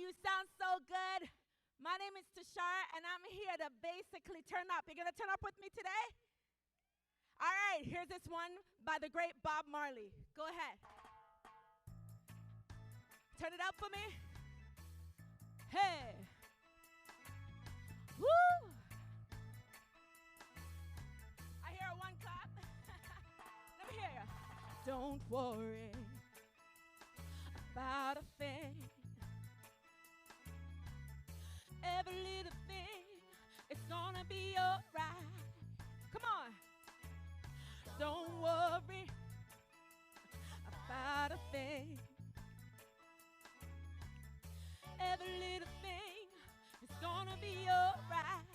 you sound so good. My name is Tashara, and I'm here to basically turn up. You're going to turn up with me today? All right, here's this one by the great Bob Marley. Go ahead. Turn it up for me. Hey. Woo! I hear a one clap. Let me hear you. Don't worry about a thing. Every little thing, it's gonna be alright. Come on. Don't worry about a thing. Every little thing, it's gonna be alright.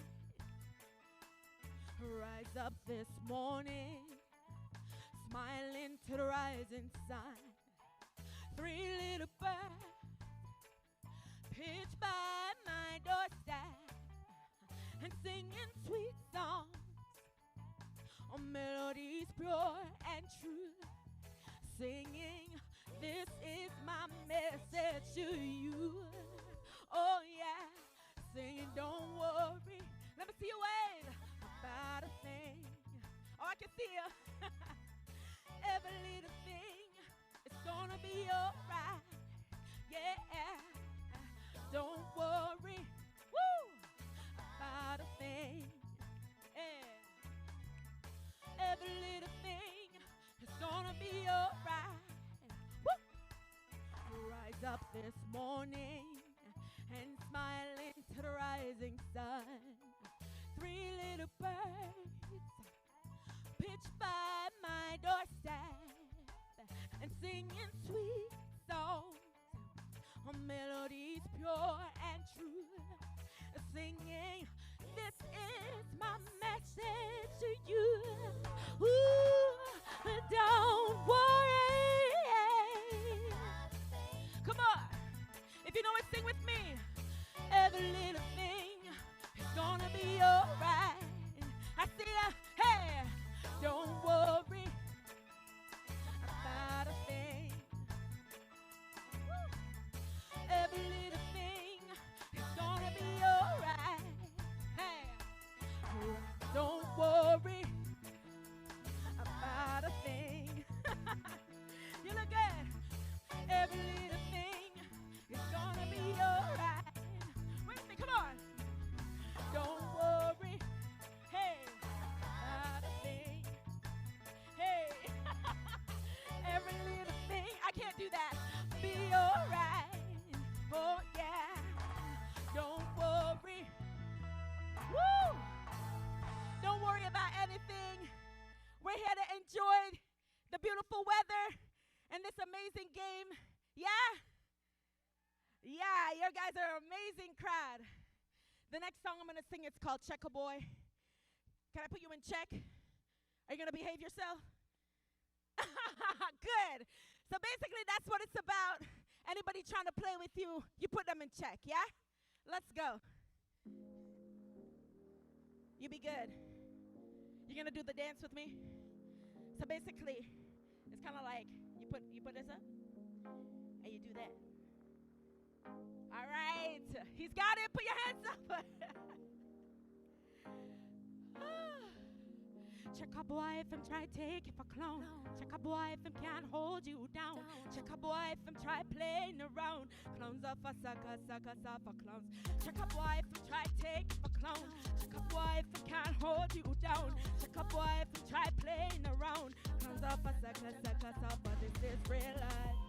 Rise up this morning, smiling to the rising sun. Three little birds pitch by my doorstep and singing sweet songs on melodies pure and true. Singing, this is my message to you. Oh yeah, singing, don't worry. Let me see you wave about a thing. Oh, I can see you. Every little thing, it's gonna be alright. Yeah, don't worry, woo, about a thing. Yeah. Every little thing is gonna be alright. Rise up this morning and smiling to the rising sun. Three little birds pitch by my doorstep and singing sweet songs on melodies pure and true. Singing, this is my message to you. Ooh, don't worry. Come on, if you know it, sing with me. Every little thing is gonna be alright. I see ya, hey, don't worry about a thing. Every little thing is gonna be alright. Hey, don't worry about a thing. You look good. Every little thing is gonna be alright. With me, come on. Don't worry, hey, about a thing. Hey, every little thing, I can't do that. Be alright. Oh yeah, don't worry. Woo! Don't worry about anything. We're here to enjoy the beautiful weather and this amazing game. Yeah? Yeah, you guys are an amazing crowd. The next song I'm gonna sing, it's called Check a Boy. Can I put you in check? Are you gonna behave yourself? Good. So basically that's what it's about. Anybody trying to play with you, you put them in check, yeah? Let's go. You be good. You're gonna do the dance with me? So basically, it's kind of like you put this up and you do that. All right. He's got it. Put your hands up. Check a boy if him try take you for clown. Check a boy if him can't hold you down. Check a boy if him try playing around. Clowns are for suckers, suckers are for clowns. Check a boy if him try take you for clown. Check a boy if him can't hold you down. Check a boy if him try playing around. Clowns are for suckers, suckers are for. This is real life.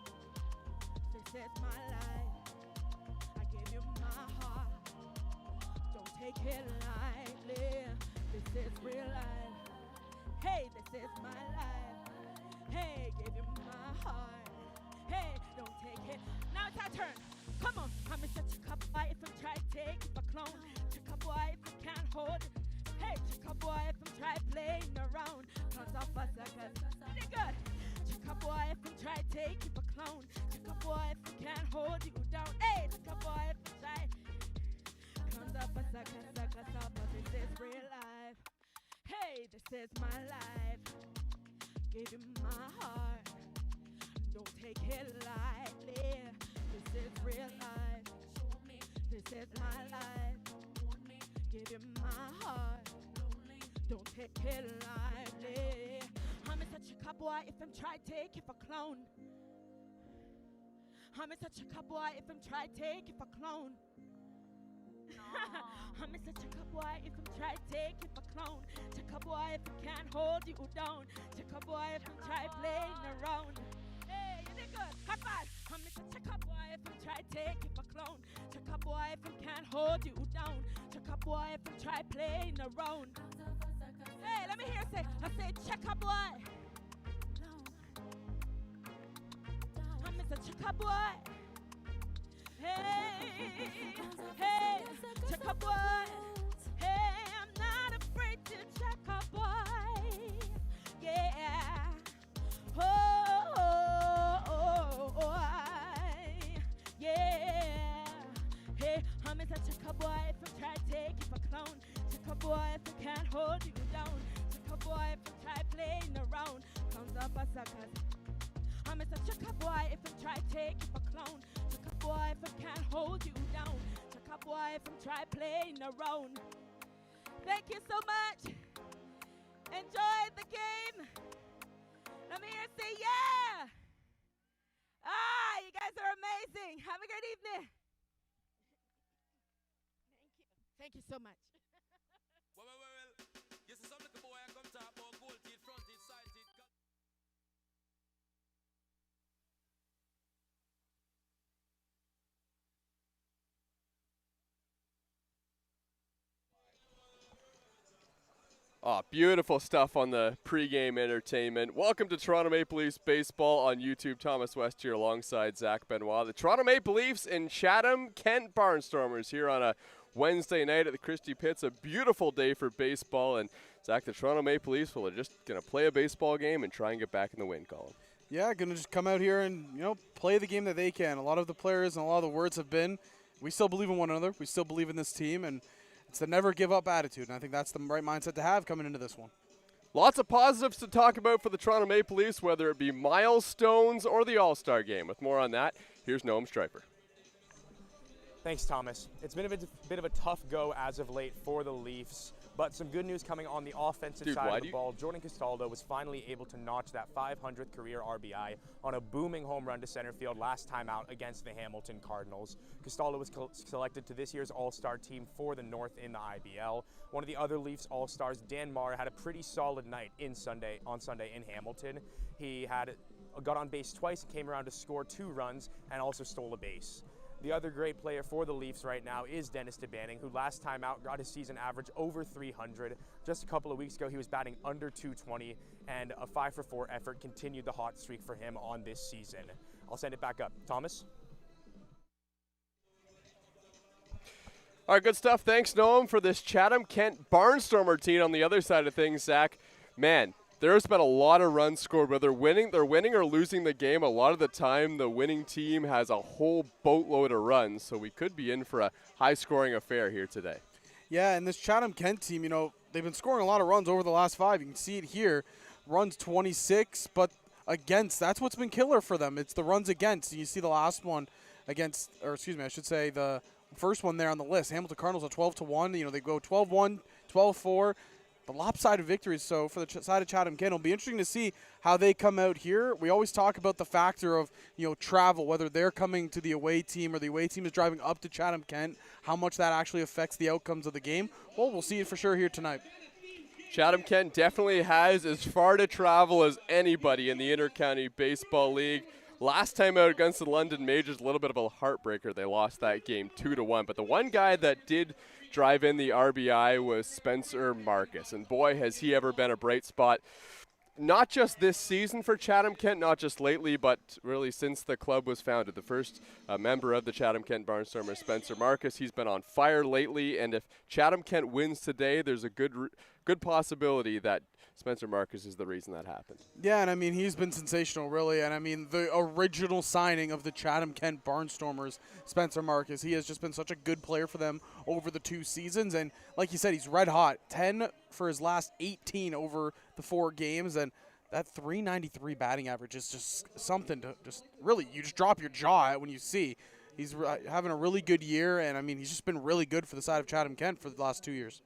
This is my life. I gave you my heart. Don't take it lightly. This is real life. Hey, this is my life. Hey, give you my heart. Hey, don't take it. Now it's our turn. Come on. I'm such a cup boy if I'm try to take it for clone. Check a boy if you can't hold it. Hey, check a boy if I'm try playing around. Clowns off a second. Pretty good. Check a boy if I'm try to take it for clone. Check a boy if you can't hold you down. Hey, check a boy if I'm try. Clowns off a second, but this is real life. Hey, this is my life. Gave you my heart. Don't take it lightly. This is real life. is my life. Give you my heart. Don't take it lightly. I'm such a cowboy if I'm try take it for clown. I'm such a cowboy if I'm try take it for clown. I'm such a cowboy if I'm try take it for clown. Check a boy if I can't hold you down. Check a boy if I'm try playing around. Hey, you did good. High five. I'm such a cowboy if I'm try take it for clown. Check a boy if I can't hold you down. Check a boy if I'm try playing around. Hey, let me hear say. I say check a boy. I'm such a cowboy. Hey, hey, check a boy. Hey, I'm not afraid to check a boy. Yeah. Oh, oh, oh, oh, yeah. Hey, I'm such a cowboy if I'm trying to take you for clown. Check a boy if I can't hold you down. Check a boy if I try playing around. Clowns up a suckers. I'm such a cowboy if I'm try to take you for clown. Check a boy if I can't hold you down. Check a boy if I'm try playing around. Thank you so much. Enjoy the game. Let me hear you say yeah. You guys are amazing. Have a great evening. Thank you so much. Well. You see some little boy I come talk about gold teeth, front teeth, side teeth. Oh, beautiful stuff on the pregame entertainment. Welcome to Toronto Maple Leafs Baseball on YouTube. Thomas West here alongside Zach Benoit. The Toronto Maple Leafs and Chatham-Kent Barnstormers here on a Wednesday night at the Christie Pits. A beautiful day for baseball. And Zach, the Toronto Maple Leafs are just going to play a baseball game and try and get back in the win column. Yeah, going to just come out here and, play the game that they can. A lot of the players and a lot of the words have been, we still believe in one another. We still believe in this team. And it's the never give up attitude, and I think that's the right mindset to have coming into this one. Lots of positives to talk about for the Toronto Maple Leafs, whether it be milestones or the All-Star game. With more on that, here's Noam Striper. Thanks, Thomas. It's been a bit of a tough go as of late for the Leafs, but some good news coming on the offensive side of the ball. Jordan Castaldo was finally able to notch that 500th career RBI on a booming home run to center field last time out against the Hamilton Cardinals. Castaldo was selected to this year's All-Star team for the North in the IBL. One of the other Leafs All-Stars, Dan Marr, had a pretty solid night on Sunday in Hamilton. He got on base twice and came around to score 2 runs and also stole a base. The other great player for the Leafs right now is Dennis DeBanning, who last time out got his season average over 300. Just a couple of weeks ago, he was batting under 220, and a 5-for-4 effort continued the hot streak for him on this season. I'll send it back up. Thomas? All right, good stuff. Thanks, Noam, for this Chatham-Kent Barnstormer team on the other side of things, Zach. Man, there's been a lot of runs scored. Whether they're winning or losing the game, a lot of the time the winning team has a whole boatload of runs, so we could be in for a high-scoring affair here today. Yeah, and this Chatham-Kent team, they've been scoring a lot of runs over the last 5. You can see it here. Runs 26, but against, that's what's been killer for them. It's the runs against. You see the last one against, or excuse me, I should say the first one there on the list. Hamilton Cardinals are 12-1. They go 12-1, 12-4. The lopsided victories. So for the side of Chatham-Kent, it'll be interesting to see how they come out here. We always talk about the factor of travel, whether they're coming to the away team or the away team is driving up to Chatham-Kent, how much that actually affects the outcomes of the game. Well, we'll see it for sure here tonight. Chatham-Kent definitely has as far to travel as anybody in the Inter-County Baseball League. Last time out against the London Majors, a little bit of a heartbreaker. They lost that game 2-1. But the one guy that did drive in the RBI was Spencer Marcus. And boy, has he ever been a bright spot. Not just this season for Chatham-Kent, not just lately, but really since the club was founded. The first member of the Chatham-Kent Barnstormers, Spencer Marcus, he's been on fire lately. And if Chatham-Kent wins today, there's a good possibility that Spencer Marcus is the reason that happened. Yeah, and he's been sensational, really. And the original signing of the Chatham-Kent Barnstormers, Spencer Marcus, he has just been such a good player for them over the 2 seasons. And like you said, he's red hot. 10 for his last 18 over the 4 games. And that .393 batting average is just something to just really, you just drop your jaw at when you see. He's having a really good year, and, I mean, he's just been really good for the side of Chatham-Kent for the last 2 years.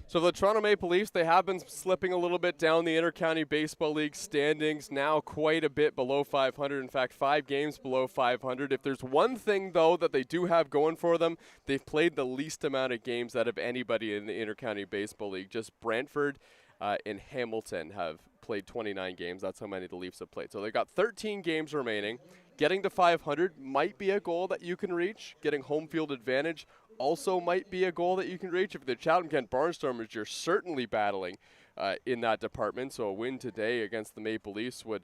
So the Toronto Maple Leafs, they have been slipping a little bit down the Intercounty Baseball League standings, now quite a bit below 500. In fact, 5 games below 500. If there's one thing, though, that they do have going for them, they've played the least amount of games out of anybody in the Intercounty Baseball League. Just Brantford and Hamilton have played 29 games. That's how many the Leafs have played. So they've got 13 games remaining. Getting to 500 might be a goal that you can reach. Getting home field advantage also might be a goal that you can reach. If the Chatham-Kent Barnstormers, you're certainly battling in that department. So a win today against the Maple Leafs would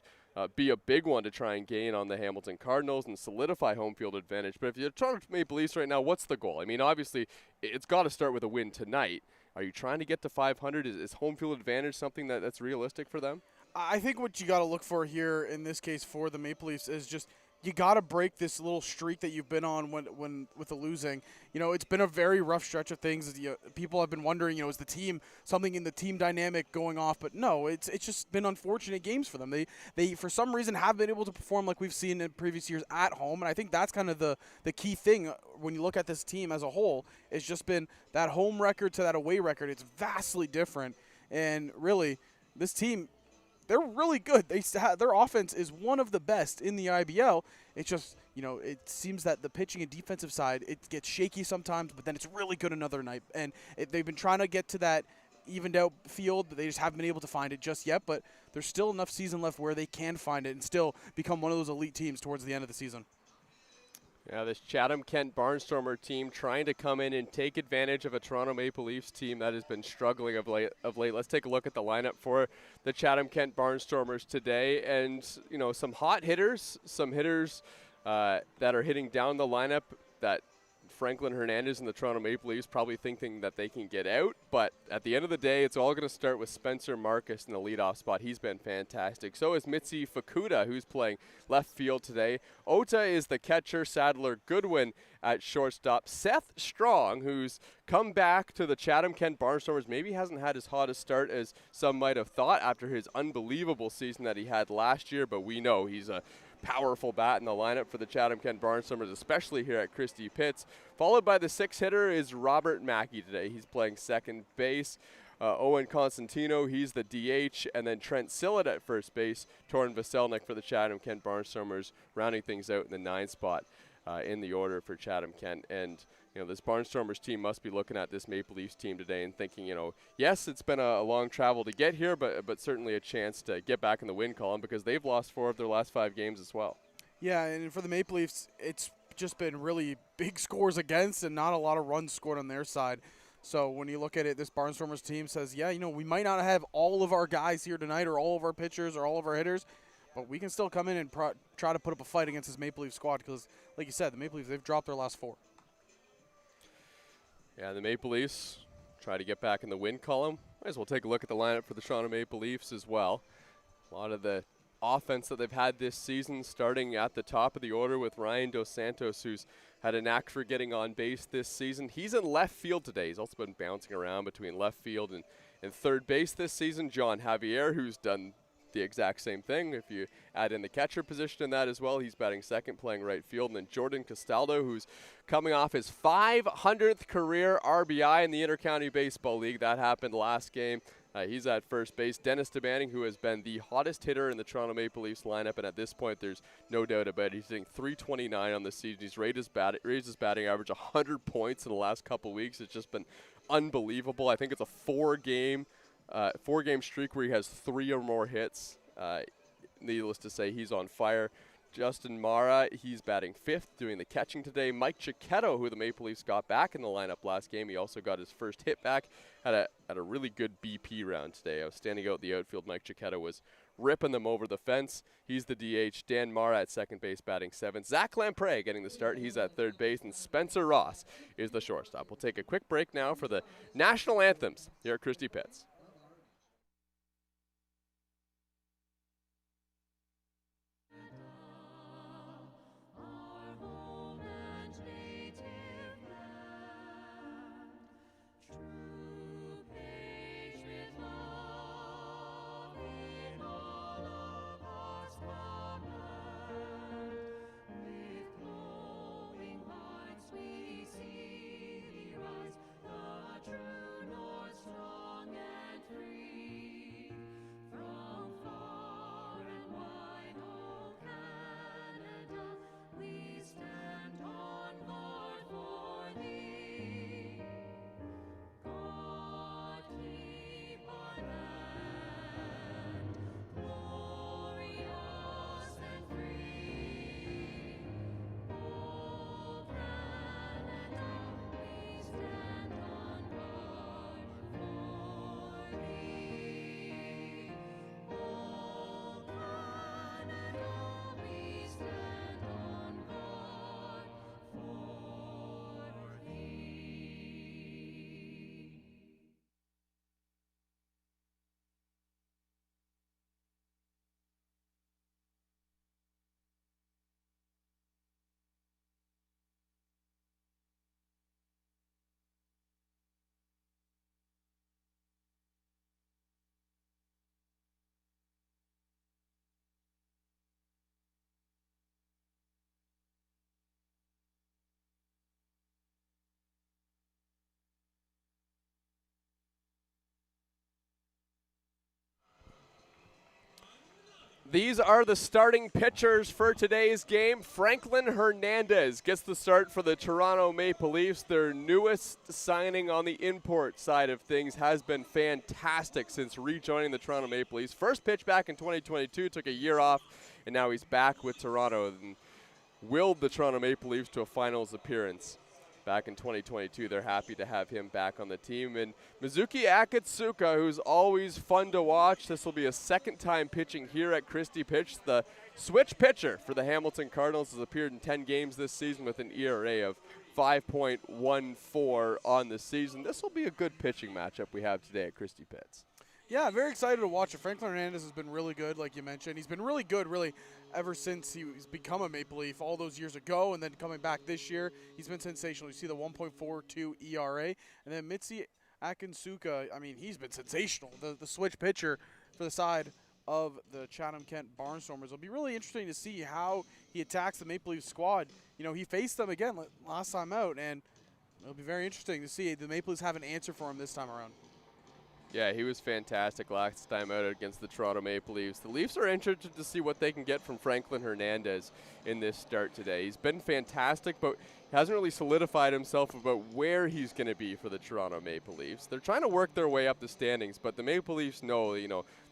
be a big one to try and gain on the Hamilton Cardinals and solidify home field advantage. But if you're Toronto Maple Leafs right now, what's the goal? I mean, obviously, it's got to start with a win tonight. Are you trying to get to 500? Is home field advantage something that's realistic for them? I think what you got to look for here in this case for the Maple Leafs is just you got to break this little streak that you've been on when with the losing. You know, it's been a very rough stretch of things. People have been wondering, you know, is the team something in the team dynamic going off? But no, it's just been unfortunate games for them. They for some reason have been able to perform like we've seen in previous years at home, and I think that's kind of the key thing when you look at this team as a whole. It's just been that home record to that away record. It's vastly different, and really, this team, they're really good. Their offense is one of the best in the IBL. It's just, you know, it seems that the pitching and defensive side, it gets shaky sometimes, but then it's really good another night. And they've been trying to get to that evened out field, but they just haven't been able to find it just yet. But there's still enough season left where they can find it and still become one of those elite teams towards the end of the season. Yeah, this Chatham-Kent Barnstormer team trying to come in and take advantage of a Toronto Maple Leafs team that has been struggling of late. Let's take a look at the lineup for the Chatham-Kent Barnstormers today. And, you know, some hot hitters, some hitters that are hitting down the lineup that Franklin Hernandez and the Toronto Maple Leafs probably thinking that they can get out. But at the end of the day, it's all going to start with Spencer Marcus in the leadoff spot. He's been fantastic. So is Mitzi Fukuda, who's playing left field today. Ota is the catcher. Sadler Goodwin at shortstop. Seth Strong, who's come back to the Chatham-Kent Barnstormers, maybe hasn't had as hot a start as some might have thought after his unbelievable season that he had last year. But we know he's a powerful bat in the lineup for the Chatham-Kent Barnstormers, especially here at Christie Pitts. Followed by the 6th hitter is Robert Mackey today. He's playing second base. Owen Constantino, he's the DH, and then Trent Sillett at first base. Torrin Vaselnik for the Chatham-Kent Barnstormers, rounding things out in the 9th spot in the order for Chatham-Kent. And you know, this Barnstormers team must be looking at this Maple Leafs team today and thinking, you know, yes, it's been a long travel to get here, but certainly a chance to get back in the win column because they've lost 4 of their last 5 games as well. Yeah, and for the Maple Leafs, it's just been really big scores against and not a lot of runs scored on their side. So when you look at it, this Barnstormers team says, yeah, you know, we might not have all of our guys here tonight or all of our pitchers or all of our hitters, but we can still come in and try to put up a fight against this Maple Leaf squad because, like you said, the Maple Leafs, they've dropped their last 4. Yeah, the Maple Leafs try to get back in the win column. Might as well take a look at the lineup for the Toronto Maple Leafs as well. A lot of the offense that they've had this season starting at the top of the order with Ryan Dos Santos, who's had a knack for getting on base this season. He's in left field today. He's also been bouncing around between left field and third base this season. John Javier, who's done the exact same thing. If you add in the catcher position in that as well, he's batting second, playing right field. And then Jordan Castaldo, who's coming off his 500th career RBI in the Intercounty Baseball League. That happened last game. He's at first base. Dennis DeBanning, who has been the hottest hitter in the Toronto Maple Leafs lineup, and at this point, there's no doubt about it. He's hitting .329 on the season. He's raised his batting average 100 points in the last couple weeks. It's just been unbelievable. I think it's a four-game streak where he has 3 or more hits. Needless to say, he's on fire. Justin Mara, he's batting 5th, doing the catching today. Mike Cicchetto, who the Maple Leafs got back in the lineup last game, he also got his first hit back. Had a really good BP round today. I was standing out in the outfield. Mike Cicchetto was ripping them over the fence. He's the DH. Dan Mara at second base, batting 7th. Zach Lamprey getting the start. He's at third base. And Spencer Ross is the shortstop. We'll take a quick break now for the national anthems here at Christie Pitts. These are the starting pitchers for today's game. Franklin Hernandez gets the start for the Toronto Maple Leafs. Their newest signing on the import side of things has been fantastic since rejoining the Toronto Maple Leafs. First pitch back in 2022, took a year off, and now he's back with Toronto and willed the Toronto Maple Leafs to a finals appearance. Back in 2022, they're happy to have him back on the team. And Mizuki Akatsuka, who's always fun to watch. This will be a second time pitching here at Christie Pitch. The switch pitcher for the Hamilton Cardinals has appeared in 10 games this season with an ERA of 5.14 on the season. This will be a good pitching matchup we have today at Christie Pitts. Yeah, very excited to watch it. Franklin Hernandez has been really good, like you mentioned. He's been really good, really, ever since he's become a Maple Leaf all those years ago, and then coming back this year, he's been sensational. You see the 1.42 ERA, and then Mitzi Akinsuka, I mean, he's been sensational. The switch pitcher for the side of the Chatham-Kent Barnstormers. It'll be really interesting to see how he attacks the Maple Leaf squad. You know, he faced them again last time out, and it'll be very interesting to see. The Maple Leafs have an answer for him this time around. Yeah, he was fantastic last time out against the Toronto Maple Leafs. The Leafs are interested to see what they can get from Franklin Hernandez in this start today. He's been fantastic, but he hasn't really solidified himself about where he's going to be for the Toronto Maple Leafs. They're trying to work their way up the standings, but the Maple Leafs know,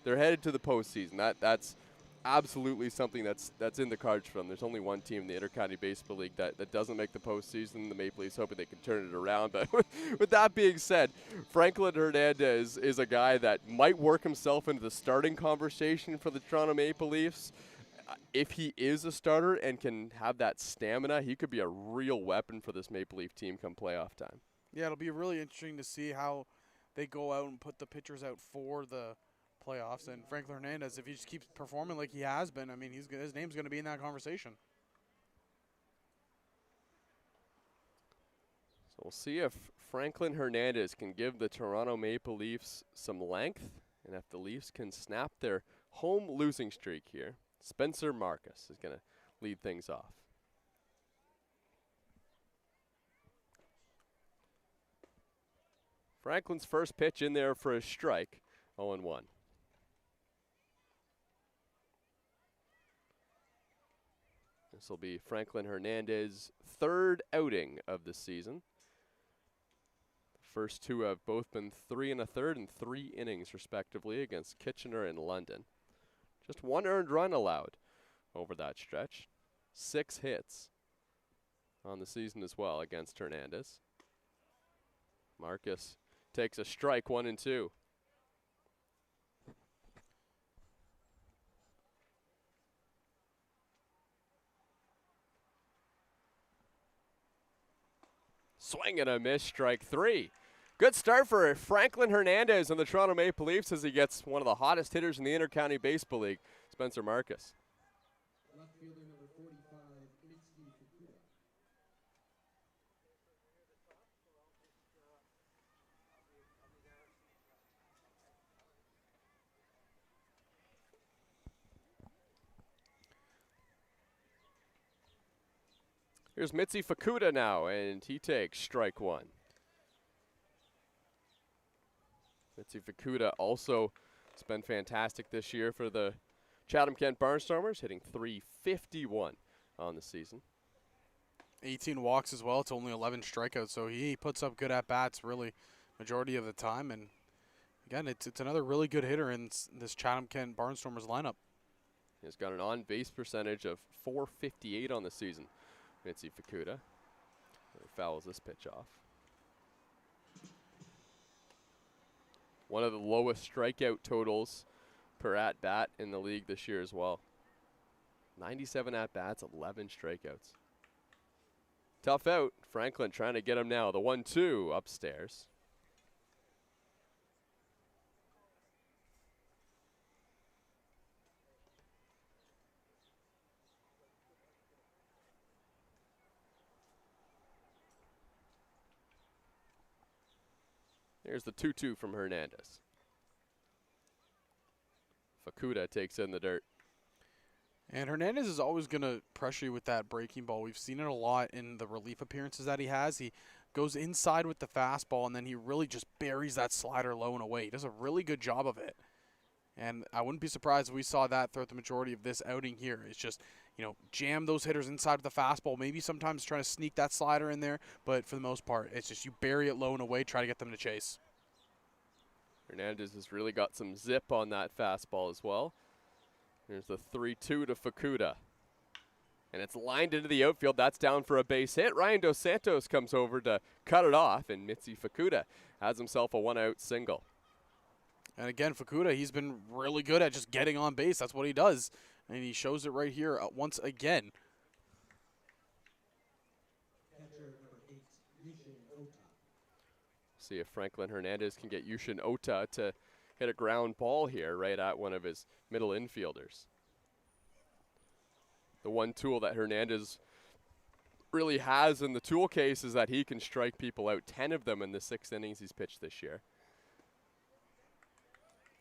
they're headed to the postseason. That's absolutely something that's in the cards for them. There's only one team in the Intercounty Baseball League that doesn't make the postseason. The Maple Leafs hoping they can turn it around. But with that being said, Franklin Hernandez is a guy that might work himself into the starting conversation for the Toronto Maple Leafs. If he is a starter and can have that stamina, he could be a real weapon for this Maple Leaf team come playoff time. Yeah, it'll be really interesting to see how they go out and put the pitchers out for the playoffs. And Franklin Hernandez, if he just keeps performing like he has been, I mean, his name's going to be in that conversation. So we'll see if Franklin Hernandez can give the Toronto Maple Leafs some length, and if the Leafs can snap their home losing streak here. Spencer Marcus is going to lead things off. Franklin's first pitch in there for a strike, 0-1. This will be Franklin Hernandez's third outing of the season. The first two have both been 3 1/3 and 3 innings, respectively, against Kitchener and London. Just 1 earned run allowed over that stretch. 6 hits on the season as well against Hernandez. Marcus takes a strike, 1-2. Swing and a miss, strike 3. Good start for Franklin Hernandez and the Toronto Maple Leafs as he gets one of the hottest hitters in the Intercounty Baseball League, Spencer Marcus. Left fielder number 45, Mitsuki Fukuda. Here's Mitzi Fukuda now, and he takes strike 1. Mitzi Fukuda also has been fantastic this year for the Chatham-Kent Barnstormers, hitting .351 on the season. 18 walks as well. It's only 11 strikeouts, so he puts up good at-bats really majority of the time. And, again, it's another really good hitter in this Chatham-Kent Barnstormers lineup. He's got an on-base percentage of .458 on the season. Mitzi Fukuda fouls this pitch off. One of the lowest strikeout totals per at-bat in the league this year as well. 97 at-bats, 11 strikeouts. Tough out. Franklin trying to get him now. The 1-2 upstairs. Here's the 2-2 from Hernandez. Fukuda takes in the dirt. And Hernandez is always going to pressure you with that breaking ball. We've seen it a lot in the relief appearances that he has. He goes inside with the fastball, and then he really just buries that slider low and away. He does a really good job of it. And I wouldn't be surprised if we saw that throughout the majority of this outing here. It's just, jam those hitters inside of the fastball, maybe sometimes trying to sneak that slider in there, but for the most part, it's just you bury it low and away, try to get them to chase. Hernandez has really got some zip on that fastball as well. There's the 3-2 to Fukuda. And it's lined into the outfield. That's down for a base hit. Ryan Dos Santos comes over to cut it off, and Mitzi Fukuda has himself a one-out single. And again, Fukuda, he's been really good at just getting on base. That's what he does. And he shows it right here once again. Catcher number 8, Yushin Ota. See if Franklin Hernandez can get Yushin Ota to hit a ground ball here right at one of his middle infielders. The one tool that Hernandez really has in the tool case is that he can strike people out. 10 of them in the 6 innings he's pitched this year.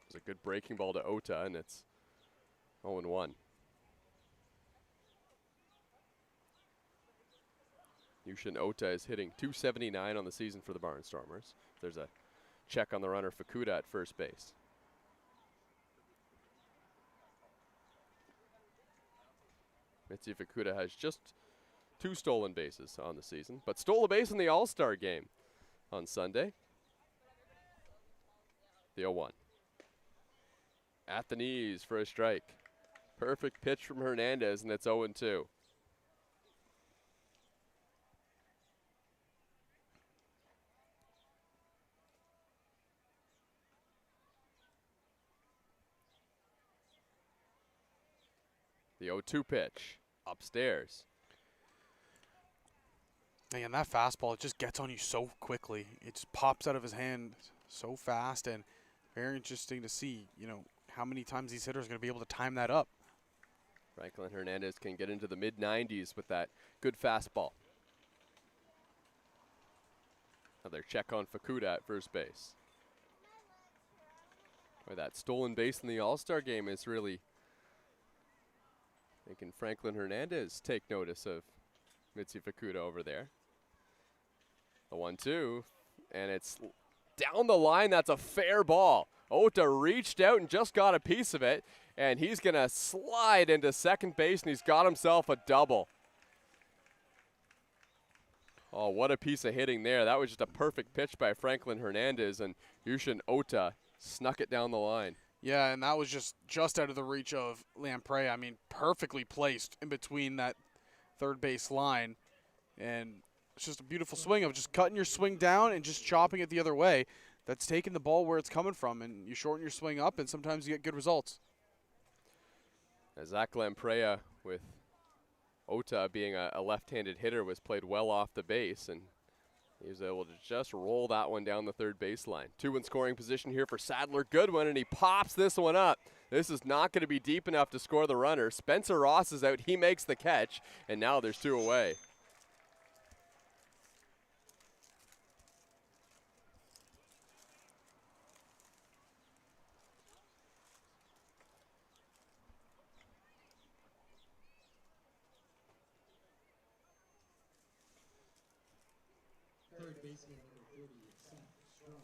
It's a good breaking ball to Ota, and it's 0-1. Yushin Ota is hitting .279 on the season for the Barnstormers. There's a check on the runner Fukuda at first base. Mitzi Fukuda has just 2 stolen bases on the season, but stole a base in the All-Star game on Sunday. The 0-1. At the knees for a strike. Perfect pitch from Hernandez, and it's 0-2. The 0-2 pitch upstairs. Man, that fastball, it just gets on you so quickly. It just pops out of his hand so fast, and very interesting to see, how many times these hitters are going to be able to time that up. Franklin Hernandez can get into the mid-90s with that good fastball. Another check on Fukuda at first base. Boy, that stolen base in the All-Star game is really making Franklin Hernandez take notice of Mitzi Fukuda over there. The 1-2, and it's down the line. That's a fair ball. Ota reached out and just got a piece of it, and he's going to slide into second base, and he's got himself a double. Oh, what a piece of hitting there. That was just a perfect pitch by Franklin Hernandez, and Yushin Ota snuck it down the line. Yeah, and that was just out of the reach of Lamprey. I mean, perfectly placed in between that third base line. And it's just a beautiful swing of just cutting your swing down and just chopping it the other way. That's taking the ball where it's coming from, and you shorten your swing up, and sometimes you get good results. Zach Lamprey with Ota being a left-handed hitter was played well off the base, and he was able to just roll that one down the third baseline. 2 in scoring position here for Sadler Goodwin, and he pops this one up. This is not going to be deep enough to score the runner. Spencer Ross is out. He makes the catch, and now there's 2 away. Third baseman number 30, Seth Strong.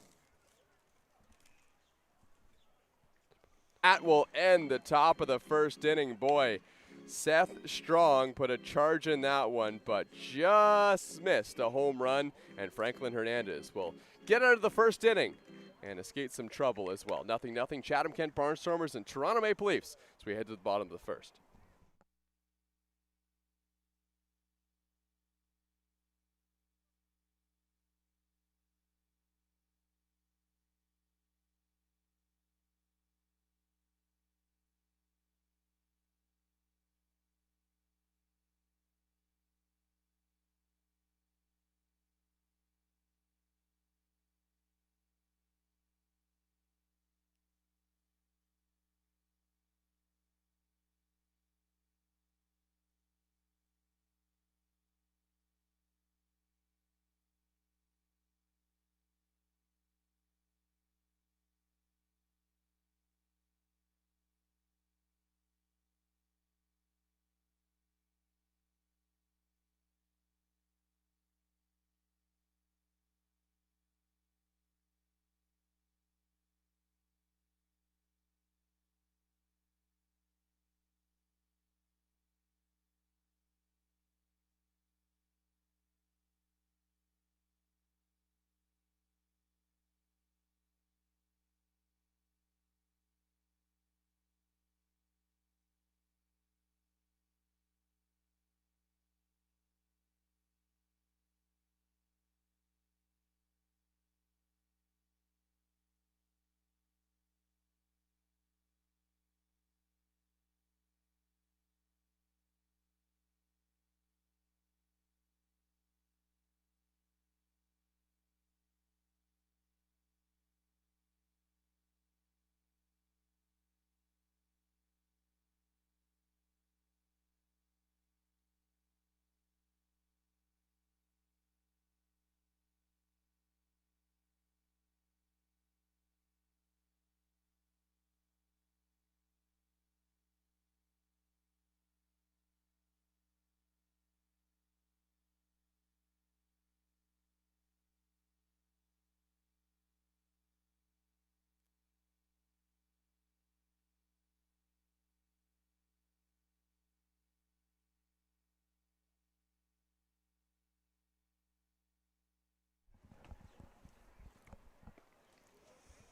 That will end the top of the first inning. Boy, Seth Strong put a charge in that one, but just missed a home run, and Franklin Hernandez will get out of the first inning and escape some trouble as well. 0-0, Chatham-Kent Barnstormers and Toronto Maple Leafs as we head to the bottom of the first.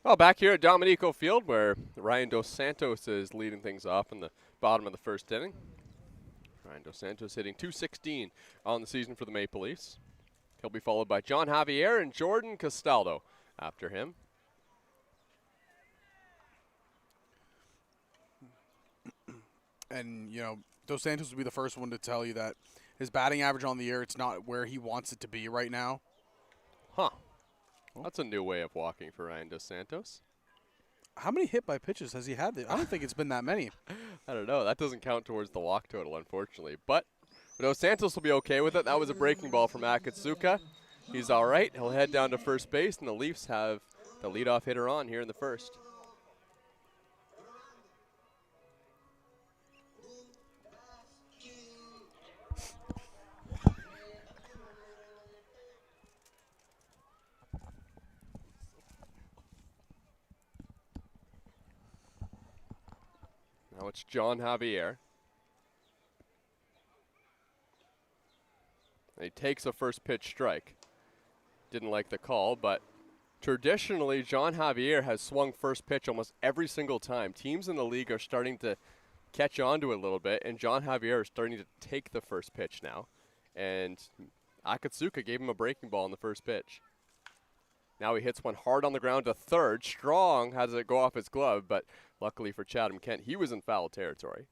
Well, back here at Dominico Field, where Ryan Dos Santos is leading things off in the bottom of the first inning. Ryan Dos Santos hitting .216 on the season for the Maple Leafs. He'll be followed by John Javier and Jordan Castaldo after him. And, you know, Dos Santos will be the first one to tell you that his batting average on the year, it's not where he wants it to be right now. Huh. That's a new way of walking for Ryan Dos Santos. How many hit by pitches has he had? I don't think it's been that many. I don't know. That doesn't count towards the walk total, unfortunately. But Dos Santos will be okay with it. That was a breaking ball from Akatsuka. He's all right. He'll head down to first base, and the Leafs have the leadoff hitter on here in the first. Now it's John Javier. He takes a first pitch strike. Didn't like the call, but traditionally, John Javier has swung first pitch almost every single time. Teams in the league are starting to catch on to it a little bit, and John Javier is starting to take the first pitch now. And Akatsuka gave him a breaking ball in the first pitch. Now he hits one hard on the ground to third. Strong has it go off his glove, but luckily for Chatham-Kent, he was in foul territory.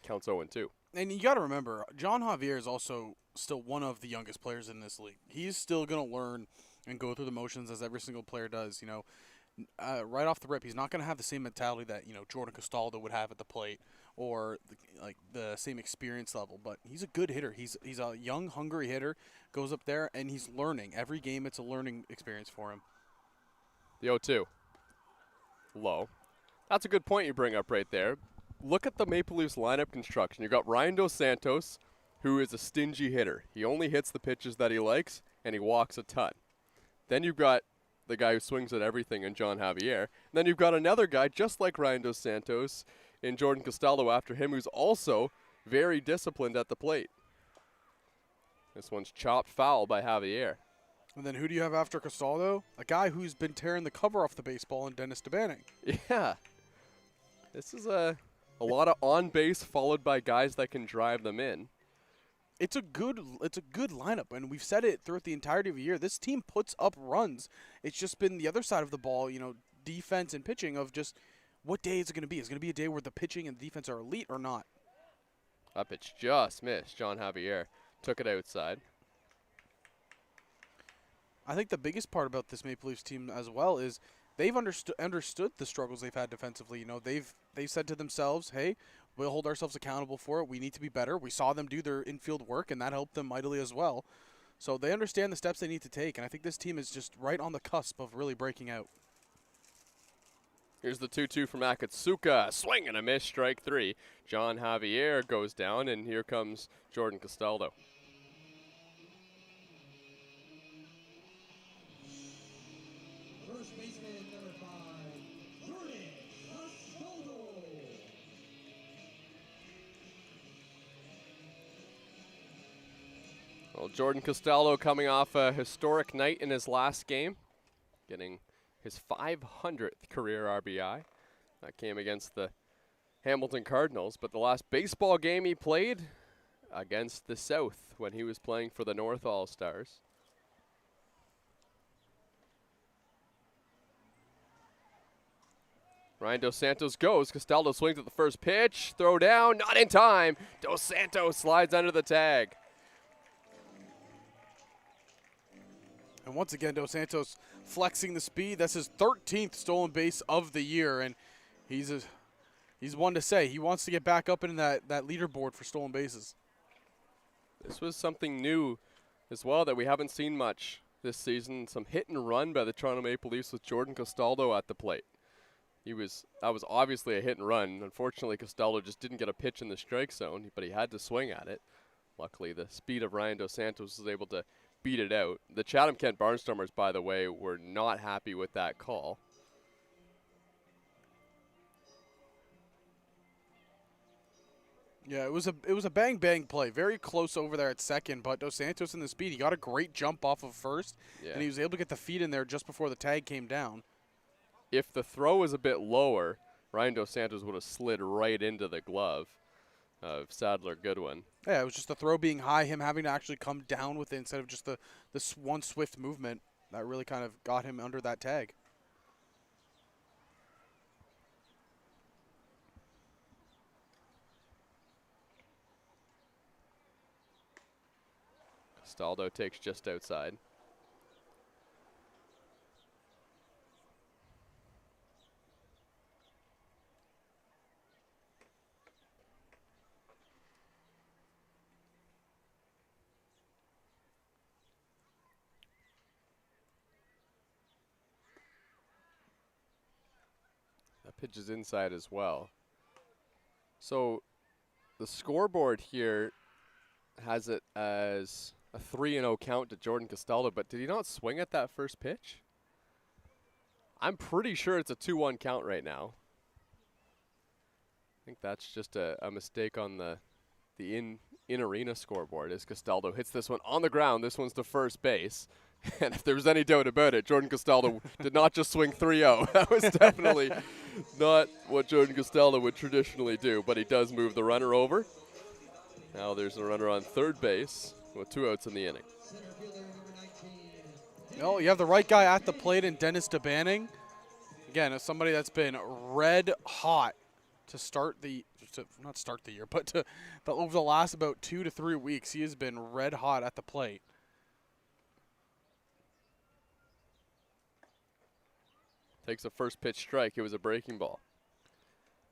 Counts 0-2. And you got to remember, John Javier is also still one of the youngest players in this league. He's still going to learn and go through the motions as every single player does. You know, right off the rip, he's not going to have the same mentality that, you know, Jordan Castaldo would have at the plate or the same experience level. But he's a good hitter. He's a young, hungry hitter. Goes up there and he's learning. Every game, it's a learning experience for him. The 0-2. Low. That's a good point you bring up right there. Look at the Maple Leafs lineup construction. You've got Ryan Dos Santos, who is a stingy hitter. He only hits the pitches that he likes, and he walks a ton. Then you've got the guy who swings at everything in John Javier. And then you've got another guy, just like Ryan Dos Santos, in Jordan Castaldo after him, who's also very disciplined at the plate. This one's chopped foul by Javier. And then who do you have after Castaldo? A guy who's been tearing the cover off the baseball in Dennis DeBanning. Yeah. This is a lot of on base followed by guys that can drive them in. It's a good lineup, and we've said it throughout the entirety of the year. This team puts up runs. It's just been the other side of the ball, you know, defense and pitching of just what day is it going to be? Is it going to be a day where the pitching and the defense are elite or not? That pitch just missed. John Javier took it outside. I think the biggest part about this Maple Leafs team as well is they've understood the struggles they've had defensively. You know, they've said to themselves, hey, we'll hold ourselves accountable for it. We need to be better. We saw them do their infield work, and that helped them mightily as well. So they understand the steps they need to take, and I think this team is just right on the cusp of really breaking out. Here's the 2-2 from Akatsuka. Swing and a miss, strike three. John Javier goes down, and here comes Jordan Castaldo. First baseman, number 5, Jordan Castaldo. Well, Jordan Castaldo coming off a historic night in his last game, getting his 500th career RBI. That came against the Hamilton Cardinals, but the last baseball game he played against the South when he was playing for the North All-Stars. Ryan Dos Santos goes. Castaldo swings at the first pitch. Throw down, not in time. Dos Santos slides under the tag. And once again, Dos Santos flexing the speed. That's his 13th stolen base of the year, and he's one to say. He wants to get back up in that leaderboard for stolen bases. This was something new as well that we haven't seen much this season. Some hit and run by the Toronto Maple Leafs with Jordan Castaldo at the plate. That was obviously a hit and run. Unfortunately, Castaldo just didn't get a pitch in the strike zone, but he had to swing at it. Luckily, the speed of Ryan Dos Santos was able to beat it out. The Chatham-Kent Barnstormers, by the way, were not happy with that call. Yeah, it was a bang play. Very close over there at second, but Dos Santos in the speed, he got a great jump off of first, and he was able to get the feet in there just before the tag came down. if the throw was a bit lower, Ryan Dos Santos would have slid right into the glove of Sadler Goodwin. Yeah, it was just the throw being high, him having to actually come down with it instead of just the one swift movement that really kind of got him under that tag. Castaldo takes just outside. That pitch is inside as well. So the scoreboard here has it as a 3-0 count to Jordan Castaldo, but did he not swing at that first pitch? I'm pretty sure it's a 2-1 count right now. I think that's just a mistake on the in-arena scoreboard as Castaldo hits this one on the ground. This one's to first base. And if there was any doubt about it, Jordan Castaldo did not just swing 3-0. That was definitely not what Jordan Castaldo would traditionally do, but he does move the runner over. Now there's a runner on third base with 2 outs in the inning. No, you have the right guy at the plate in Dennis DeBanning. Again, as somebody that's been red hot to start the not start the year, but over the last about 2 to 3 weeks, he has been red hot at the plate. Takes a first pitch strike. It was a breaking ball.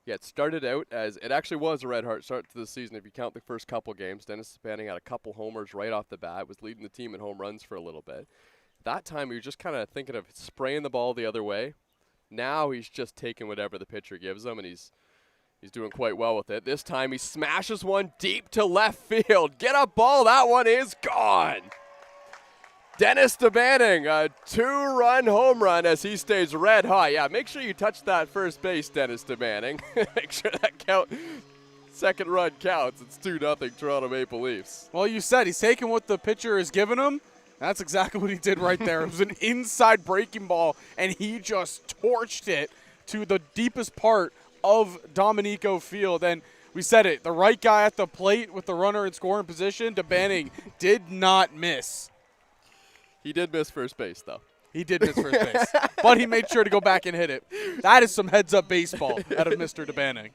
Yeah, it started out as it actually was a red hot start to the season if you count the first couple games. Dennis Spanning had a couple homers right off the bat, was leading the team in home runs for a little bit. That time he was just kind of thinking of spraying the ball the other way. Now he's just taking whatever the pitcher gives him, and he's doing quite well with it. This time he smashes one deep to left field. Get a ball. That one is gone. Dennis DeBanning, a 2-run home run as he stays red hot. Yeah, make sure you touch that first base, Dennis DeBanning. Make sure that second run counts. It's 2-0 Toronto Maple Leafs. Well, you said he's taking what the pitcher has given him. That's exactly what he did right there. It was an inside breaking ball, and he just torched it to the deepest part of Dominico Field. And we said it, the right guy at the plate with the runner in scoring position, DeBanning, did not miss. He did miss first base, though. He did miss first base, but he made sure to go back and hit it. That is some heads-up baseball out of Mr. DeBanning.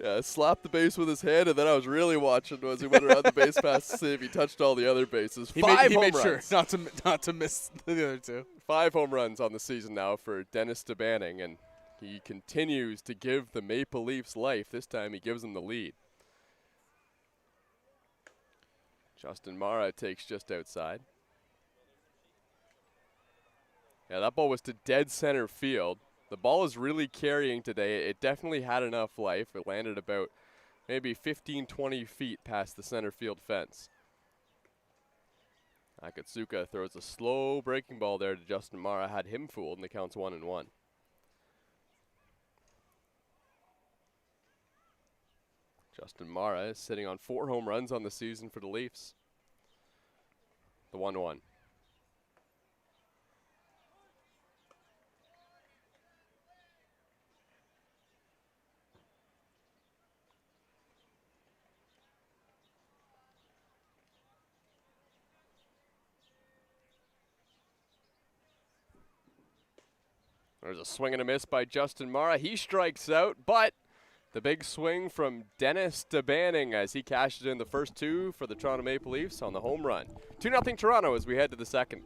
Yeah, slapped the base with his hand, and then I was really watching as he went around the base pass to see if he touched all the other bases. He Five made home sure runs. not to miss the other two. 5 home runs on the season now for Dennis DeBanning, and he continues to give the Maple Leafs life. This time he gives them the lead. Justin Mara takes just outside. Yeah, that ball was to dead center field. The ball is really carrying today. It definitely had enough life. It landed about maybe 15, 20 feet past the center field fence. Akatsuka throws a slow breaking ball there to Justin Mara. Had him fooled, and the count's 1-1. Justin Mara is sitting on 4 home runs on the season for the Leafs. The 1-1. There's a swing and a miss by Justin Mara. He strikes out, but the big swing from Dennis DeBanning as he cashes in the first 2 for the Toronto Maple Leafs on the home run. 2-0 Toronto as we head to the second.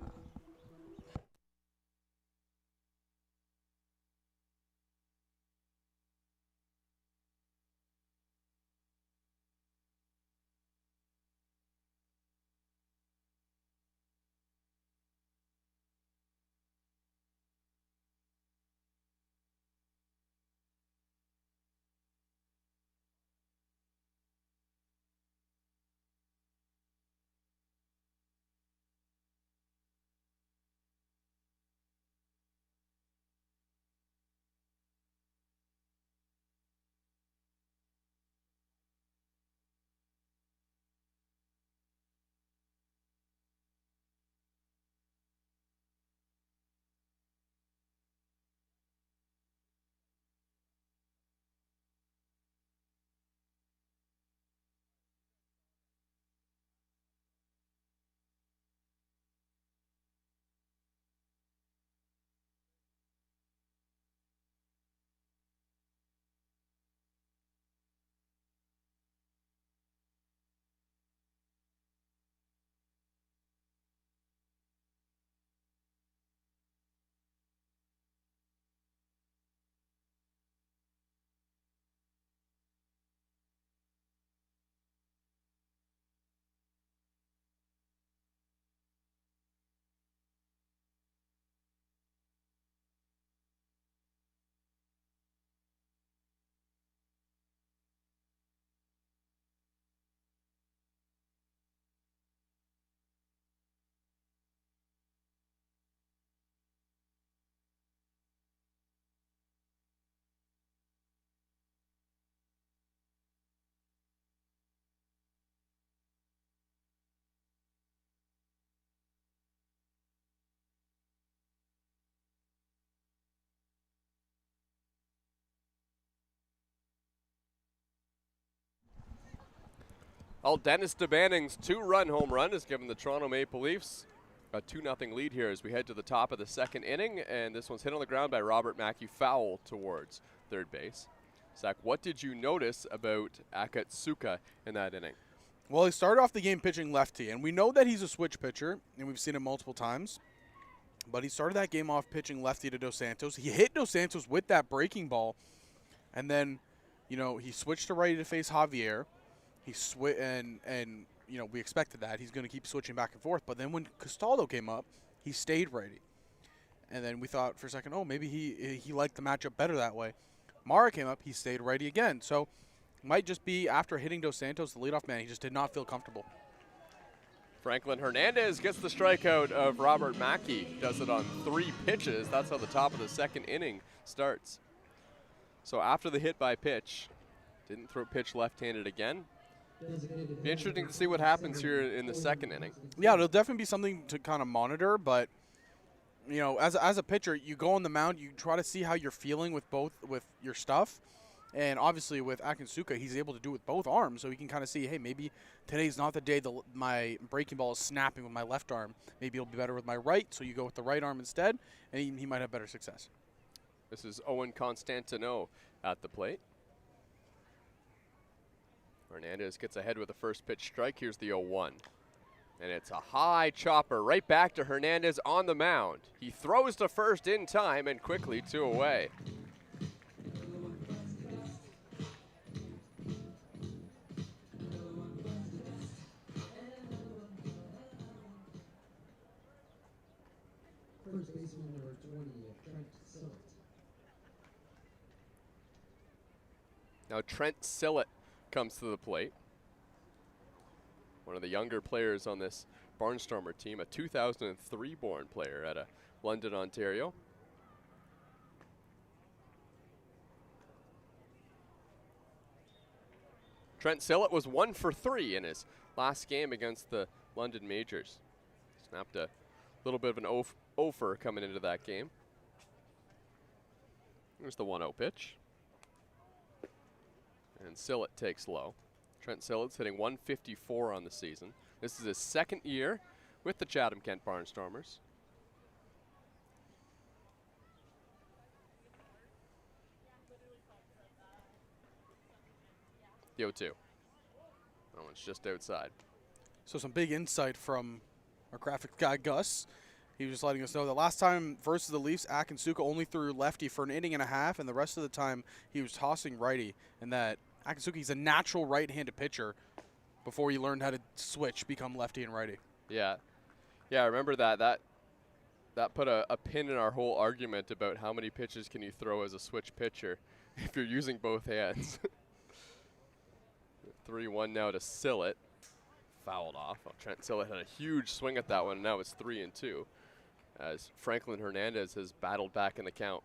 Well, Dennis DeBanning's 2-run home run has given the Toronto Maple Leafs a 2-0 lead here as we head to the top of the second inning, and this one's hit on the ground by Robert Mackey, foul towards third base. Zach, what did you notice about Akatsuka in that inning? Well, he started off the game pitching lefty, and we know that he's a switch pitcher, and we've seen him multiple times. But he started that game off pitching lefty to Dos Santos. He hit Dos Santos with that breaking ball, and then, you know, he switched to righty to face Javier. He and you know, we expected that. He's going to keep switching back and forth. But then when Castaldo came up, he stayed righty. And then we thought for a second, oh, maybe he liked the matchup better that way. Mara came up, he stayed righty again. So it might just be after hitting Dos Santos, the leadoff man, he just did not feel comfortable. Franklin Hernandez gets the strikeout of Robert Mackey. Does it on 3 pitches. That's how the top of the second inning starts. So after the hit by pitch, didn't throw pitch left-handed again. Be interesting to see what happens here in the second inning. Yeah, it'll definitely be something to kind of monitor, but you know, as a pitcher, you go on the mound, you try to see how you're feeling with your stuff. And obviously with Akatsuka, he's able to do it with both arms, so he can kind of see, hey, maybe today's not the day my breaking ball is snapping with my left arm. Maybe it'll be better with my right, so you go with the right arm instead, and he might have better success. This is Owen Constantino at the plate. Hernandez gets ahead with the first pitch strike. Here's the 0-1. And it's a high chopper right back to Hernandez on the mound. He throws to first in time and quickly 2 away. First baseman number 20, Trent Sillett. Now Trent Sillett comes to the plate. One of the younger players on this Barnstormer team, a 2003 born player out of London, Ontario. Trent Sillett was 1 for 3 in his last game against the London Majors. Snapped a little bit of an offer coming into that game. Here's the 1-0 pitch. And Sillett takes low. Trent Sillett's hitting 154 on the season. This is his second year with the Chatham-Kent Barnstormers. The 0-2. That one's just outside. So some big insight from our graphics guy, Gus. He was just letting us know that last time versus the Leafs, Akatsuka only threw lefty for an inning and a half, and the rest of the time he was tossing righty, and that Akatsuka is a natural right-handed pitcher before he learned how to switch, become lefty and righty. Yeah. Yeah, I remember that. That put a pin in our whole argument about how many pitches can you throw as a switch pitcher if you're using both hands. 3-1 now to Sillett. Fouled off. Well, Trent Sillett had a huge swing at that one, and now it's 3-2 as Franklin Hernandez has battled back in the count.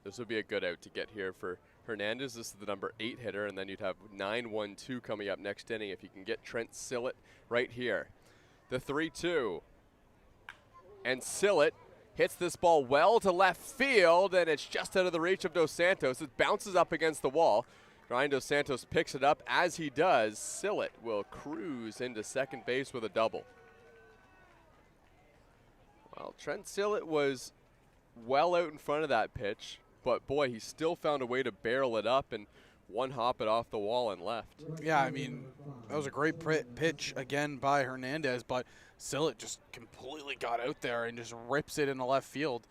This would be a good out to get here for Hernandez. This is the number 8 hitter, and then you'd have 9-1-2 coming up next inning if you can get Trent Sillett right here. The 3-2. And Sillett hits this ball well to left field, and it's just out of the reach of Dos Santos. It bounces up against the wall. Ryan Dos Santos picks it up. As he does, Sillett will cruise into second base with a double. Well, Trent Sillett was well out in front of that pitch, but boy, he still found a way to barrel it up and one-hop it off the wall and left. Yeah, I mean, that was a great pitch again by Hernandez, but Sillett just completely got out there and just rips it in the left field.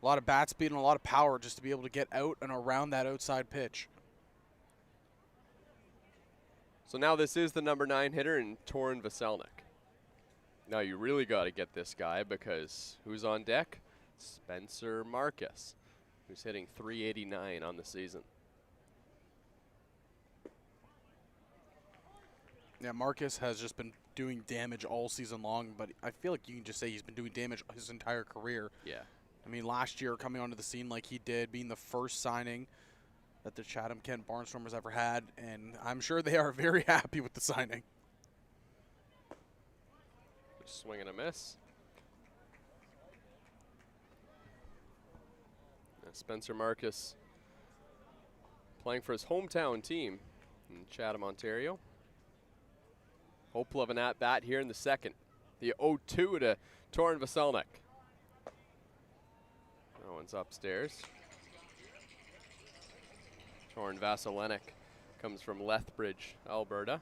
A lot of bat speed and a lot of power just to be able to get out and around that outside pitch. So now this is the number 9 hitter in Torin Vaselnik. Now you really got to get this guy because who's on deck? Spencer Marcus, who's hitting .389 on the season. Yeah, Marcus has just been doing damage all season long, but I feel like you can just say he's been doing damage his entire career. Yeah. I mean, last year coming onto the scene like he did, being the first signing that the Chatham-Kent Barnstormers ever had, and I'm sure they are very happy with the signing. Swing and a miss. Spencer Marcus playing for his hometown team in Chatham, Ontario. Hopeful of an at-bat here in the second. The 0-2 to Torin Vaselnik. That one's upstairs. Torin Vaselnik comes from Lethbridge, Alberta.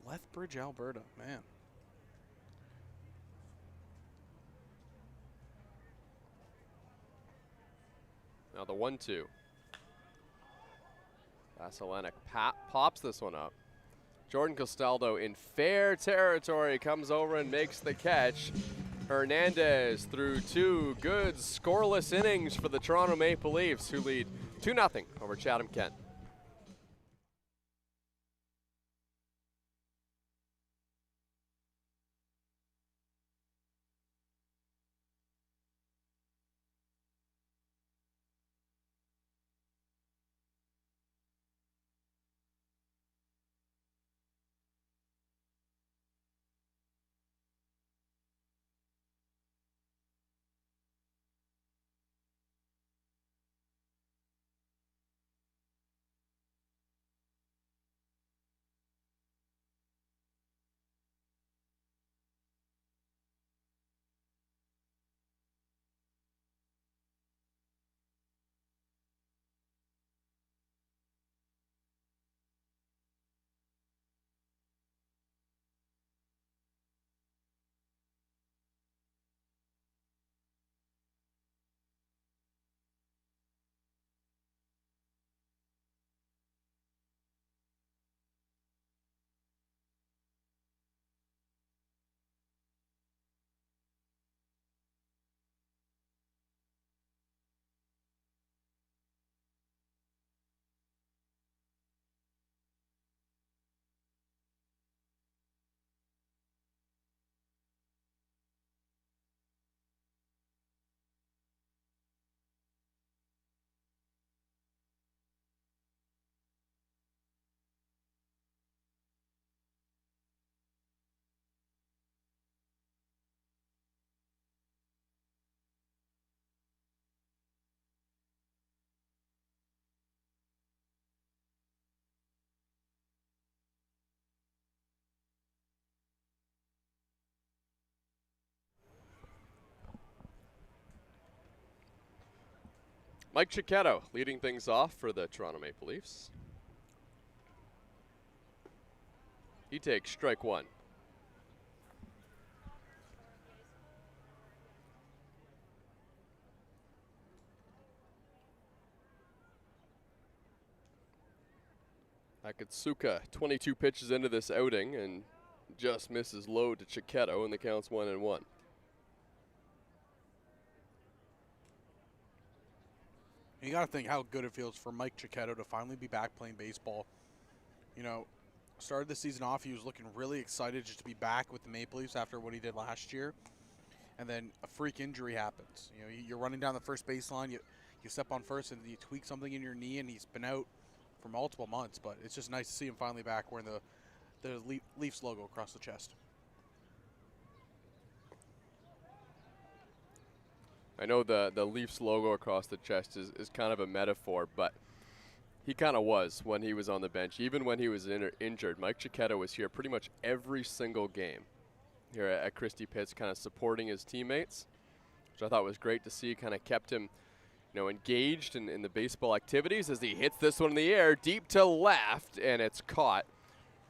Lethbridge, Alberta, man. Now the 1-2. Vaselnik pops this one up. Jordan Castaldo in fair territory comes over and makes the catch. Hernandez through 2 good scoreless innings for the Toronto Maple Leafs, who lead 2-0 over Chatham-Kent. Mike Cicchetto leading things off for the Toronto Maple Leafs. He takes strike 1. Akatsuka 22 pitches into this outing and just misses low to Cicchetto, and the count's 1-1. You got to think how good it feels for Mike Cicchetto to finally be back playing baseball. You know, started the season off, he was looking really excited just to be back with the Maple Leafs after what he did last year. And then a freak injury happens. You know, you're running down the first baseline, you step on first and you tweak something in your knee, and he's been out for multiple months. But it's just nice to see him finally back wearing the Leafs logo across the chest. I know the Leafs logo across the chest is kind of a metaphor, but he kind of was when he was on the bench. Even when he was injured, Mike Cicchetto was here pretty much every single game here at Christie Pitts, kind of supporting his teammates, which I thought was great to see. Kind of kept him, you know, engaged in the baseball activities as he hits this one in the air deep to left, and it's caught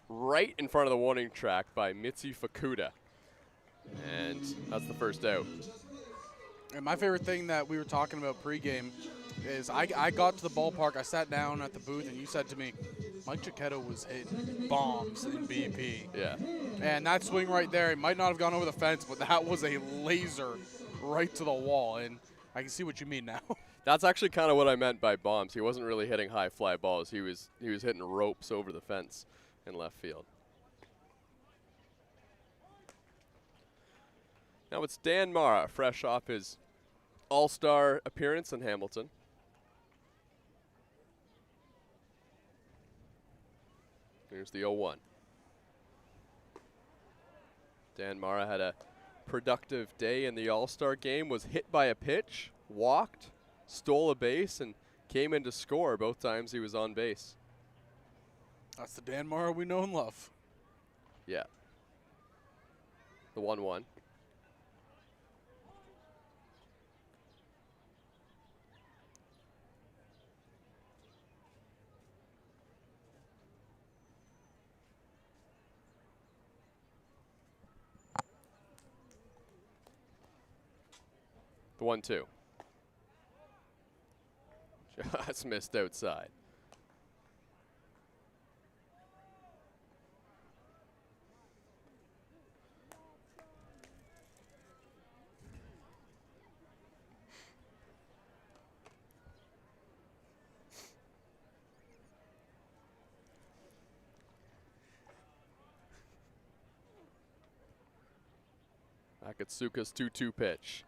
right in front of the warning track by Mitzi Fukuda. And that's the first out. And my favorite thing that we were talking about pregame is I got to the ballpark, I sat down at the booth, and you said to me, Mike Cicchetto was hitting bombs in BP. Yeah. And that swing right there, it might not have gone over the fence, but that was a laser right to the wall, and I can see what you mean now. That's actually kind of what I meant by bombs. He wasn't really hitting high fly balls. He was hitting ropes over the fence in left field. Now it's Dan Mara, fresh off his all-star appearance in Hamilton. Here's the 0-1. Dan Mara had a productive day in the all-star game, was hit by a pitch, walked, stole a base, and came in to score both times he was on base. That's the Dan Morrow we know and love. Yeah. The 1-1. The 1-2. Just missed outside. Akatsuka's 2-2 pitch.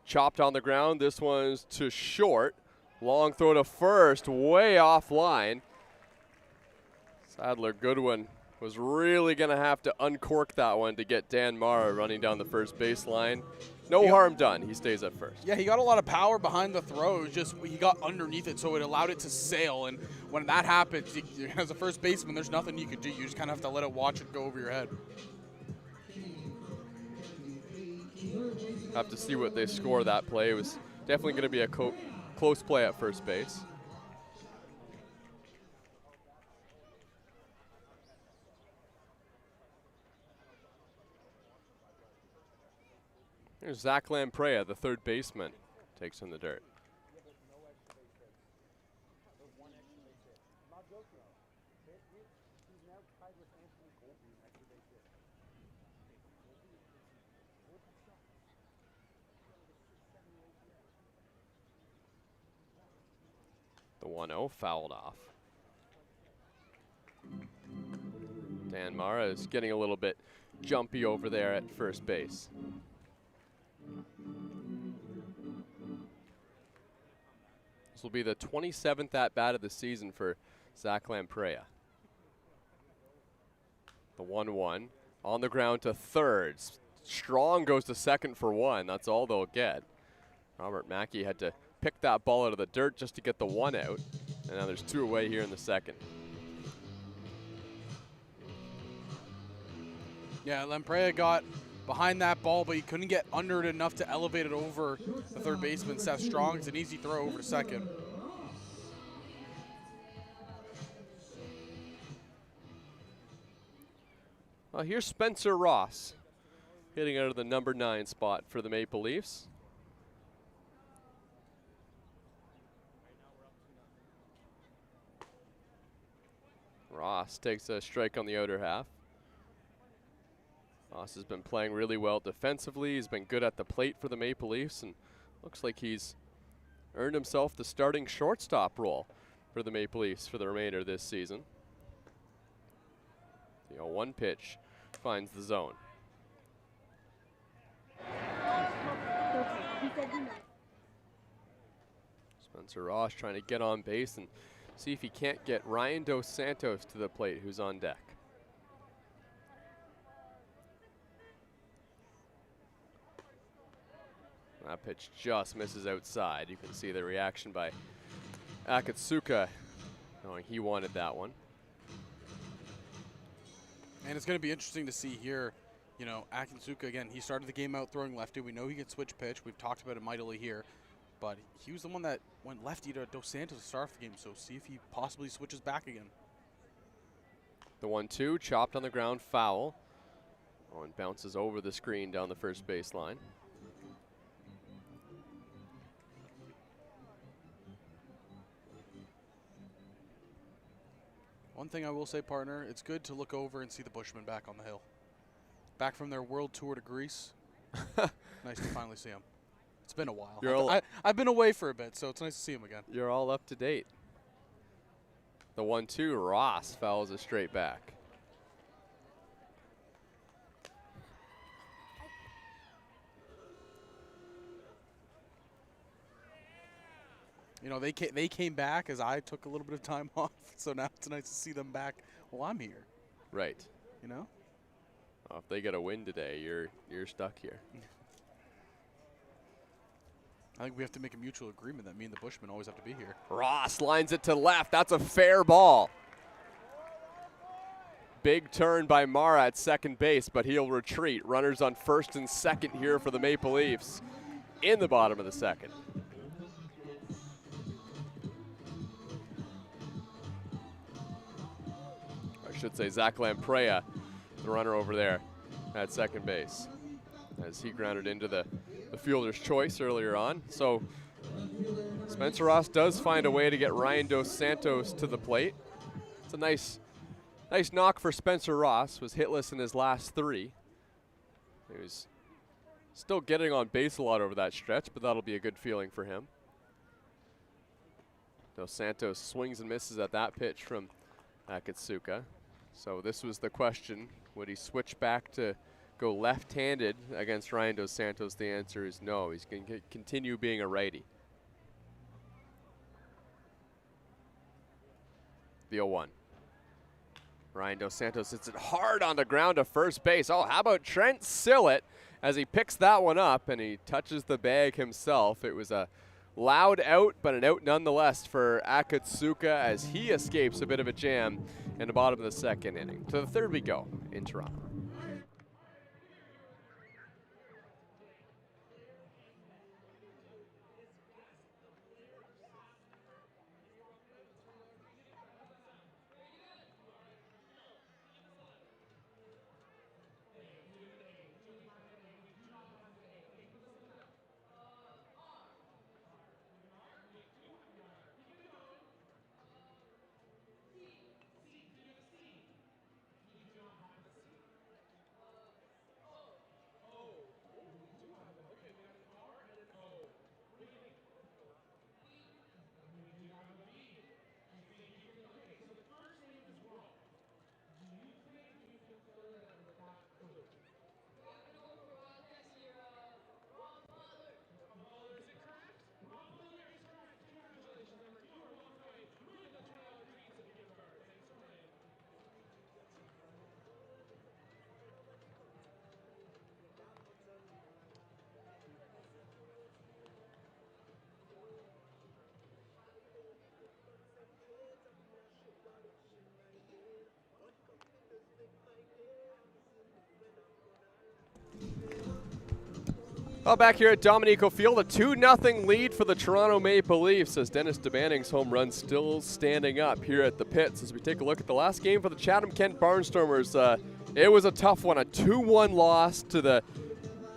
Chopped on the ground. This one's to short. Long throw to first, way offline. Sadler Goodwin was really going to have to uncork that one to get Dan Mara running down the first baseline. No harm done. He stays at first. Yeah, he got a lot of power behind the throw. It was just he got underneath it, so it allowed it to sail. And when that happens, as a first baseman, there's nothing you can do. You just kind of have to let it watch it go over your head. Have to see what they score that play. It was definitely going to be a close play at first base. Here's Zach Lamprey, the third baseman, takes in the dirt. The 1-0 fouled off. Dan Mara is getting a little bit jumpy over there at first base. This will be the 27th at-bat of the season for Zach Lamprey. The 1-1 on the ground to third. Strong goes to second for one. That's all they'll get. Robert Mackey had to pick that ball out of the dirt just to get the one out. And now there's two away here in the second. Yeah, Lamprey got behind that ball, but he couldn't get under it enough to elevate it over the third baseman, Seth Strong. It's an easy throw over to second. Well, here's Spencer Ross hitting out of the number 9 spot for the Maple Leafs. Ross takes a strike on the outer half. Ross has been playing really well defensively. He's been good at the plate for the Maple Leafs, and looks like he's earned himself the starting shortstop role for the Maple Leafs for the remainder of this season. The 0-1 pitch finds the zone. Spencer Ross trying to get on base and see if he can't get Ryan Dos Santos to the plate, who's on deck. That pitch just misses outside. You can see the reaction by Akatsuka, knowing he wanted that one. And it's going to be interesting to see here, you know, Akatsuka, again, he started the game out throwing lefty. We know he can switch pitch. We've talked about it mightily here. But he was the one that went lefty to Dos Santos to start off the game, so see if he possibly switches back again. The 1-2, chopped on the ground, foul. Oh, and bounces over the screen down the first baseline. One thing I will say, partner, it's good to look over and see the Bushmen back on the hill. Back from their world tour to Greece. Nice to finally see them. It's been a while. I've been away for a bit, so it's nice to see him again. You're all up to date. The 1-2, Ross fouls it straight back. You know, they came back as I took a little bit of time off, so now it's nice to see them back while I'm here. Right. You know? If they get a win today, you're stuck here. I think we have to make a mutual agreement that me and the Bushmen always have to be here. Ross lines it to left. That's a fair ball. Big turn by Mara at second base, but he'll retreat. Runners on first and second here for the Maple Leafs in the bottom of the second. I should say Zach Lamprey, the runner over there at second base, as he grounded into the fielder's choice earlier on. So Spencer Ross does find a way to get Ryan Dos Santos to the plate. It's a nice knock for Spencer Ross. Was hitless in his last 3. He was still getting on base a lot over that stretch, but that'll be a good feeling for him. Dos Santos swings and misses at that pitch from Akatsuka. So this was the question. Would he switch back to go left-handed against Ryan Dos Santos? The answer is no. He's going to continue being a righty. The 0-1. Ryan Dos Santos hits it hard on the ground to first base. Oh, how about Trent Sillett as he picks that one up and he touches the bag himself. It was a loud out, but an out nonetheless for Akatsuka as he escapes a bit of a jam in the bottom of the second inning. To the third we go in Toronto. Well, back here at Dominico Field, a 2-0 lead for the Toronto Maple Leafs as Dennis DeManning's home run still standing up here at the pits. As we take a look at the last game for the Chatham-Kent Barnstormers, it was a tough one, a 2-1 loss to the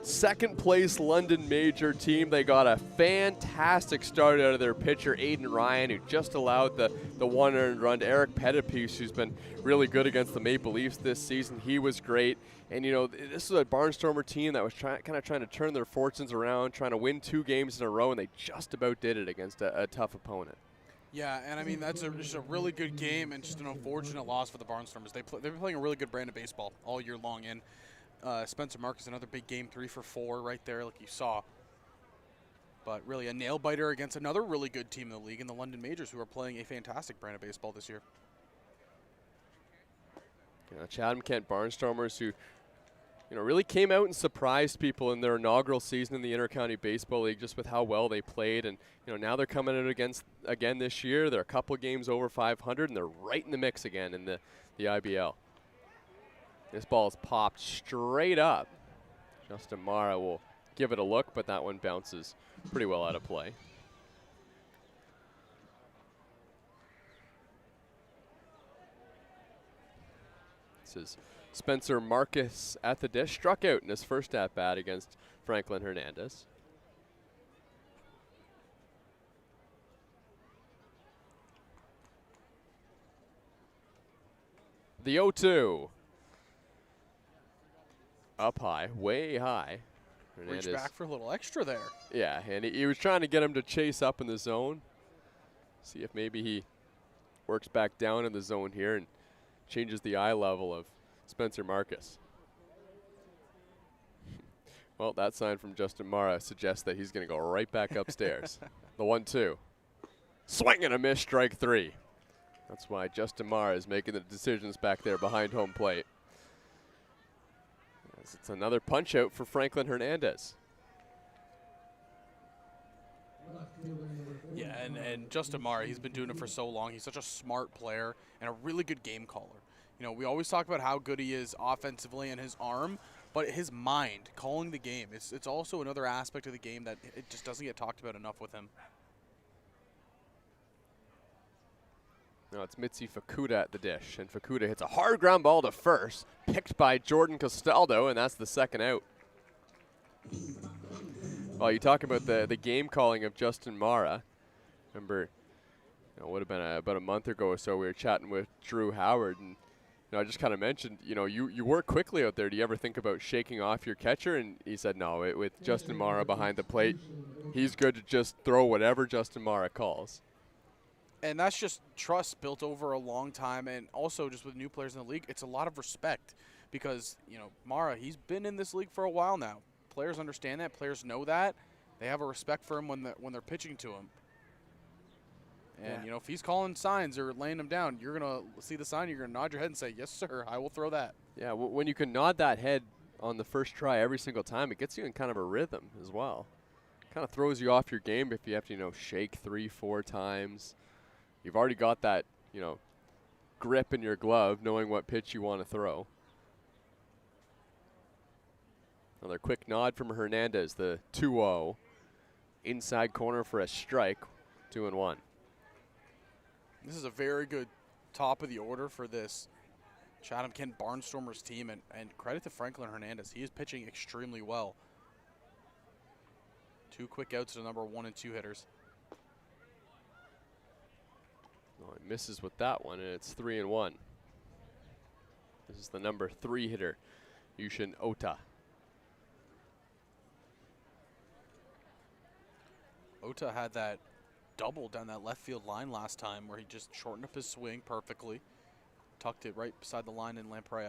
second-place London Major team. They got a fantastic start out of their pitcher, Aiden Ryan, who just allowed the one earned run to Eric Pettipice, who's been really good against the Maple Leafs this season. He was great. And, you know, this is a Barnstormer team that was kind of trying to turn their fortunes around, trying to win 2 games in a row, and they just about did it against a tough opponent. Yeah, and I mean, that's just a really good game and just an unfortunate loss for the Barnstormers. They've been playing a really good brand of baseball all year long. And Spencer Marcus, another big game, 3 for 4 right there, like you saw. But really a nail-biter against another really good team in the league, in the London Majors, who are playing a fantastic brand of baseball this year. Yeah, Chatham-Kent Barnstormers, who really came out and surprised people in their inaugural season in the Intercounty Baseball League just with how well they played. And, now they're coming out again this year. They're a couple of games over 500, and they're right in the mix again in the IBL. This ball is popped straight up. Justin Mara will give it a look, but that one bounces pretty well out of play. This is Spencer Marcus at the dish, struck out in his first at-bat against Franklin Hernandez. The 0-2. Up high, way high. Hernandez reached back for a little extra there. Yeah, and he was trying to get him to chase up in the zone. See if maybe he works back down in the zone here and changes the eye level of Spencer Marcus. Well, that sign from Justin Mara suggests that he's going to go right back upstairs. The 1-2. Swing and a miss, strike 3. That's why Justin Mara is making the decisions back there behind home plate. As it's another punch out for Franklin Hernandez. Yeah, and Justin Mara, he's been doing it for so long. He's such a smart player and a really good game caller. You know, we always talk about how good he is offensively and his arm, but his mind, calling the game, it's also another aspect of the game that it just doesn't get talked about enough with him. No, it's Mitzi Fukuda at the dish, and Fukuda hits a hard ground ball to first, picked by Jordan Castaldo, and that's the second out. Well, you talk about the game calling of Justin Mara. Remember, it would have been about a month ago or so, we were chatting with Drew Howard, and I just kind of mentioned, you work quickly out there. Do you ever think about shaking off your catcher? And he said no. With Justin Mara behind the plate, he's good to just throw whatever Justin Mara calls. And that's just trust built over a long time, and also just with new players in the league, it's a lot of respect because, Mara, he's been in this league for a while now. Players understand that. Players know that. They have a respect for him when they're pitching to him. And, if he's calling signs or laying them down, you're going to see the sign, you're going to nod your head and say, yes, sir, I will throw that. Yeah, when you can nod that head on the first try every single time, it gets you in kind of a rhythm as well. Kind of throws you off your game if you have to, shake 3-4 times. You've already got that, grip in your glove, knowing what pitch you want to throw. Another quick nod from Hernandez, the 2-0. Inside corner for a strike, 2-1. This is a very good top of the order for this Chatham-Kent Barnstormers team, and credit to Franklin Hernandez. He is pitching extremely well. 2 quick outs to the number 1 and 2 hitters. Oh, he misses with that one, and it's 3-1. This is the number 3 hitter, Yushin Ota. Ota had that double down that left field line last time where he just shortened up his swing perfectly, tucked it right beside the line in Lamprey.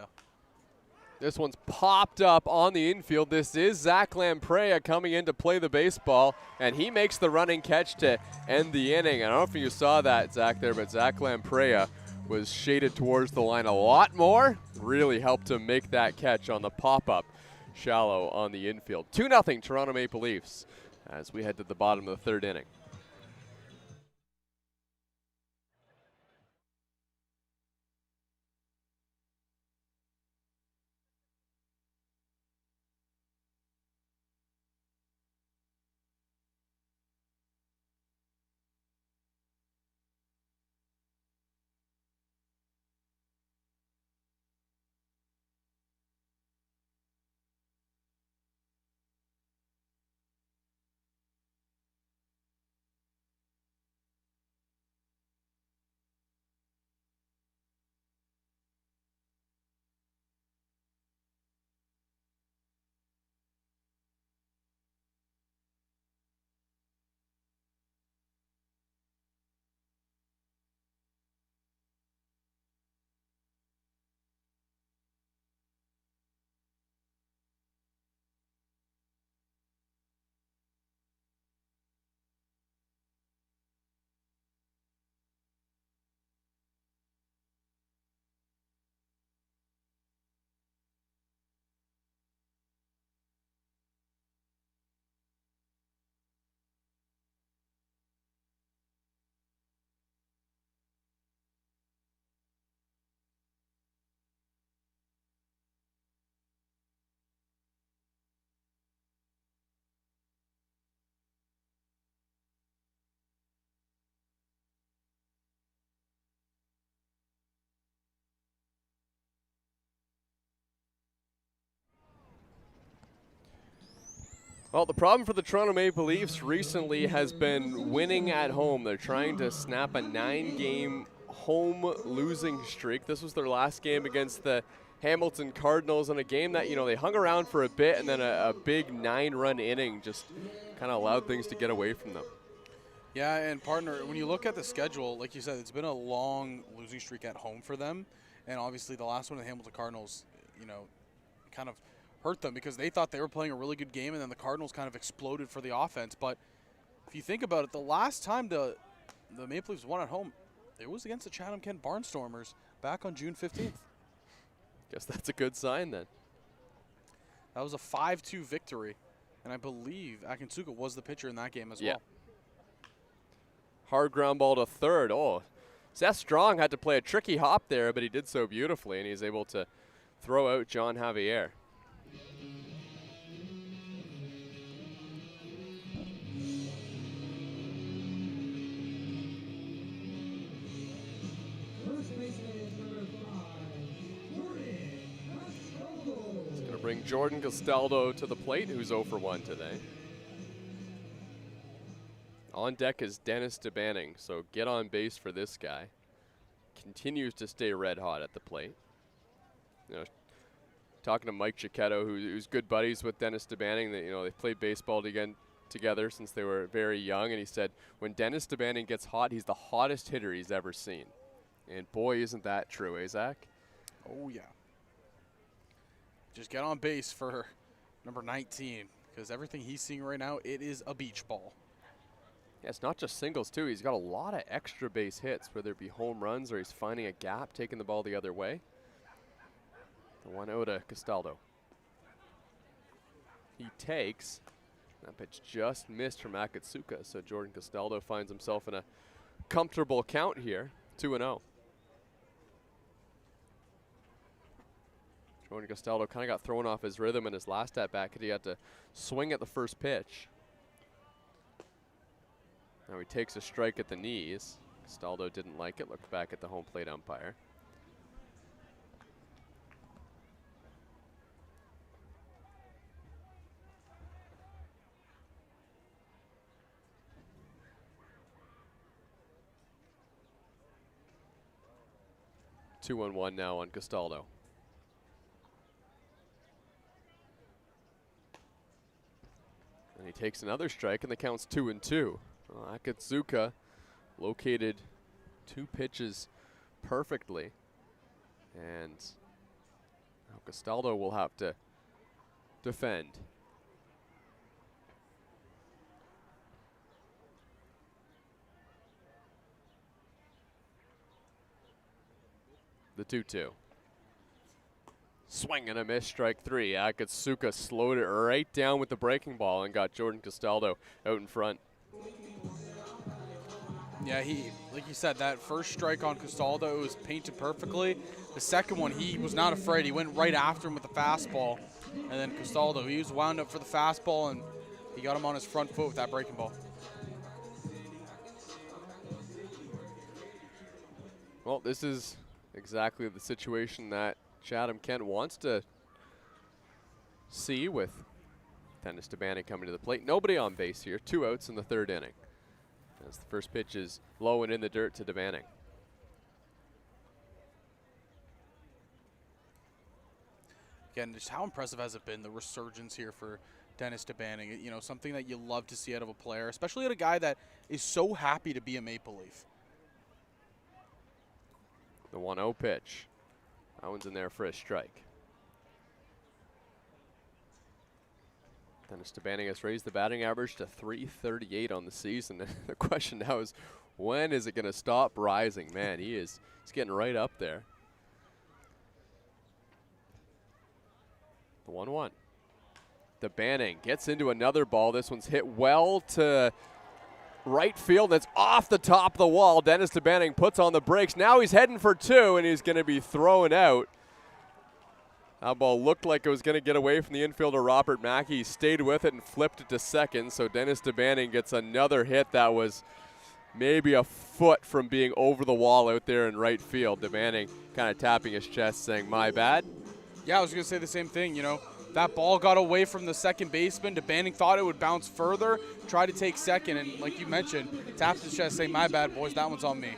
This one's popped up on the infield. This is Zach Lamprey coming in to play the baseball, and he makes the running catch to end the inning. I don't know if you saw that, Zach, there, but Zach Lamprey was shaded towards the line a lot more. Really helped him make that catch on the pop-up shallow on the infield. 2-0 Toronto Maple Leafs as we head to the bottom of the third inning. Well, the problem for the Toronto Maple Leafs recently has been winning at home. They're trying to snap a 9-game home losing streak. This was their last game against the Hamilton Cardinals in a game that, they hung around for a bit, and then a big 9-run inning just kind of allowed things to get away from them. Yeah, and partner, when you look at the schedule, like you said, it's been a long losing streak at home for them. And obviously the last one, the Hamilton Cardinals, kind of hurt them because they thought they were playing a really good game, and then the Cardinals kind of exploded for the offense. But if you think about it, the last time the Maple Leafs won at home, it was against the Chatham-Kent Barnstormers back on June 15th. Guess that's a good sign then. That was a 5-2 victory, and I believe Akinsuka was the pitcher in that game as well. Hard ground ball to third. Oh, Seth Strong had to play a tricky hop there, but he did so beautifully, and he's able to throw out John Javier. It's going to bring Jordan Castaldo to the plate, who's 0 for 1 today. On deck is Dennis DeBanning, so get on base for this guy. Continues to stay red hot at the plate. You know, talking to Mike Giacchetto, who's good buddies with Dennis DeBanning, that, you know, they played baseball together since they were very young, and he said when Dennis DeBanning gets hot, he's the hottest hitter he's ever seen. And boy, isn't that true, eh, Zach? Oh, yeah. Just get on base for number 19, because everything he's seeing right now, it is a beach ball. Yeah, it's not just singles, too. He's got a lot of extra base hits, whether it be home runs or he's finding a gap, taking the ball the other way. The 1-0 to Castaldo. He takes. That pitch just missed from Akatsuka, so Jordan Castaldo finds himself in a comfortable count here, 2-0. Jordan Castaldo kind of got thrown off his rhythm in his last at-bat because he had to swing at the first pitch. Now he takes a strike at the knees. Castaldo didn't like it, looked back at the home plate umpire. Two on one now on Castaldo. And he takes another strike, and the count's 2-2. Well, Akatsuka located 2 pitches perfectly. And now Castaldo will have to defend. The 2-2. Swing and a miss, strike 3. Akatsuka slowed it right down with the breaking ball and got Jordan Castaldo out in front. Yeah, like you said, that first strike on Castaldo was painted perfectly. The second one, he was not afraid. He went right after him with the fastball. And then Castaldo, he was wound up for the fastball, and he got him on his front foot with that breaking ball. Well, this is exactly the situation that Chatham-Kent wants to see, with Dennis DeBanning coming to the plate. Nobody on base here. 2 outs in the 3rd inning, as the first pitch is low and in the dirt to DeBanning. Again, just how impressive has it been, the resurgence here for Dennis DeBanning? You know, something that you love to see out of a player, especially at a guy that is so happy to be a Maple Leaf. The 1-0 pitch. That one's in there for a strike. Dennis DeBanning has raised the batting average to .338 on the season. The question now is, when is it going to stop rising? Man, he's getting right up there. The 1-1. DeBanning gets into another ball. This one's hit well to right field. That's off the top of the wall. Dennis DeBanning puts on the brakes. Now he's heading for 2, and he's going to be thrown out. That ball looked like it was going to get away from the infielder Robert Mackey. He stayed with it and flipped it to second. So Dennis DeBanning gets another hit that was maybe a foot from being over the wall out there in right field. DeBanning kind of tapping his chest saying, "My bad." Yeah, I was going to say the same thing. You know, that ball got away from the second baseman. DeBanning thought it would bounce further, tried to take second, and like you mentioned, tapped his chest saying, "My bad, boys, that one's on me."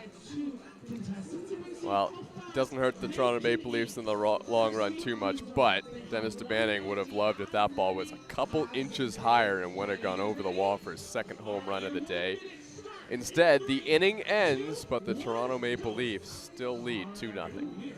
Well, it doesn't hurt the Toronto Maple Leafs in the long run too much, but Dennis DeBanning would have loved if that ball was a couple inches higher and would have gone over the wall for his second home run of the day. Instead, the inning ends, but the Toronto Maple Leafs still lead 2-0.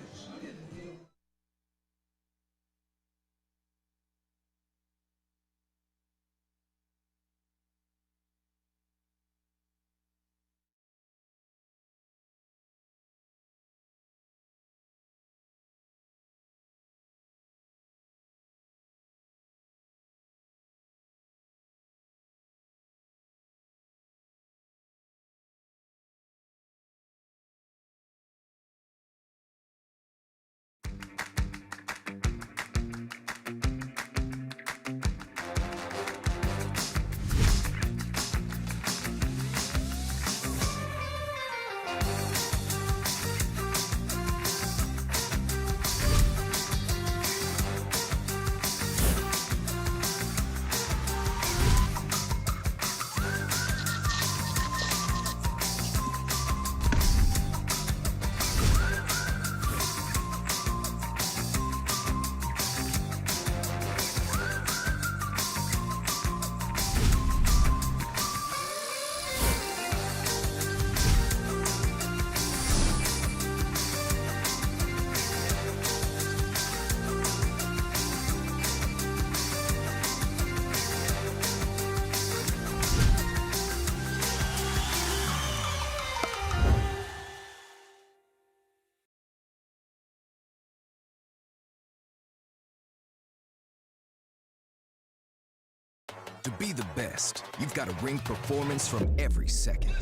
To be the best, you've got to bring performance from every second.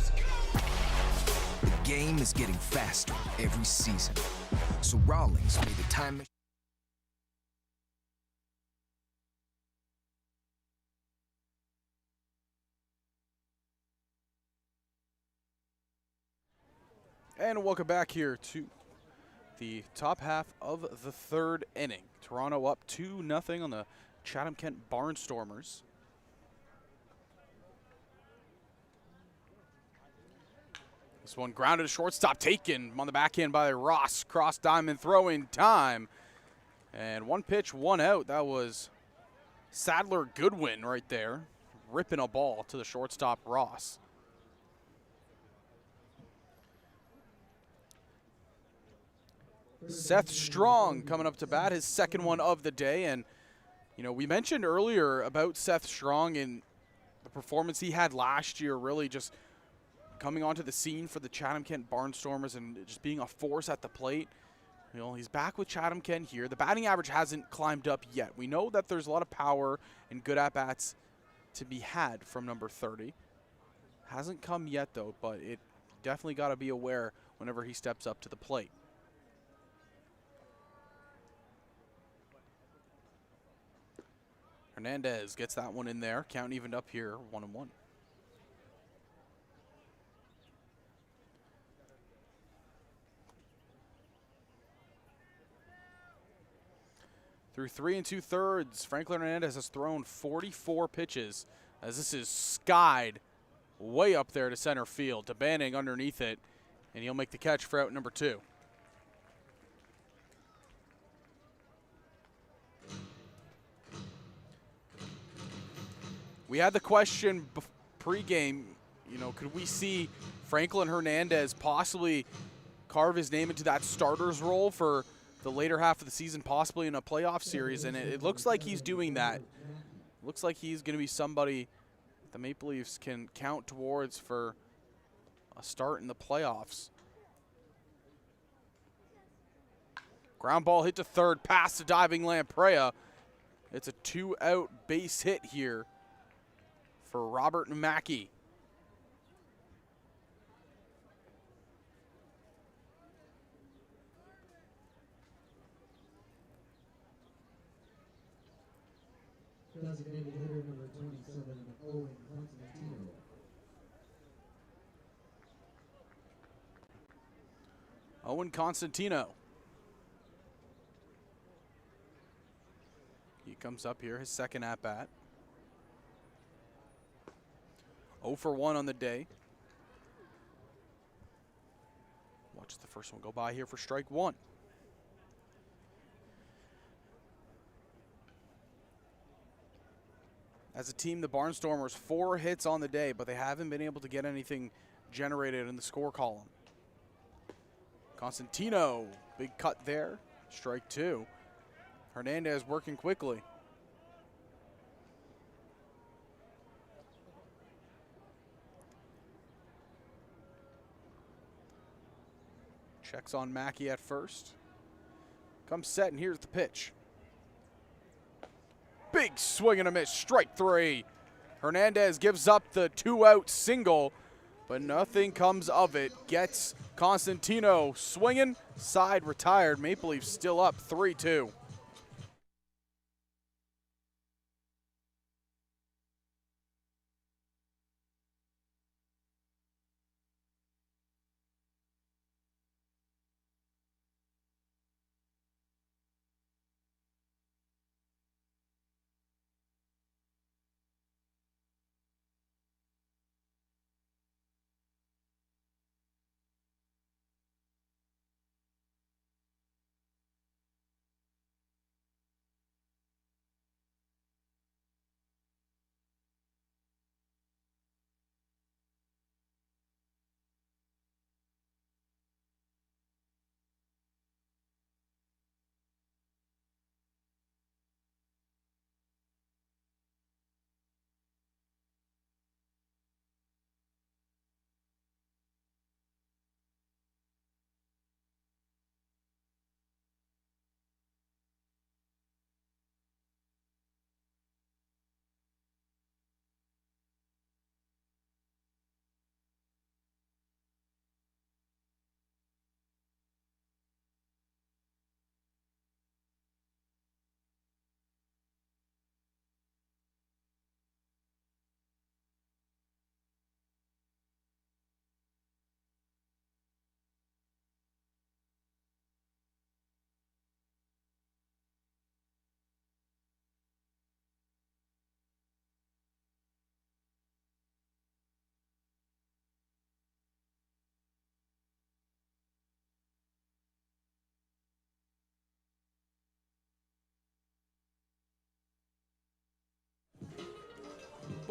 The game is getting faster every season. So Rawlings made the time machine. And welcome back here to the top half of the third inning. Toronto up 2-0 on the Chatham-Kent Barnstormers. This one grounded to shortstop, taken on the backhand by Ross. Cross diamond throwing time. And one pitch, one out. That was Sadler Goodwin right there, ripping a ball to the shortstop, Ross. Seth Strong coming up to bat, his second one of the day. And, you know, we mentioned earlier about Seth Strong and the performance he had last year, really just coming onto the scene for the Chatham-Kent Barnstormers and just being a force at the plate. You know, he's back with Chatham-Kent here. The batting average hasn't climbed up yet. We know that there's a lot of power and good at-bats to be had from number 30. Hasn't come yet, though, but it definitely got to be aware whenever he steps up to the plate. Hernandez gets that one in there. Count evened up here, 1-1. Through 3 2/3, Franklin Hernandez has thrown 44 pitches as this is skied way up there to center field. To Banning underneath it, and he'll make the catch for out number 2. We had the question pregame, you know, could we see Franklin Hernandez possibly carve his name into that starter's role for the later half of the season, possibly in a playoff series? And it looks like he's doing that. Looks like he's going to be somebody the Maple Leafs can count towards for a start in the playoffs. Ground ball hit to third, pass to diving Lamprey. It's a 2-out base hit here for Robert Mackey. Designated hitter number 27, Owen Constantino. Owen Constantino. He comes up here, his second at-bat. 0 for 1 on the day. Watch the first one go by here for strike 1. As a team, the Barnstormers 4 hits on the day, but they haven't been able to get anything generated in the score column. Constantino, big cut there, strike 2. Hernandez working quickly. Checks on Mackey at first. Comes set, and here's the pitch. Big swing and a miss, strike 3. Hernandez gives up the 2-out single, but nothing comes of it. Gets Constantino swinging, side retired. Maple Leafs still up 3-2.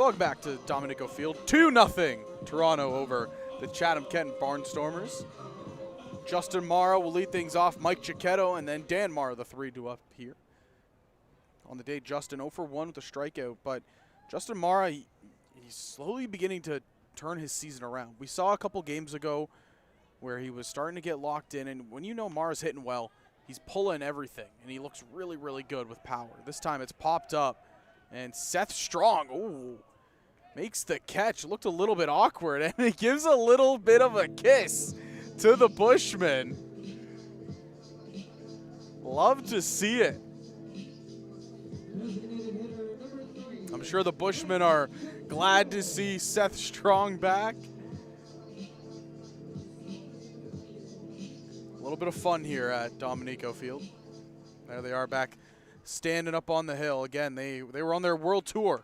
Welcome back to Dominico Field. 2-0 Toronto over the Chatham-Kent Barnstormers. Justin Mara will lead things off. Mike Chiquetto and then Dan Mara, the 3 up here. On the day, Justin 0 for 1 with a strikeout, but Justin Mara, he's slowly beginning to turn his season around. We saw a couple games ago where he was starting to get locked in, and when you know Mara's hitting well, he's pulling everything, and he looks really, really good with power. This time it's popped up, and Seth Strong, ooh, makes the catch. Looked a little bit awkward, and he gives a little bit of a kiss to the Bushman. Love to see it. I'm sure the Bushmen are glad to see Seth Strong back. A little bit of fun here at Dominico Field. There they are back standing up on the hill. Again, they were on their world tour,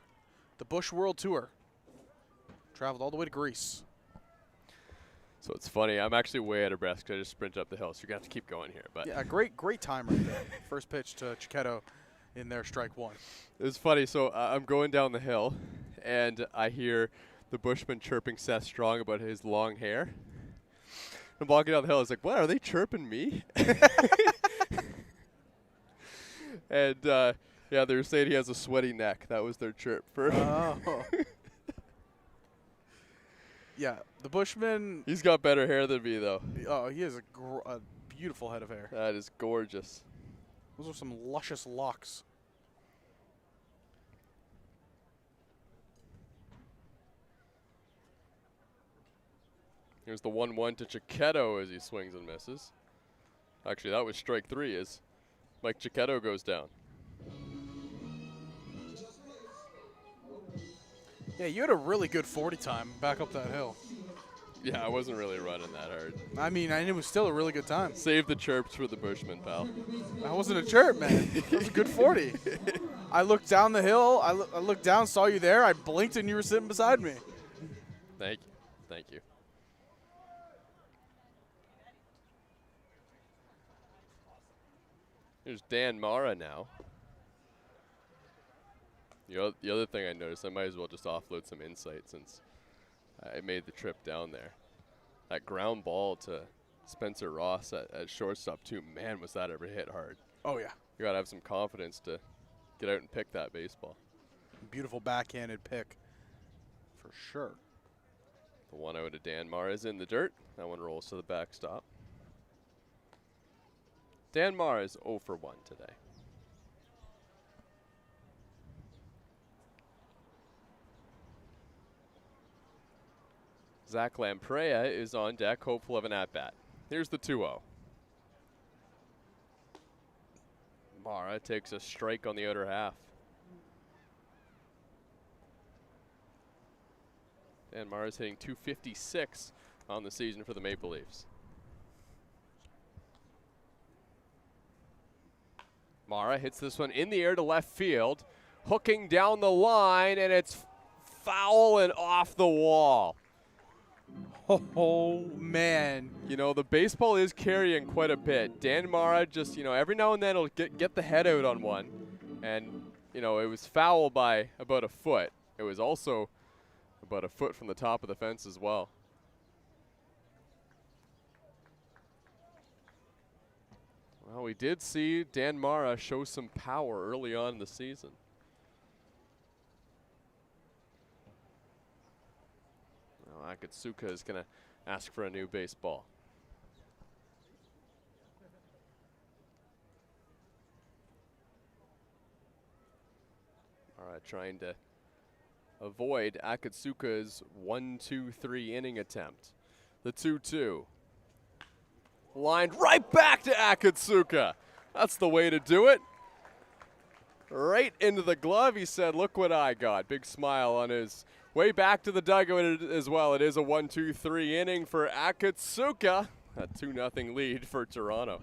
the Bush World Tour. Traveled all the way to Greece. So it's funny, I'm actually way out of breath because I just sprinted up the hill, so you're going to have to keep going here. But yeah, great time right there. First pitch to Chiquetto in their strike one. It was funny. So I'm going down the hill, and I hear the Bushman chirping Seth Strong about his long hair. I'm walking down the hill. I was like, what, are they chirping me? And, yeah, they were saying he has a sweaty neck. That was their chirp for Yeah, the Bushman. He's got better hair than me, though. Oh, he has a beautiful head of hair. That is gorgeous. Those are some luscious locks. Here's the 1-1 to Chiquetto as he swings and misses. Actually, that was strike 3 as Mike Chiquetto goes down. Yeah, you had a really good 40 time back up that hill. Yeah, I wasn't really running that hard. I mean, it was still a really good time. Save the chirps for the Bushmen, pal. That wasn't a chirp, man. It was a good 40. I looked down the hill. I looked down, saw you there. I blinked, and you were sitting beside me. Thank you. Thank you. Here's Dan Mara now. The other thing I noticed, I might as well just offload some insight since I made the trip down there. That ground ball to Spencer Ross at shortstop too, man, was that ever hit hard. Oh, yeah. You got to have some confidence to get out and pick that baseball. Beautiful backhanded pick, for sure. The 1-0 to Dan Mara is in the dirt. That one rolls to the backstop. Dan Mara is 0 for 1 today. Zach Lamprey is on deck, hopeful of an at-bat. Here's the 2-0. Mara takes a strike on the outer half. Dan Mara is hitting .256 on the season for the Maple Leafs. Mara hits this one in the air to left field, hooking down the line, and it's foul and off the wall. Oh, man. You know, the baseball is carrying quite a bit. Dan Mara just, you know, every now and then he'll get the head out on one. And, you know, it was foul by about a foot. It was also about a foot from the top of the fence as well. Well, we did see Dan Mara show some power early on in the season. Well, Akatsuka is going to ask for a new baseball. All right, trying to avoid Akatsuka's 1-2-3 inning attempt. The 2-2. Lined right back to Akatsuka. That's the way to do it. Right into the glove. He said, look what I got. Big smile on his way back to the dugout as well. It is a 1-2-3 inning for Akatsuka. A 2-0 lead for Toronto.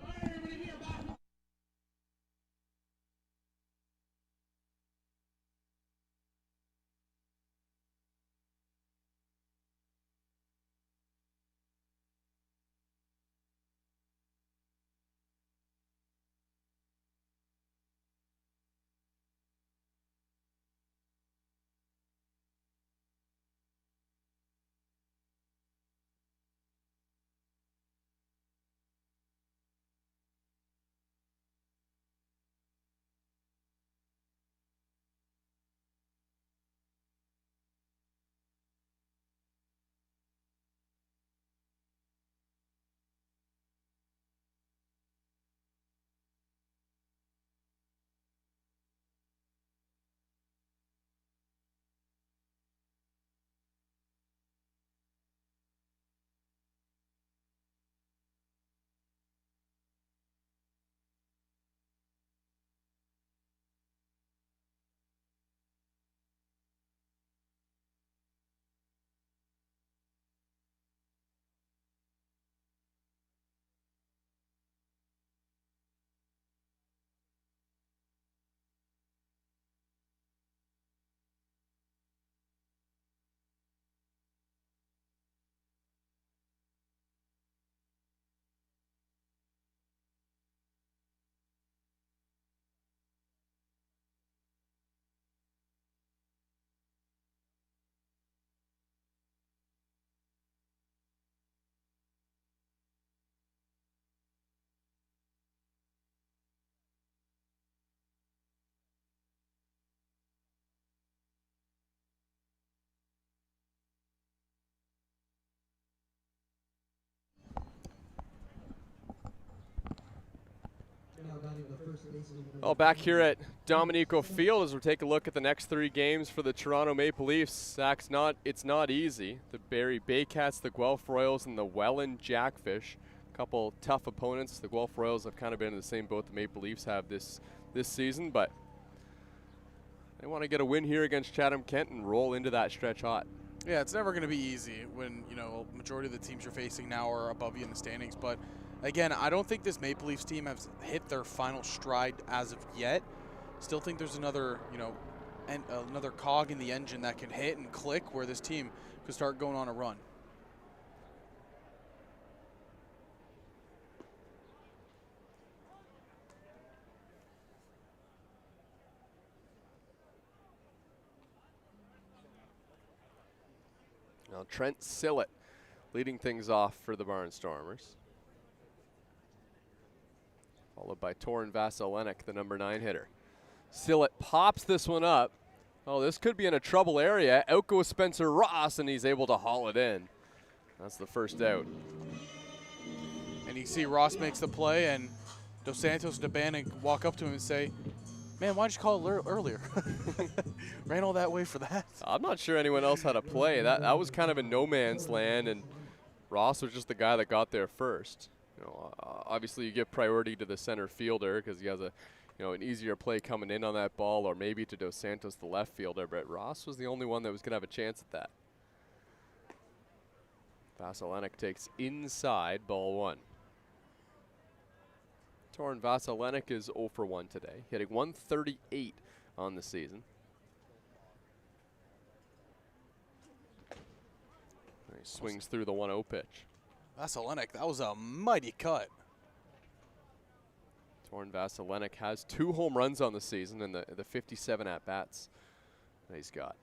Well, back here at Dominico Field as we take a look at the next 3 games for the Toronto Maple Leafs. It's not easy. The Barrie Baycats, the Guelph Royals, and the Welland Jackfish. A couple tough opponents. The Guelph Royals have kind of been in the same boat the Maple Leafs have this season, but they want to get a win here against Chatham-Kent and roll into that stretch hot. Yeah, it's never going to be easy when, you know, majority of the teams you're facing now are above you in the standings. But, again, I don't think this Maple Leafs team has hit their final stride as of yet. Still think there's another, you know, another cog in the engine that can hit and click where this team could start going on a run. Now Trent Sillett leading things off for the Barnstormers. Followed by Torin Vasilinek, the number 9 hitter. Sillett pops this one up. Oh, this could be in a trouble area. Out goes Spencer Ross, and he's able to haul it in. That's the first out. And you see Ross makes the play, and Dos Santos and DeBannon walk up to him and say, man, why'd you call it earlier? Ran all that way for that. I'm not sure anyone else had a play. That was kind of in no man's land, and Ross was just the guy that got there first. You know, obviously you give priority to the center fielder because he has a, you know, an easier play coming in on that ball, or maybe to Dos Santos, the left fielder. But Ross was the only one that was going to have a chance at that. Vasilinek takes inside, ball 1. Torin Vasilinek is 0 for 1 today, hitting .138 on the season. He swings through the 1-0 pitch. Vasilinek, that was a mighty cut. Torin Vasilinek has 2 home runs on the season and the 57 at-bats that he's got.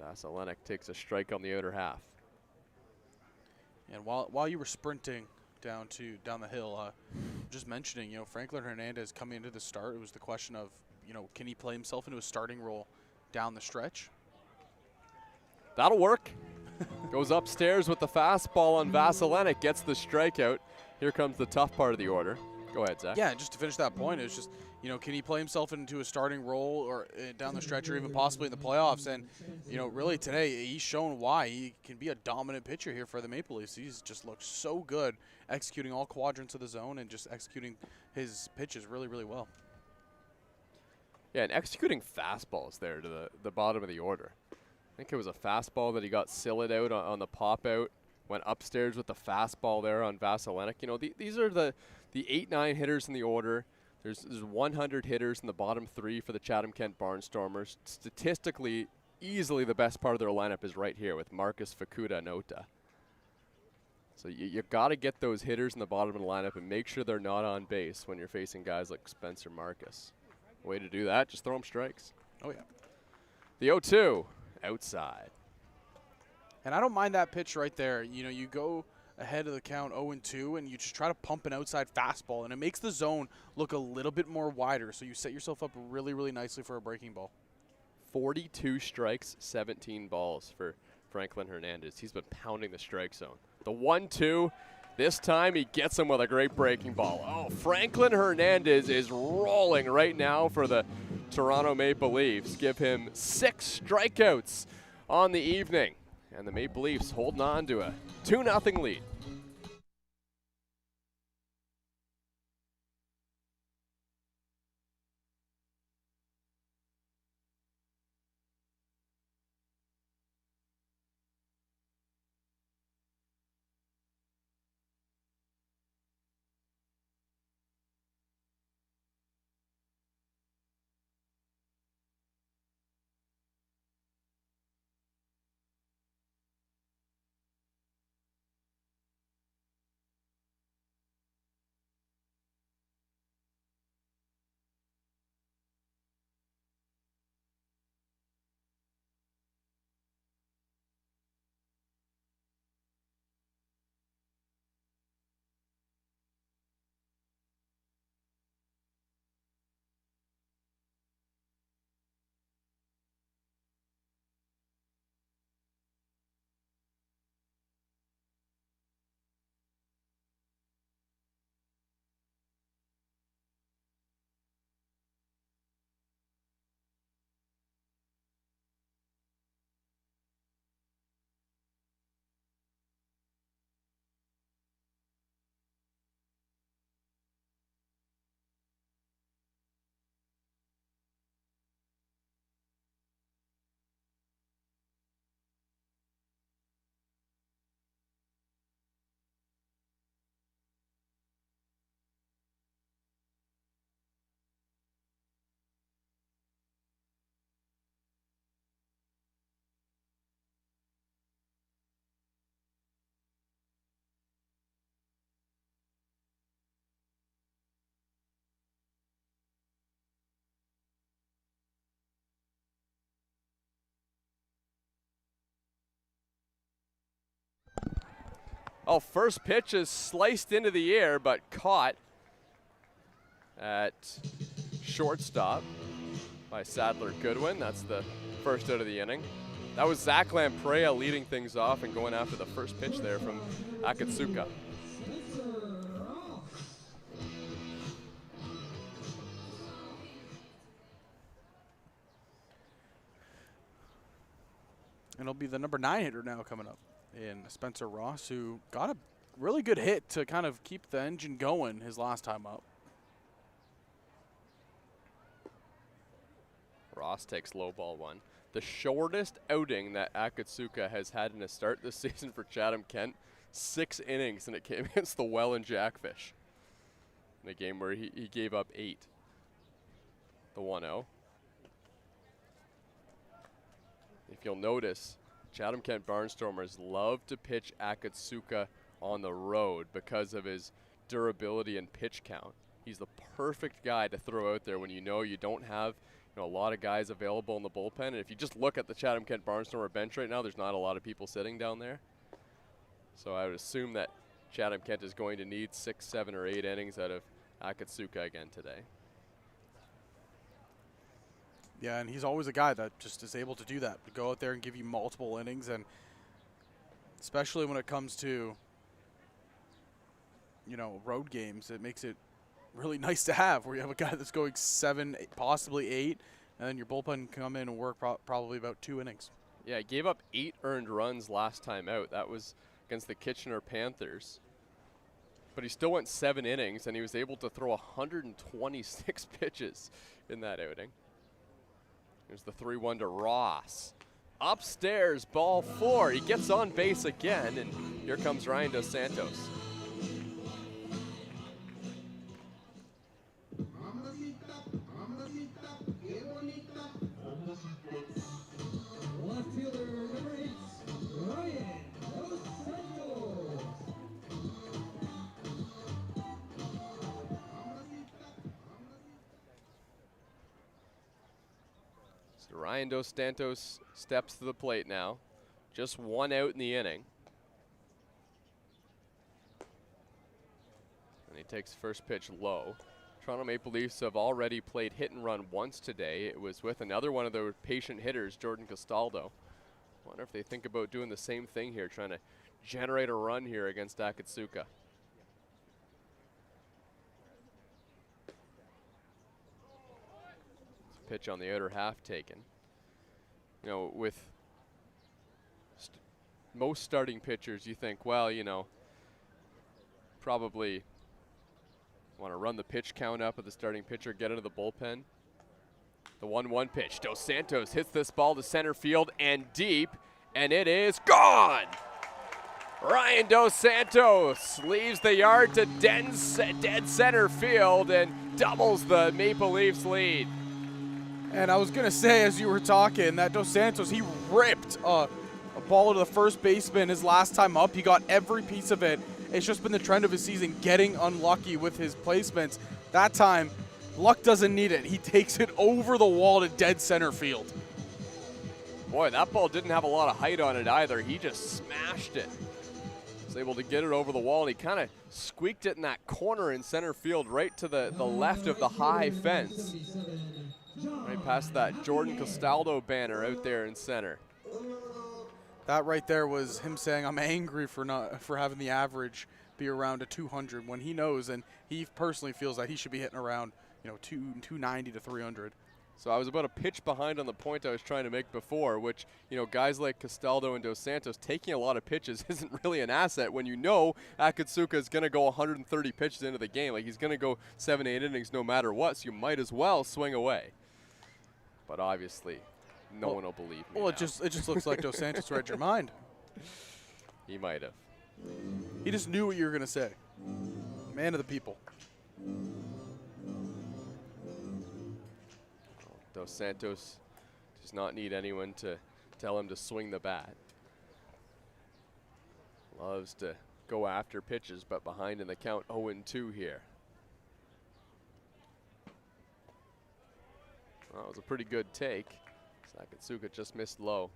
Vasilinek takes a strike on the outer half. And while you were sprinting down the hill, just mentioning, you know, Franklin Hernandez coming into the start, it was the question of, you know, can he play himself into a starting role down the stretch? That'll work. Goes upstairs with the fastball on Vasilinek, gets the strikeout. Here comes the tough part of the order. Go ahead, Zach. Yeah, just to finish that point, it's just, you know, can he play himself into a starting role or down the stretch or even possibly in the playoffs? And, you know, really today he's shown why he can be a dominant pitcher here for the Maple Leafs. He's just looked so good executing all quadrants of the zone and just executing his pitches really, really well. Yeah, and executing fastballs there to the bottom of the order. I think it was a fastball that he got Sillett out on the pop out. Went upstairs with the fastball there on Vasilinek. You know, these are the 8-9 hitters in the order. There's 100 hitters in the bottom 3 for the Chatham-Kent Barnstormers. Statistically, easily the best part of their lineup is right here with Marcus, Fukuda, and Ota. So you got to get those hitters in the bottom of the lineup and make sure they're not on base when you're facing guys like Spencer Marcus. Way to do that, just throw them strikes. Oh, yeah. The 0-2, outside. And I don't mind that pitch right there. You know, you go ahead of the count 0-2, and you just try to pump an outside fastball, and it makes the zone look a little bit more wider, so you set yourself up really, really nicely for a breaking ball. 42 strikes, 17 balls for Franklin Hernandez. He's been pounding the strike zone. The 1-2, this time he gets him with a great breaking ball. Oh, Franklin Hernandez is rolling right now for the Toronto Maple Leafs. Give him 6 strikeouts on the evening. And the Maple Leafs holding on to a 2-0 lead. Oh, first pitch is sliced into the air, but caught at shortstop by Sadler Goodwin. That's the first out of the inning. That was Zach Lamprey leading things off and going after the first pitch there from Akatsuka. And it'll be the number 9 hitter now coming up in Spencer Ross, who got a really good hit to kind of keep the engine going his last time up. Ross takes low ball 1. The shortest outing that Akatsuka has had in a start this season for Chatham-Kent, 6 innings, and it came against the Welland Jackfish in a game where he gave up 8. The 1-0. If you'll notice, Chatham-Kent Barnstormers love to pitch Akatsuka on the road because of his durability and pitch count. He's the perfect guy to throw out there when you know you don't have a lot of guys available in the bullpen. And if you just look at the Chatham-Kent Barnstormer bench right now, there's not a lot of people sitting down there. So I would assume that Chatham-Kent is going to need 6, 7, or 8 innings out of Akatsuka again today. Yeah, and he's always a guy that just is able to do that, to go out there and give you multiple innings, and especially when it comes to, road games, it makes it really nice to have, where you have a guy that's going 7, possibly 8, and then your bullpen can come in and work probably about 2 innings. Yeah, he gave up 8 earned runs last time out. That was against the Kitchener Panthers. But he still went 7 innings, and he was able to throw 126 pitches in that outing. Here's the 3-1 to Ross. Upstairs, ball 4. He gets on base again, and here comes Ryan Dos Santos. Left fielder number 8, Ryan Dos Santos. So Ryan Dos Santos steps to the plate now. Just 1 out in the inning. And he takes first pitch low. Toronto Maple Leafs have already played hit and run once today. It was with another one of their patient hitters, Jordan Castaldo. Wonder if they think about doing the same thing here, trying to generate a run here against Akatsuka. Pitch on the outer half taken. With most starting pitchers, you think, well, probably want to run the pitch count up of the starting pitcher, get into the bullpen. The 1-1 pitch. Dos Santos hits this ball to center field and deep, and it is gone! Ryan Dos Santos leaves the yard to dead center field and doubles the Maple Leafs lead. And I was going to say, as you were talking, that Dos Santos, he ripped a ball to the first baseman his last time up. He got every piece of it. It's just been the trend of his season, getting unlucky with his placements. That time, luck doesn't need it. He takes it over the wall to dead center field. Boy, that ball didn't have a lot of height on it either. He just smashed it. Was able to get it over the wall, and he kind of squeaked it in that corner in center field right to the left of the high fence. Right past that Jordan Castaldo banner out there in center. That right there was him saying, I'm angry for having the average be around a 200 when he knows, and he personally feels that he should be hitting around 290 to 300. So I was about a pitch behind on the point I was trying to make before, which, guys like Castaldo and Dos Santos taking a lot of pitches isn't really an asset when Akatsuka is going to go 130 pitches into the game. Like, he's going to go 7, 8 innings no matter what, so you might as well swing away. But obviously, no one will believe me. Well, it just looks like Dos Santos read your mind. He might have. He just knew what you were going to say. Man of the people. Dos Santos does not need anyone to tell him to swing the bat. Loves to go after pitches, but behind in the count 0-2 here. Well, that was a pretty good take. Akatsuka just missed low.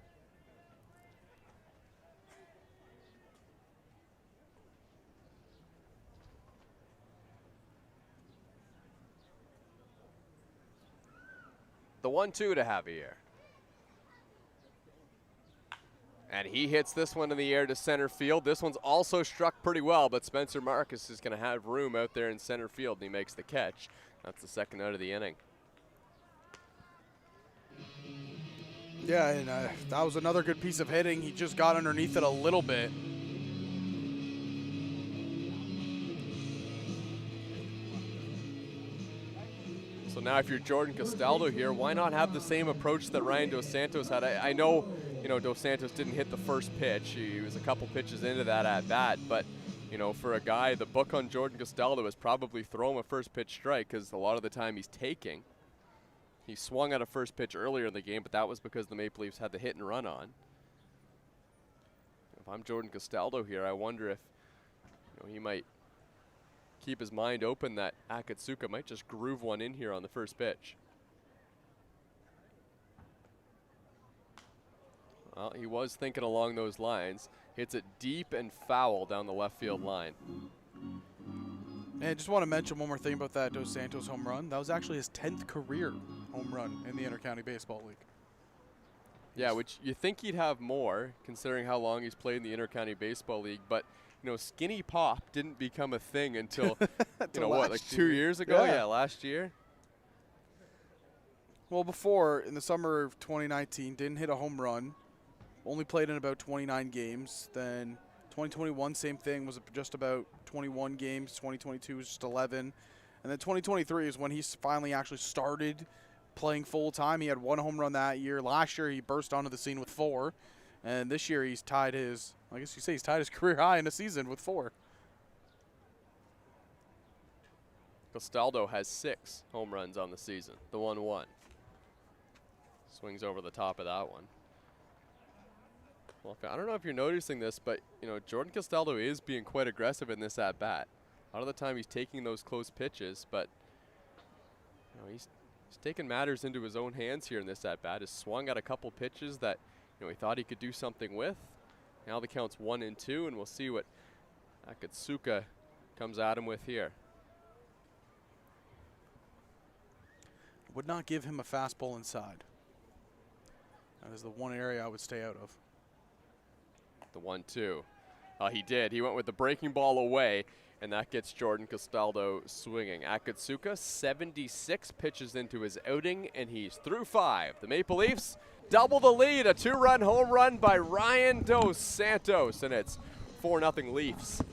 The 1-2 to Javier. And he hits this one in the air to center field. This one's also struck pretty well, but Spencer Marcus is going to have room out there in center field, and he makes the catch. That's the second out of the inning. Yeah, and that was another good piece of hitting. He just got underneath it a little bit. So now if you're Jordan Castaldo here, why not have the same approach that Ryan Dos Santos had? I know, you know, Dos Santos didn't hit the first pitch. He was a couple pitches into that at bat, but, you know, for a guy, the book on Jordan Castaldo is probably throw him a first pitch strike because a lot of the time he's taking. He swung at a first pitch earlier in the game, but that was because the Maple Leafs had the hit and run on. If I'm Jordan Castaldo here, I wonder if, you know, he might keep his mind open that Akatsuka might just groove one in here on the first pitch. Well, he was thinking along those lines. Hits it deep and foul down the left field line. And I just want to mention one more thing about that Dos Santos home run. That was actually his 10th career home run in the Intercounty Baseball League. Yeah, which you think he'd have more, considering how long he's played in the Intercounty Baseball League. But, you know, skinny pop didn't become a thing until, you know, what, like 2 years ago? Yeah, last year. Well, before, in the summer of 2019, didn't hit a home run. Only played in about 29 games. Then 2021, same thing, was just about 21 games. 2022 was just 11. And then 2023 is when he finally actually started playing full-time. He had 1 home run that year. Last year, he burst onto the scene with 4. And this year, he's tied his, I guess you say he's tied his career high in a season with 4. Castaldo has 6 home runs on the season. The 1-1. Swings over the top of that one. Well, I don't know if you're noticing this, but, you know, Jordan Castaldo is being quite aggressive in this at-bat. A lot of the time he's taking those close pitches, but, you know, he's taken matters into his own hands here in this at-bat. Has swung at a couple pitches that, you know, he thought he could do something with. Now the count's 1-2, and we'll see what Akatsuka comes at him with here. Would not give him a fastball inside. That is the one area I would stay out of. The 1-2. He did. He went with the breaking ball away, and that gets Jordan Castaldo swinging. Akatsuka, 76 pitches into his outing, and he's through 5. The Maple Leafs double the lead. A 2-run home run by Ryan Dos Santos, and it's 4-0 Leafs.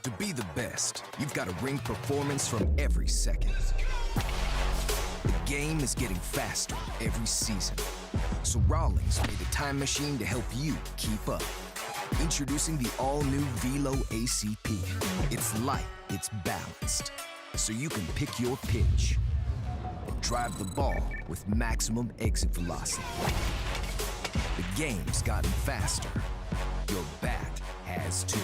To be the best, you've got to ring performance from every second. The game is getting faster every season. So Rawlings made a time machine to help you keep up. Introducing the all-new Velo ACP. It's light, it's balanced, so you can pick your pitch and drive the ball with maximum exit velocity. The game's gotten faster. Your bat has too.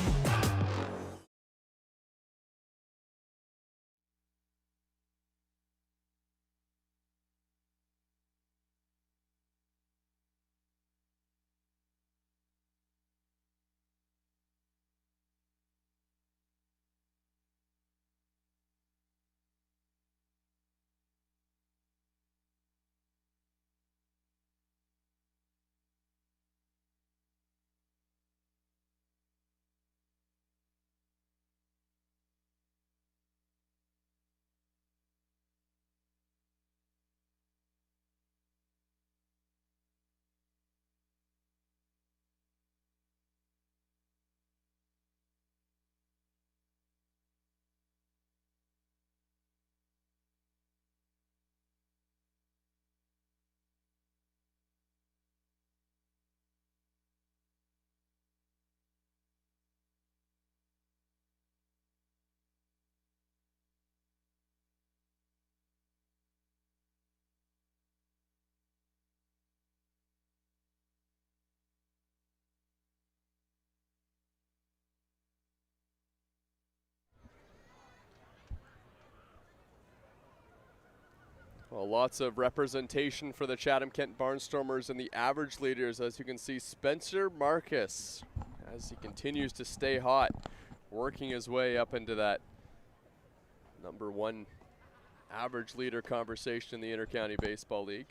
Well, lots of representation for the Chatham-Kent Barnstormers and the average leaders. As you can see, Spencer Marcus, as he continues to stay hot, working his way up into that #1 average leader conversation in the Intercounty Baseball League.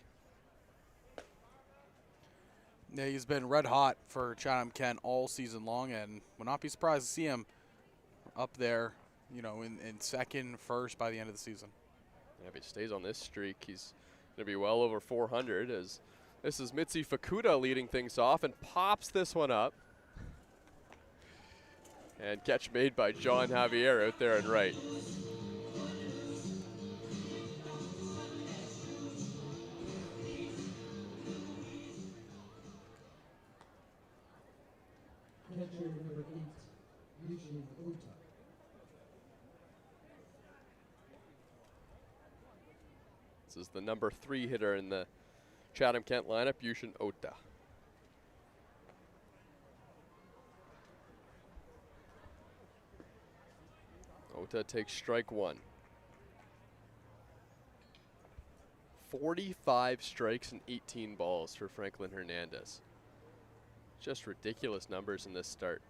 Yeah, he's been red hot for Chatham-Kent all season long, and would not be surprised to see him up there, you know, in second, first by the end of the season. Yeah, if he stays on this streak, he's going to be well over 400, as this is Mitzi Fukuda leading things off and pops this one up. And catch made by John Javier out there and right. Catcher number 8, Eugene Ota. This is the #3 hitter in the Chatham-Kent lineup, Yushin Ota. Ota takes strike 1. 45 strikes and 18 balls for Franklin Hernandez. Just ridiculous numbers in this start.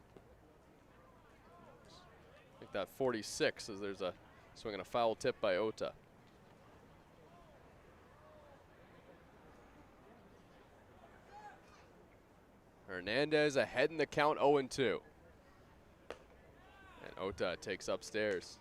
I think that 46 as there's a swing and a foul tip by Ota. Hernandez ahead in the count, 0-2. And Ota takes upstairs.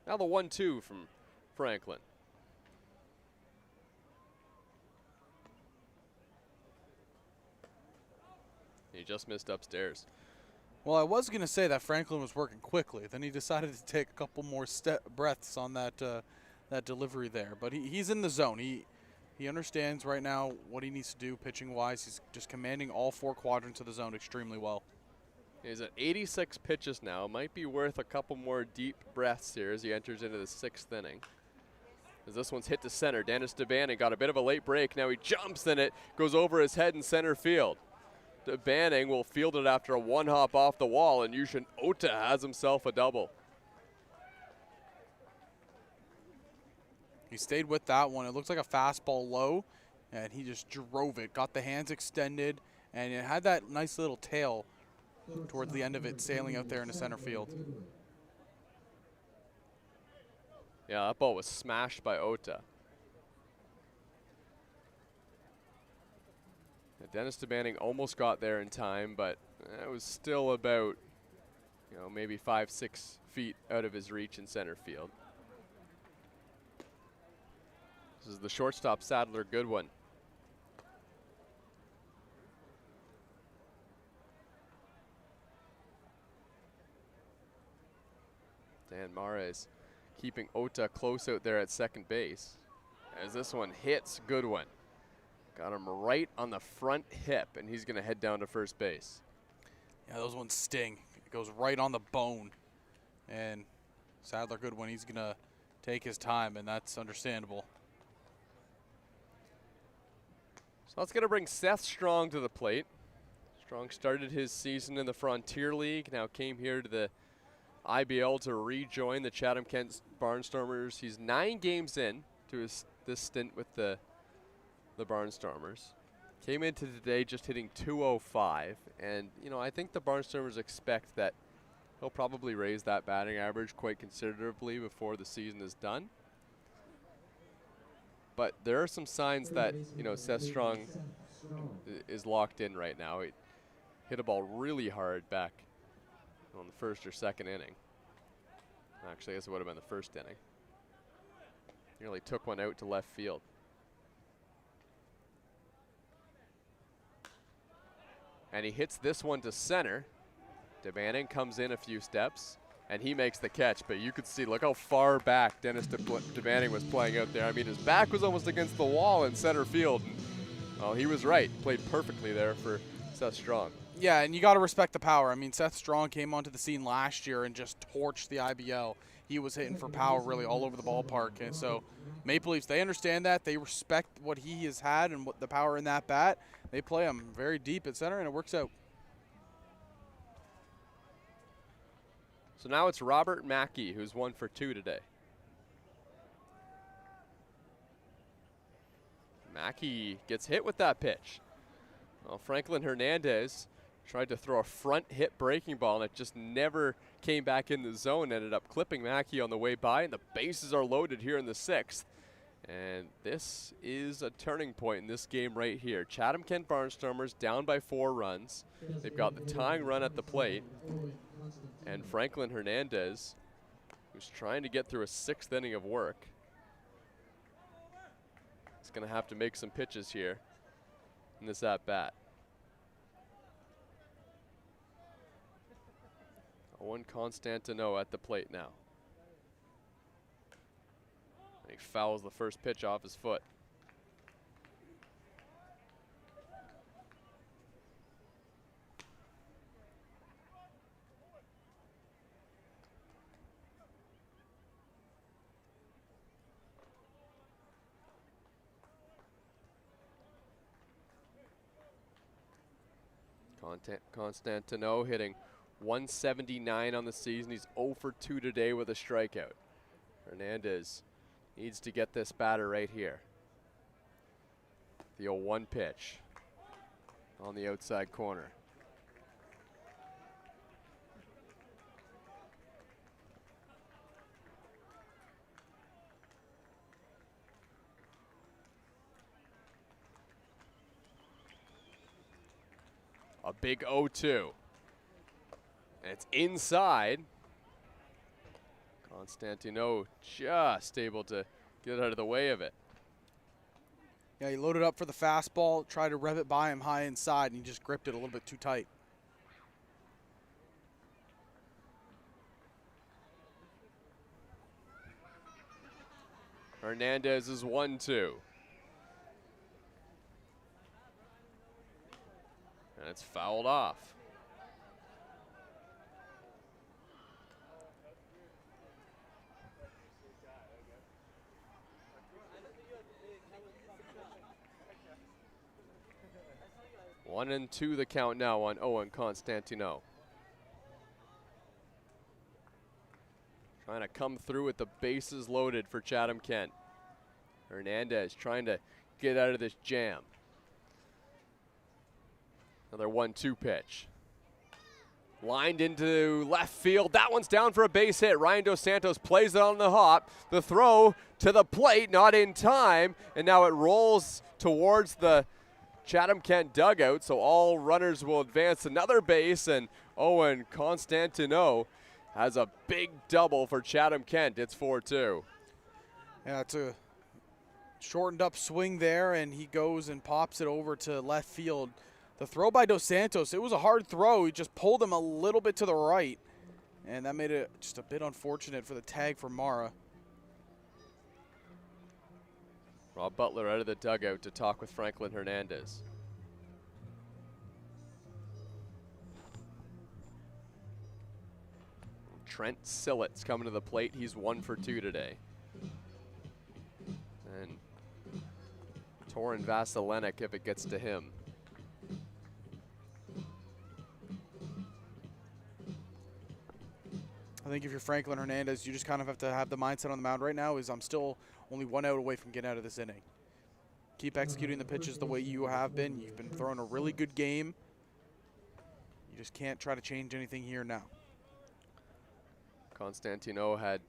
Now the 1-2 from Franklin. He just missed upstairs. Well, I was going to say that Franklin was working quickly. Then he decided to take a couple more breaths on that that delivery there. But he's in the zone. He understands right now what he needs to do pitching-wise. He's just commanding all 4 quadrants of the zone extremely well. He's at 86 pitches now. Might be worth a couple more deep breaths here as he enters into the 6th inning. As this one's hit to center, Dennis DeBanning got a bit of a late break. Now he jumps in it, goes over his head in center field. DeBanning will field it after a 1-hop off the wall, and Yushin Ota has himself a double. He stayed with that one. It looks like a fastball low, and he just drove it. Got the hands extended, and it had that nice little tail towards the end of it, sailing out there in the center field. Yeah, that ball was smashed by Ota. Dennis DeBanning almost got there in time, but it was still about, you know, maybe 5-6 feet out of his reach in center field. This is the shortstop, Sadler Goodwin. Dan Mares keeping Ota close out there at second base. As this one hits Goodwin. Got him right on the front hip, and he's going to head down to first base. Yeah, those ones sting. It goes right on the bone. And Sadler Goodwin, he's going to take his time, and that's understandable. So that's going to bring Seth Strong to the plate. Strong started his season in the Frontier League, now came here to the IBL to rejoin the Chatham-Kent Barnstormers. He's 9 games in to this stint with the Barnstormers. Came into today just hitting .205, and you know, I think the Barnstormers expect that he'll probably raise that batting average quite considerably before the season is done. But there are some signs that, you know, Seth Strong is locked in right now. He hit a ball really hard back on the 1st or 2nd inning. Actually, I guess it would have been the 1st inning. Nearly took one out to left field. And he hits this one to center. DeBanning comes in a few steps, and he makes the catch. But you could see, look how far back Dennis DeBanning was playing out there. I mean, his back was almost against the wall in center field. And, well, he was right. Played perfectly there for Seth Strong. Yeah, and you got to respect the power. I mean, Seth Strong came onto the scene last year and just torched the IBL. he was hitting for power really all over the ballpark. And so Maple Leafs, they understand that. They respect what he has had and what the power in that bat. They play him very deep at center, and it works out. So now it's Robert Mackey, who's 1 for 2 today. Mackey gets hit with that pitch. Well, Franklin Hernandez tried to throw a front hit breaking ball, and it just never came back in the zone. Ended up clipping Mackey on the way by, and the bases are loaded here in the 6th. And this is a turning point in this game right here. Chatham-Kent Barnstormers down by 4 runs. They've got the tying run at the plate. And Franklin Hernandez, who's trying to get through a 6th inning of work, is going to have to make some pitches here in this at-bat. Owen Constantino at the plate now. And he fouls the first pitch off his foot. Constantino hitting 179 on the season. He's 0 for 2 today with a strikeout. Hernandez needs to get this batter right here. The 0-1 pitch on the outside corner. A big 0-2. And it's inside. Constantino just able to get out of the way of it. Yeah, he loaded up for the fastball, tried to rev it by him high inside, and he just gripped it a little bit too tight. Hernandez is 1-2. And it's fouled off. One and 2 the count now on Owen Constantino. Trying to come through with the bases loaded for Chatham-Kent. Hernandez trying to get out of this jam. Another 1-2 pitch. Lined into left field. That one's down for a base hit. Ryan Dos Santos plays it on the hop. The throw to the plate, not in time. And now it rolls towards the Chatham-Kent dugout. So all runners will advance another base. And Owen Constantino has a big double for Chatham-Kent. It's 4-2. Yeah, it's a shortened up swing there, and he goes and pops it over to left field. The throw by Dos Santos, it was a hard throw. He just pulled him a little bit to the right, and that made it just a bit unfortunate for the tag for Mara. Rob Butler out of the dugout to talk with Franklin Hernandez. Trent Sillett's coming to the plate. He's 1 for 2 today. And Torin Vasilenek if it gets to him. I think if you're Franklin Hernandez, you just kind of have to have the mindset on the mound right now is I'm still only 1 out away from getting out of this inning. Keep executing the pitches the way you have been. You've been throwing a really good game. You just can't try to change anything here now. Constantino had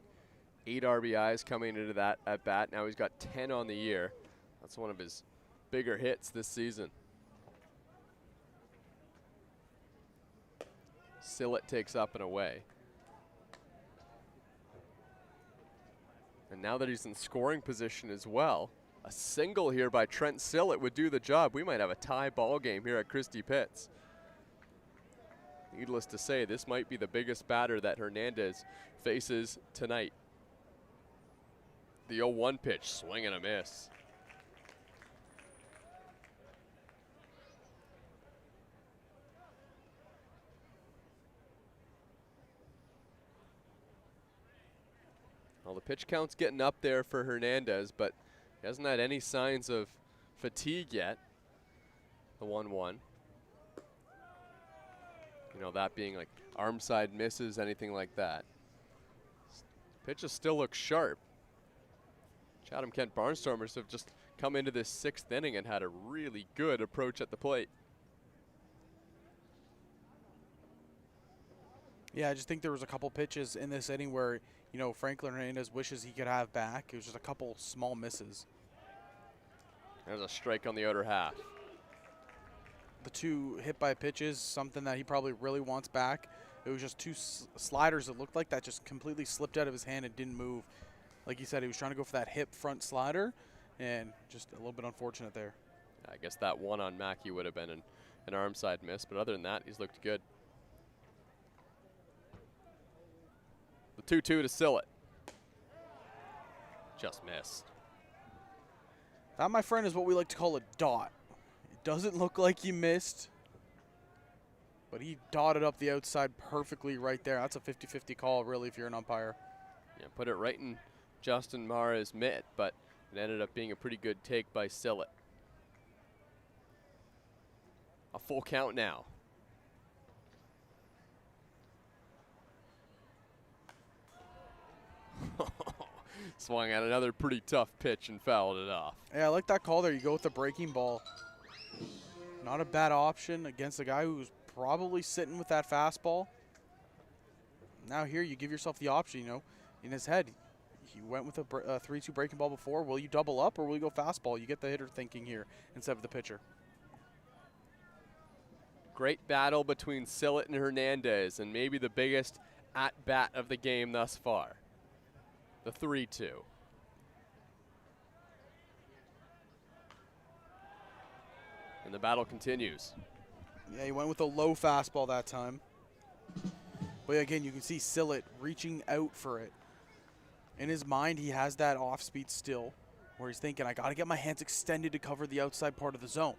8 RBIs coming into that at bat. Now he's got 10 on the year. That's one of his bigger hits this season. Sillett takes up and away. And now that he's in scoring position as well, a single here by Trent Sillett would do the job. We might have a tie ball game here at Christie Pitts. Needless to say, this might be the biggest batter that Hernandez faces tonight. The 0-1 pitch, swing and a miss. Well, the pitch count's getting up there for Hernandez, but he hasn't had any signs of fatigue yet. The 1-1. You know, that being like arm side misses, anything like that. Pitches still look sharp. Chatham-Kent Barnstormers have just come into this 6th inning and had a really good approach at the plate. Yeah, I just think there was a couple pitches in this inning where, you know, Franklin Hernandez wishes he could have back. It was just a couple small misses. There's a strike on the outer half. The 2 hit by pitches, something that he probably really wants back. It was just 2 sliders that looked like that just completely slipped out of his hand and didn't move. Like you said, he was trying to go for that hip front slider, and just a little bit unfortunate there. I guess that one on Mackey would have been an arm side miss, but other than that, he's looked good. The 2-2 to Sillett. Just missed. That, my friend, is what we like to call a dot. It doesn't look like he missed, but he dotted up the outside perfectly right there. That's a 50-50 call, really, if you're an umpire. Yeah, put it right in Justin Mara's mitt, but it ended up being a pretty good take by Sillett. A full count now. Swung at another pretty tough pitch and fouled it off. Yeah, I like that call there. You go with the breaking ball. Not a bad option against a guy who's probably sitting with that fastball. Now here you give yourself the option, you know, in his head. He went with a 3-2 breaking ball before. Will you double up or will you go fastball? You get the hitter thinking here instead of the pitcher. Great battle between Sillett and Hernandez, and maybe the biggest at-bat of the game thus far. The 3-2. And the battle continues. Yeah, he went with a low fastball that time. But again, you can see Sillett reaching out for it. In his mind, he has that off-speed still, where he's thinking, I got to get my hands extended to cover the outside part of the zone.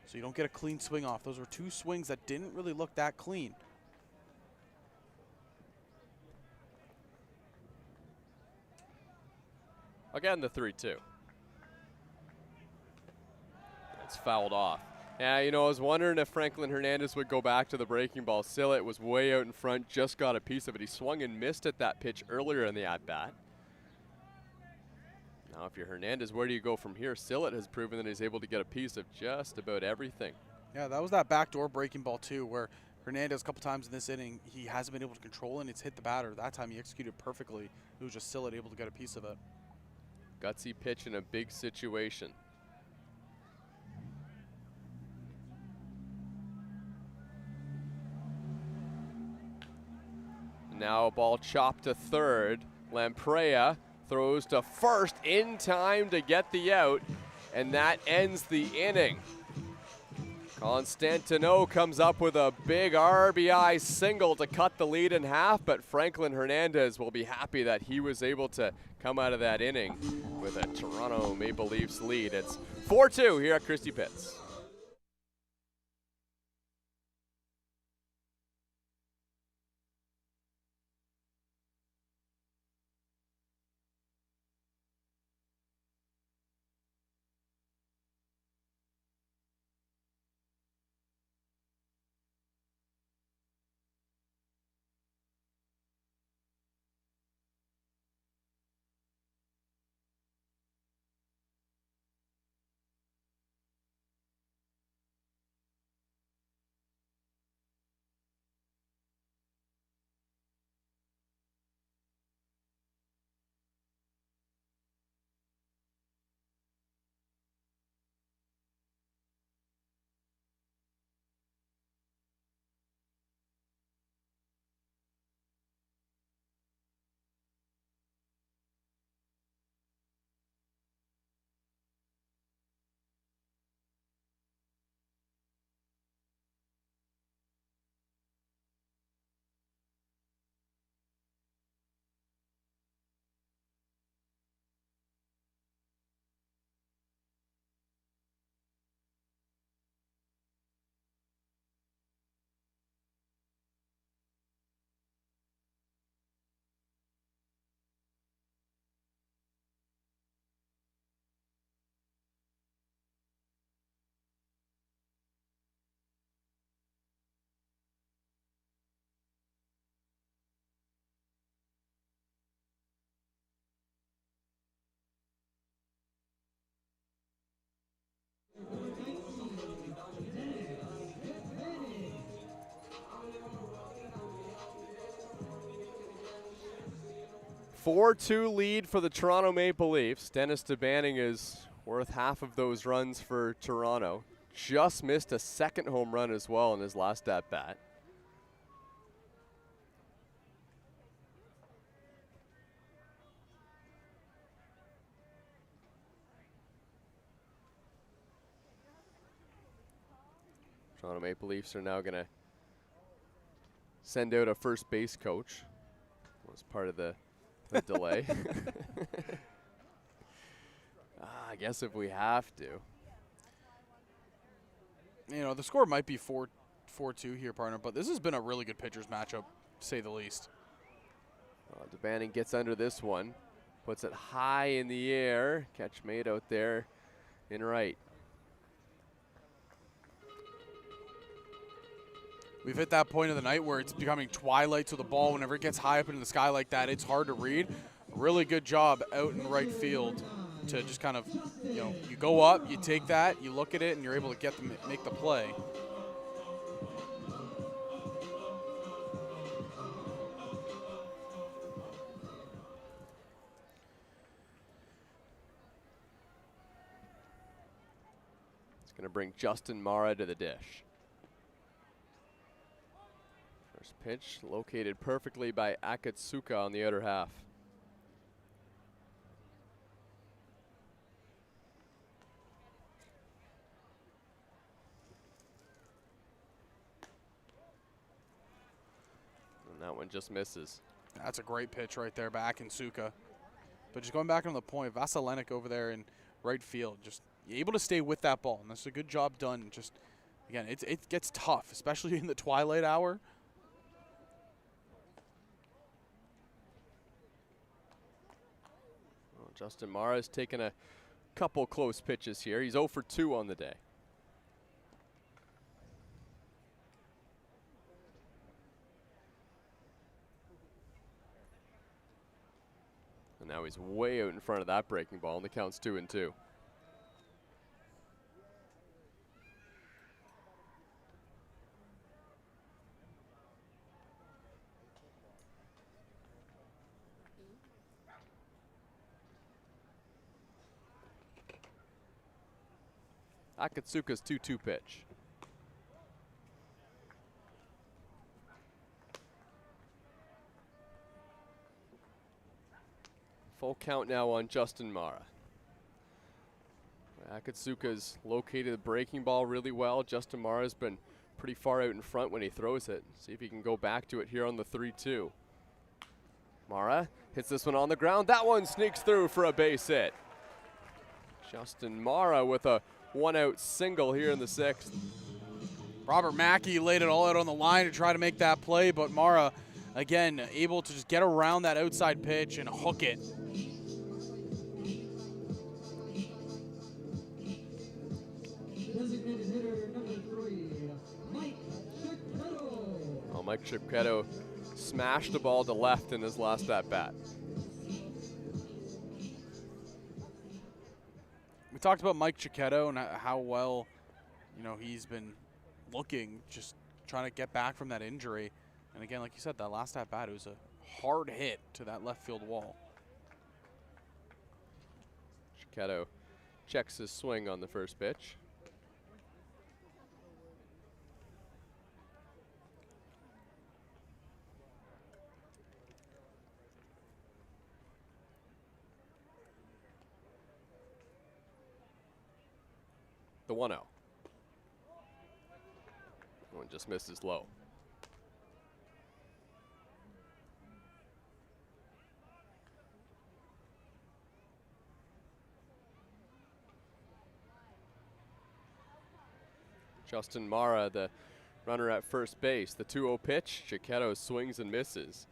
So you don't get a clean swing off. Those were 2 swings that didn't really look that clean. Again, the 3-2. It's fouled off. Yeah, you know, I was wondering if Franklin Hernandez would go back to the breaking ball. Sillett was way out in front, just got a piece of it. He swung and missed at that pitch earlier in the at-bat. Now, if you're Hernandez, where do you go from here? Sillett has proven that he's able to get a piece of just about everything. Yeah, that was that backdoor breaking ball, too, where Hernandez a couple times in this inning, he hasn't been able to control it, and it's hit the batter. That time he executed perfectly. It was just Sillett able to get a piece of it. Gutsy pitch in a big situation. Now a ball chopped to third. Lamprey throws to first in time to get the out, and that ends the inning. Constantino comes up with a big RBI single to cut the lead in half, but Franklin Hernandez will be happy that he was able to come out of that inning with a Toronto Maple Leafs lead. It's 4-2 here at Christie Pitts. 4-2 lead for the Toronto Maple Leafs. Dennis DeBanning is worth half of those runs for Toronto. Just missed a second home run as well in his last at-bat. Toronto Maple Leafs are now going to send out a first base coach. That was part of the delay. I guess if we have to. You know, the score might be 4-2 here, partner, but this has been a really good pitchers matchup, to say the least. DeBanning gets under this one, puts it high in the air. Catch made out there in right. We've hit that point of the night where it's becoming twilight to the ball. Whenever it gets high up into the sky like that, it's hard to read. Really good job out in right field to just kind of, you know, you go up, you take that, you look at it, and you're able to make the play. It's going to bring Justin Mara to the dish. First pitch located perfectly by Akatsuka on the outer half. And that one just misses. That's a great pitch right there by Akatsuka. But just going back on the point, Vasilinek over there in right field, just able to stay with that ball. And that's a good job done. Just, again, it gets tough, especially in the twilight hour. Justin Mara has taken a couple close pitches here. He's 0 for 2 on the day. And now he's way out in front of that breaking ball, and the count's 2-2. Akatsuka's 2-2 pitch. Full count now on Justin Mara. Akatsuka's located the breaking ball really well. Justin Mara's been pretty far out in front when he throws it. See if he can go back to it here on the 3-2. Mara hits this one on the ground. That one sneaks through for a base hit. Justin Mara with a one-out single here in the 6th. Robert Mackey laid it all out on the line to try to make that play, but Mara, again, able to just get around that outside pitch and hook it. Designated hitter number 3, Mike Chiquetto. Well, Mike Chiquetto smashed the ball to left in his last at-bat. We talked about Mike Chiquetto and how well, you know, he's been looking, just trying to get back from that injury. And again, like you said, that last at-bat, it was a hard hit to that left field wall. Chiquetto checks his swing on the first pitch. The 1-0. One just misses low. Justin Mara, the runner at first base. The 2-0 pitch. Chiquetto swings and misses.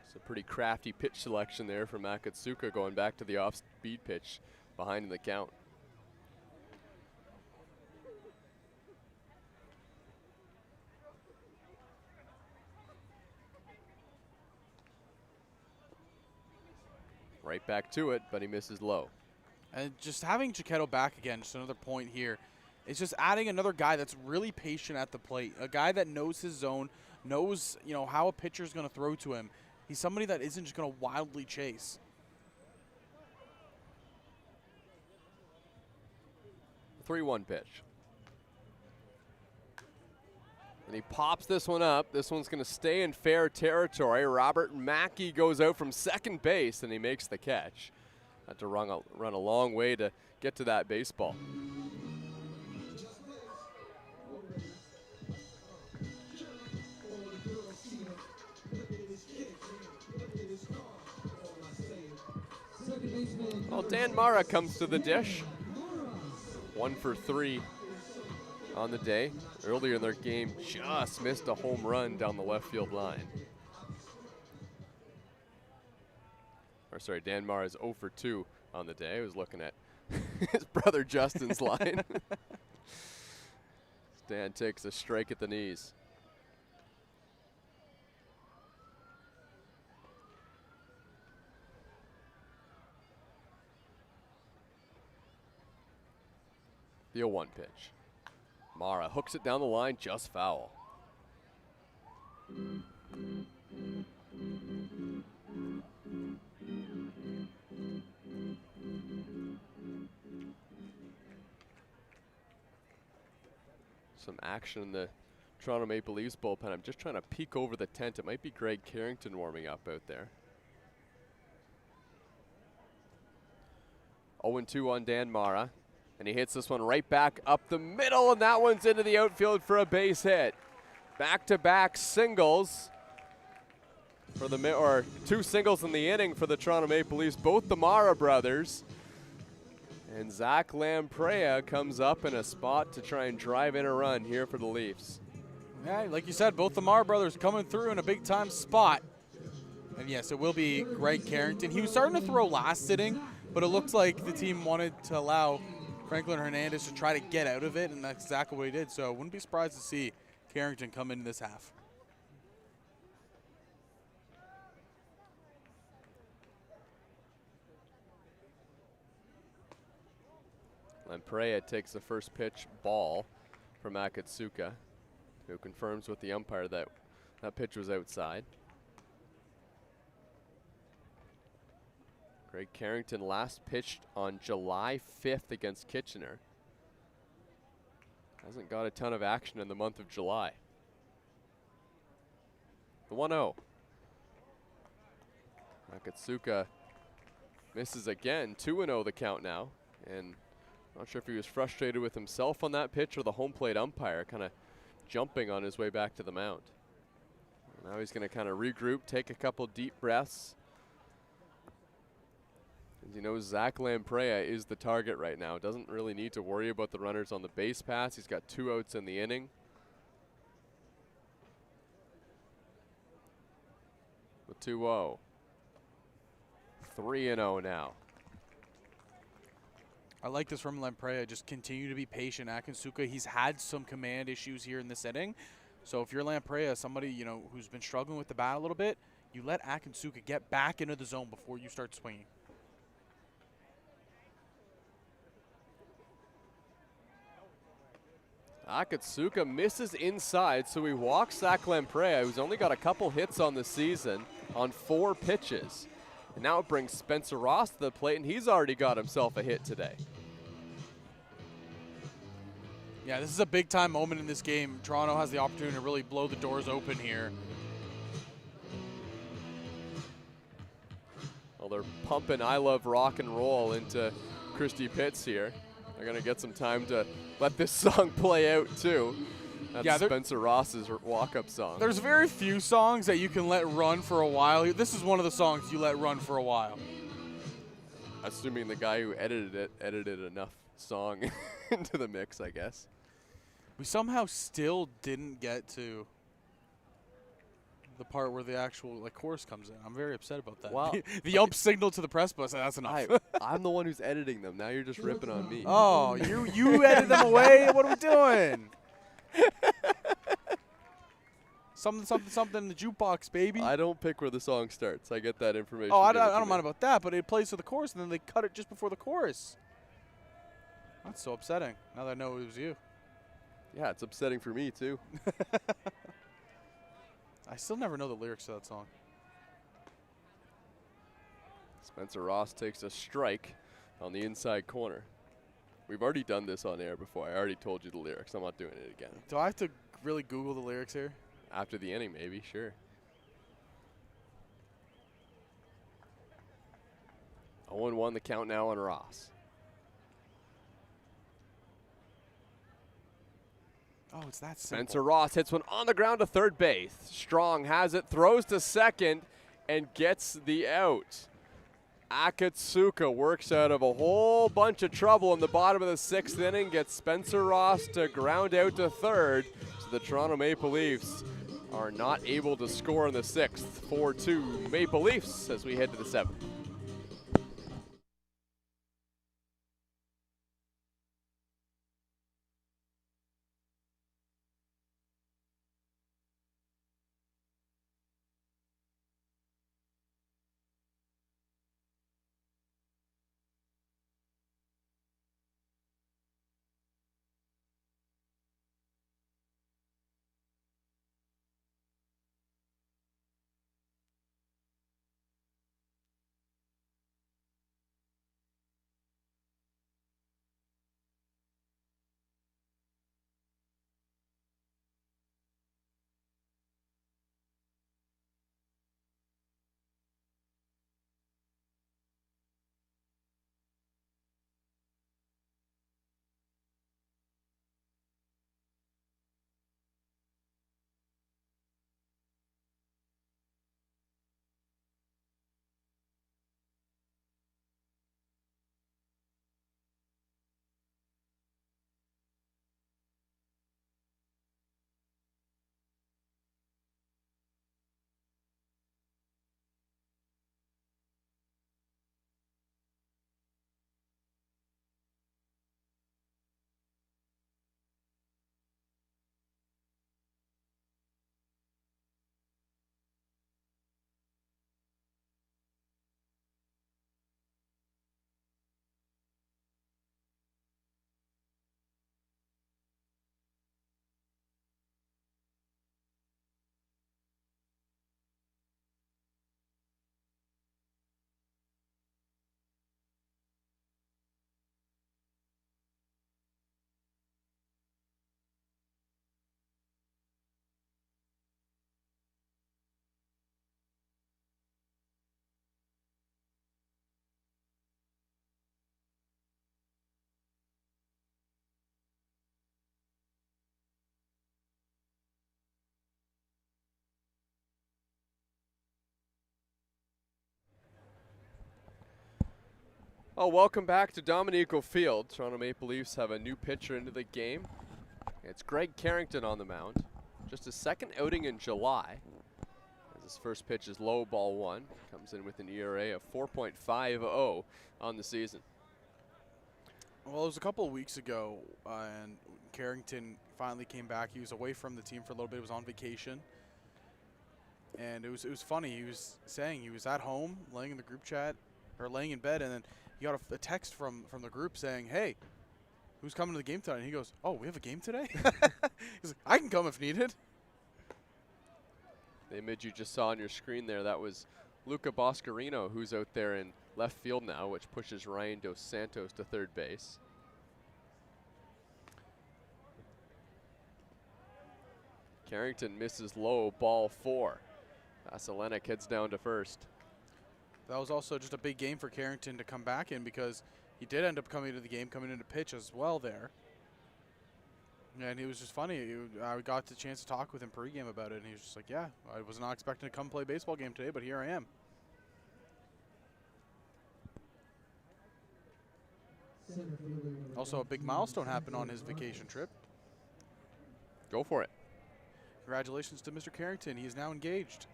It's a pretty crafty pitch selection there from Akatsuka, going back to the off-speed pitch behind in the count. Right back to it, but he misses low. And just having Chiquetto back again, just another point here. It's just adding another guy that's really patient at the plate, a guy that knows his zone, knows, you know, how a pitcher's going to throw to him. He's somebody that isn't just going to wildly chase. 3-1 pitch. And he pops this one up. This one's going to stay in fair territory. Robert Mackey goes out from second base, and he makes the catch. Had to run a long way to get to that baseball. Well, Dan Mara comes to the dish. 1 for 3 on the day. Earlier in their game, just missed a home run down the left field line. Or sorry, Dan Mara is 0 for 2 on the day. I was looking at his brother Justin's line. Dan takes a strike at the knees. The 0-1 pitch. Mara hooks it down the line, just foul. Some action in the Toronto Maple Leafs bullpen. I'm just trying to peek over the tent. It might be Greg Carrington warming up out there. 0-2 on Dan Mara. And he hits this one right back up the middle, and that one's into the outfield for a base hit. Back-to-back singles for the or 2 singles in the inning for the Toronto Maple Leafs, both the Mara brothers. And Zach Lamprey comes up in a spot to try and drive in a run here for the Leafs. Yeah, like you said, both the Mara brothers coming through in a big-time spot. And yes, it will be Greg Carrington. He was starting to throw last inning, but it looks like the team wanted to allow Franklin Hernandez to try to get out of it, and that's exactly what he did. So wouldn't be surprised to see Carrington come into this half. Lamprey takes the first pitch ball from Akatsuka, who confirms with the umpire that that pitch was outside. Greg Carrington last pitched on July 5th against Kitchener. Hasn't got a ton of action in the month of July. The 1-0. Akatsuka misses again. 2-0 the count now. And not sure if he was frustrated with himself on that pitch or the home plate umpire kind of jumping on his way back to the mound. Now he's going to kind of regroup, take a couple deep breaths. You know, Zach Lamprey is the target right now. Doesn't really need to worry about the runners on the base pass. He's got 2 outs in the inning. The 2-0. 3-0 now. I like this from Lamprey. Just continue to be patient. Akatsuka, he's had some command issues here in this inning. So if you're Lamprey, somebody, you know, who's been struggling with the bat a little bit, you let Akatsuka get back into the zone before you start swinging. Akatsuka misses inside, so he walks Zach Lamprey, who's only got a couple hits on the season, on 4 pitches. And now it brings Spencer Ross to the plate, and he's already got himself a hit today. Yeah, this is a big-time moment in this game. Toronto has the opportunity to really blow the doors open here. Well, they're pumping I Love Rock and Roll into Christy Pitts here. They're going to get some time to let this song play out, too. That's Spencer Ross's walk-up song. There's very few songs that you can let run for a while. This is one of the songs you let run for a while. Assuming the guy who edited it edited enough song into the mix, I guess. We somehow still didn't get to the part where the actual chorus comes in. I'm very upset about that. Wow. The ump signal to the press bus, that's enough. I'm the one who's editing them. Now you're just ripping on me. Oh, you edited them away? What are we doing? Something in the jukebox, baby. I don't pick where the song starts. I get that information. Oh, I don't mind about that, but it plays to the chorus, and then they cut it just before the chorus. That's so upsetting, now that I know it was you. Yeah, it's upsetting for me, too. I still never know the lyrics to that song. Spencer Ross takes a strike on the inside corner. We've already done this on air before. I already told you the lyrics. I'm not doing it again. Do I have to really Google the lyrics here? After the inning, maybe, sure. 0-1 the count now on Ross. Oh, it's that simple. Spencer Ross hits one on the ground to third base. Strong has it, throws to second, and gets the out. Akatsuka works out of a whole bunch of trouble in the bottom of the 6th inning, gets Spencer Ross to ground out to third. So the Toronto Maple Leafs are not able to score in the 6th. 4-2 Maple Leafs as we head to the 7th. Oh, welcome back to Dominico Field. Toronto Maple Leafs have a new pitcher into the game. It's Greg Carrington on the mound. Just his second outing in July. As his first pitch is low, ball 1. Comes in with an ERA of 4.50 on the season. Well, it was a couple of weeks ago, and Carrington finally came back. He was away from the team for a little bit. He was on vacation. And it was funny. He was saying he was at home, laying in the group chat, or laying in bed, and then he got a text from the group saying, "Hey, who's coming to the game tonight?" And he goes, "Oh, we have a game today?" He's like, "I can come if needed." The image you just saw on your screen there, that was Luca Boscarino, who's out there in left field now, which pushes Ryan Dos Santos to third base. Carrington misses low, ball 4. Vasilenic heads down to first. That was also just a big game for Carrington to come back in because he did end up coming to the game, coming into pitch as well there. And it was just funny. I got the chance to talk with him pregame about it, and he was just like, "Yeah, I was not expecting to come play a baseball game today, but here I am." Also, a big milestone happened on his vacation trip. Go for it. Congratulations to Mr. Carrington. He is now engaged.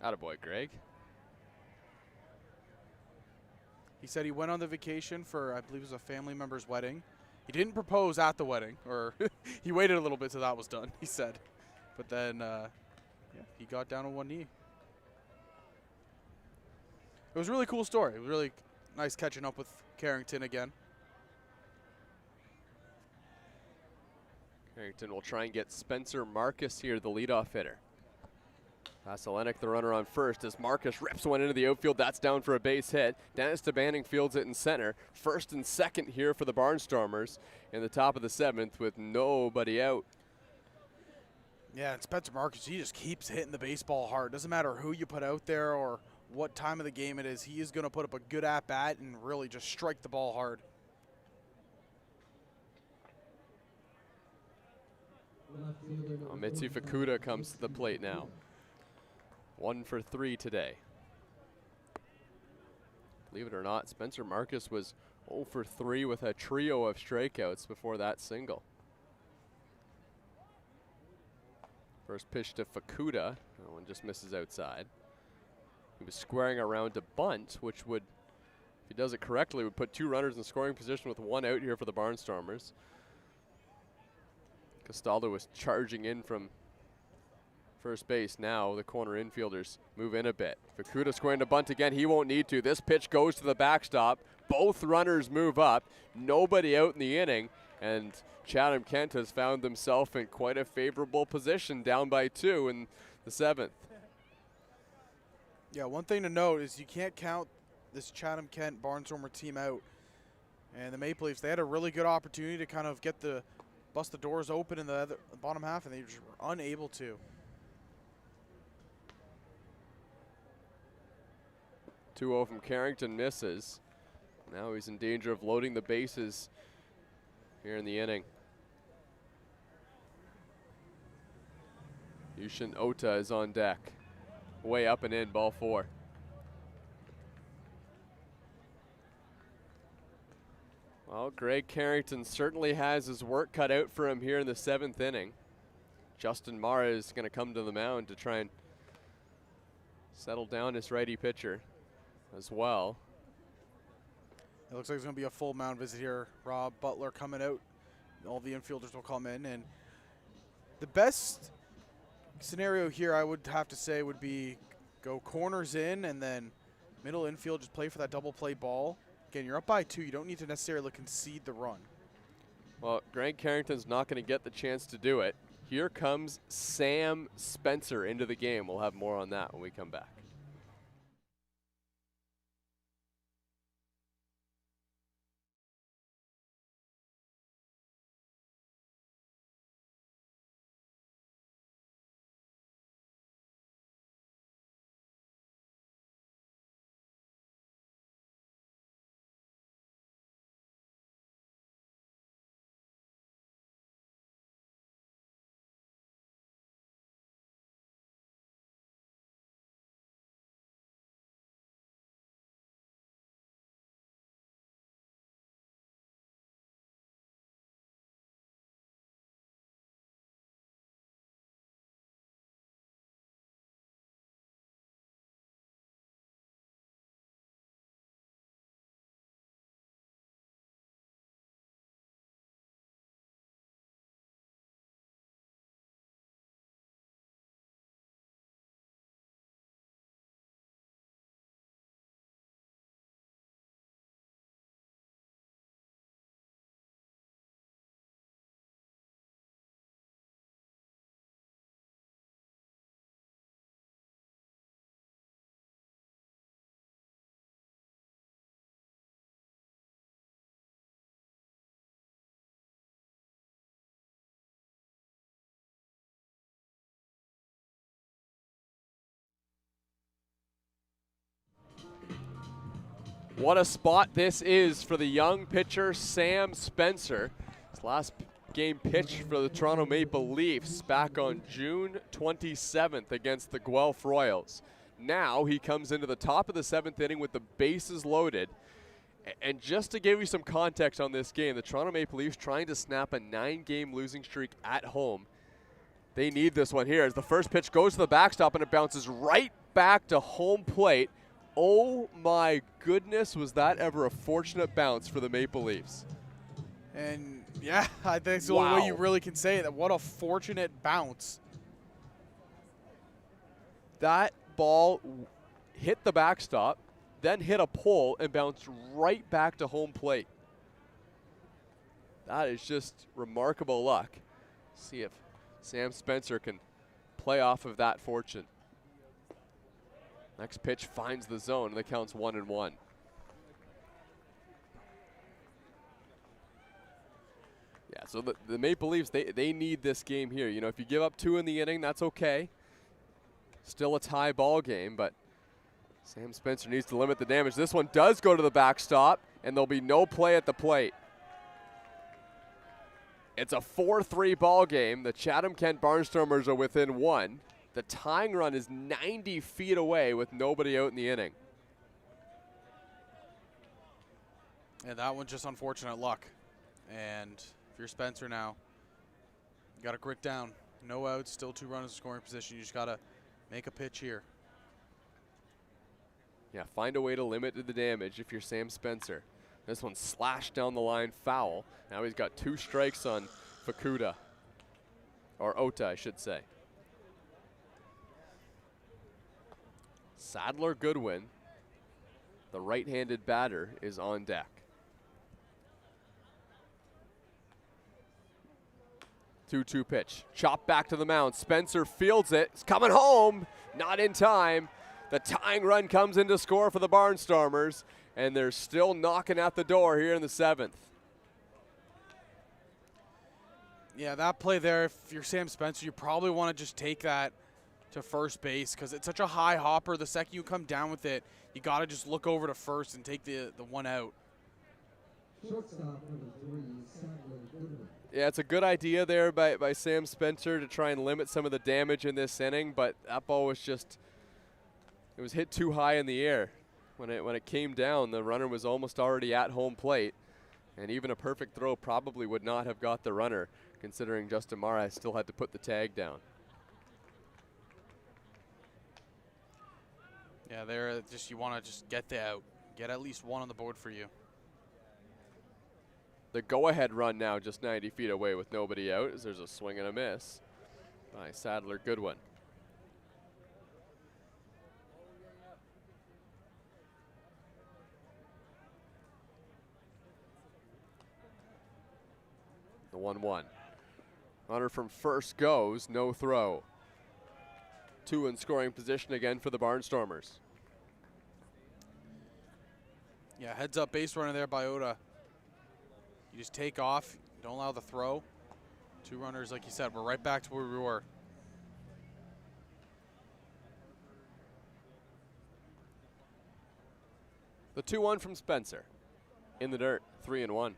Attaboy, Greg. He said he went on the vacation for, I believe it was a family member's wedding. He didn't propose at the wedding, or he waited a little bit till that was done, he said. But then, yeah, he got down on one knee. It was a really cool story. It was really nice catching up with Carrington again. Carrington will try and get Spencer Marcus here, the leadoff hitter. Vasilenic, the runner on first, as Marcus rips one into the outfield. That's down for a base hit. Dennis DeBanning fields it in center. First and second here for the Barnstormers in the top of the 7th with nobody out. Yeah, and Spencer Marcus, he just keeps hitting the baseball hard. Doesn't matter who you put out there or what time of the game it is. He is going to put up a good at-bat and really just strike the ball hard. Mitsu Fukuda comes to the plate now. 1 for 3 today. Believe it or not, Spencer Marcus was 0 for 3 with a trio of strikeouts before that single. First pitch to Fukuda. That one just misses outside. He was squaring around to bunt, which would, if he does it correctly, would put 2 runners in scoring position with 1 out here for the Barnstormers. Castaldo was charging in from first base. Now the corner infielders move in a bit. Fukuda squaring to bunt again. He won't need to. This pitch goes to the backstop. Both runners move up. Nobody out in the inning. And Chatham-Kent has found themselves in quite a favorable position, down by 2 in the 7th. Yeah, one thing to note is you can't count this Chatham-Kent Barnstormer team out. And the Maple Leafs, they had a really good opportunity to kind of bust the doors open in the bottom half, and they just were unable to. 2-0 from Carrington, misses. Now he's in danger of loading the bases here in the inning. Yushin Ota is on deck. Way up and in, ball 4. Well, Greg Carrington certainly has his work cut out for him here in the 7th inning. Justin Mara is going to come to the mound to try and settle down his righty pitcher as well. It looks like it's going to be a full mound visit here. Rob Butler coming out. All the infielders will come in. And the best scenario here, I would have to say, would be go corners in and then middle infield, just play for that double play ball. Again, you're up by 2. You don't need to necessarily concede the run. Well, Greg Carrington's not going to get the chance to do it. Here comes Sam Spencer into the game. We'll have more on that when we come back. What a spot this is for the young pitcher, Sam Spencer. His last game pitched for the Toronto Maple Leafs back on June 27th against the Guelph Royals. Now he comes into the top of the 7th inning with the bases loaded. And just to give you some context on this game, the Toronto Maple Leafs trying to snap a 9-game losing streak at home. They need this one here as the first pitch goes to the backstop and it bounces right back to home plate. Oh my goodness, was that ever a fortunate bounce for the Maple Leafs. And yeah, I think it's the only way you really can say that. What a fortunate bounce. That ball hit the backstop, then hit a pole and bounced right back to home plate. That is just remarkable luck. See if Sam Spencer can play off of that fortune. Next pitch finds the zone, and the count's 1-1. Yeah, so the Maple Leafs, they need this game here. You know, if you give up 2 in the inning, that's okay. Still a tie ball game, but Sam Spencer needs to limit the damage. This one does go to the backstop, and there'll be no play at the plate. It's a 4-3 ball game. The Chatham-Kent Barnstormers are within 1. The tying run is 90 feet away with nobody out in the inning. Yeah, that one's just unfortunate luck. And if you're Spencer now, you got to grit down. No outs, still 2 runners in scoring position. You just got to make a pitch here. Yeah, find a way to limit the damage if you're Sam Spencer. This one slashed down the line, foul. Now he's got 2 strikes on Fukuda. Or Ota, I should say. Sadler Goodwin, the right-handed batter, is on deck. 2-2 pitch. Chop back to the mound. Spencer fields it. It's coming home. Not in time. The tying run comes in to score for the Barnstormers, and they're still knocking at the door here in the 7th. Yeah, that play there, if you're Sam Spencer, you probably want to just take that to first base because it's such a high hopper. The second you come down with it, you got to just look over to first and take the one out. Shortstop number 3, Sadler Goodwin. Yeah, it's a good idea there by Sam Spencer to try and limit some of the damage in this inning, but that ball was just, it was hit too high in the air. When it came down, the runner was almost already at home plate, and even a perfect throw probably would not have got the runner, considering Justin Mara still had to put the tag down. Yeah, there, just you want to just get the out. Get at least 1 on the board for you. The go-ahead run now just 90 feet away with nobody out as there's a swing and a miss by Sadler Goodwin. The 1-1. Runner from first goes, no throw. 2 in scoring position again for the Barnstormers. Yeah, heads up base runner there by Ota. You just take off, don't allow the throw. 2 runners, like you said, we're right back to where we were. The 2-1 from Spencer. In the dirt, 3-1.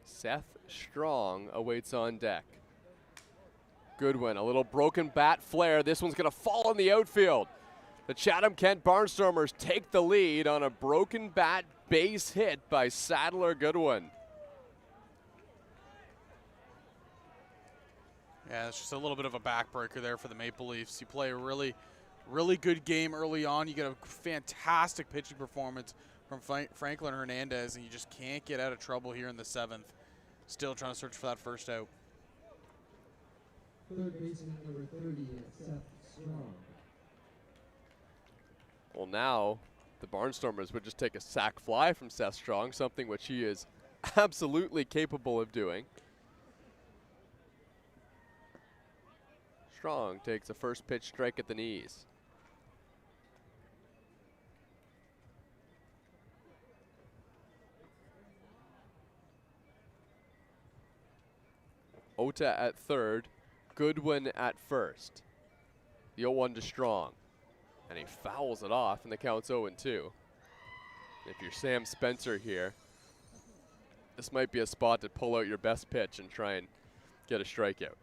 Seth Strong awaits on deck. Goodwin, a little broken bat flare. This one's going to fall in the outfield. The Chatham-Kent Barnstormers take the lead on a broken bat base hit by Sadler Goodwin. Yeah, it's just a little bit of a backbreaker there for the Maple Leafs. You play a really, really good game early on. You get a fantastic pitching performance from Franklin Hernandez, and you just can't get out of trouble here in the 7th. Still trying to search for that first out. Third baseman number 30, Seth Strong. Well, now the Barnstormers would just take a sac fly from Seth Strong, something which he is absolutely capable of doing. Strong takes a first pitch strike at the knees. Ota at third, Goodwin at first. The 0-1 to Strong. And he fouls it off, and the count's 0-2. If you're Sam Spencer here, this might be a spot to pull out your best pitch and try and get a strikeout.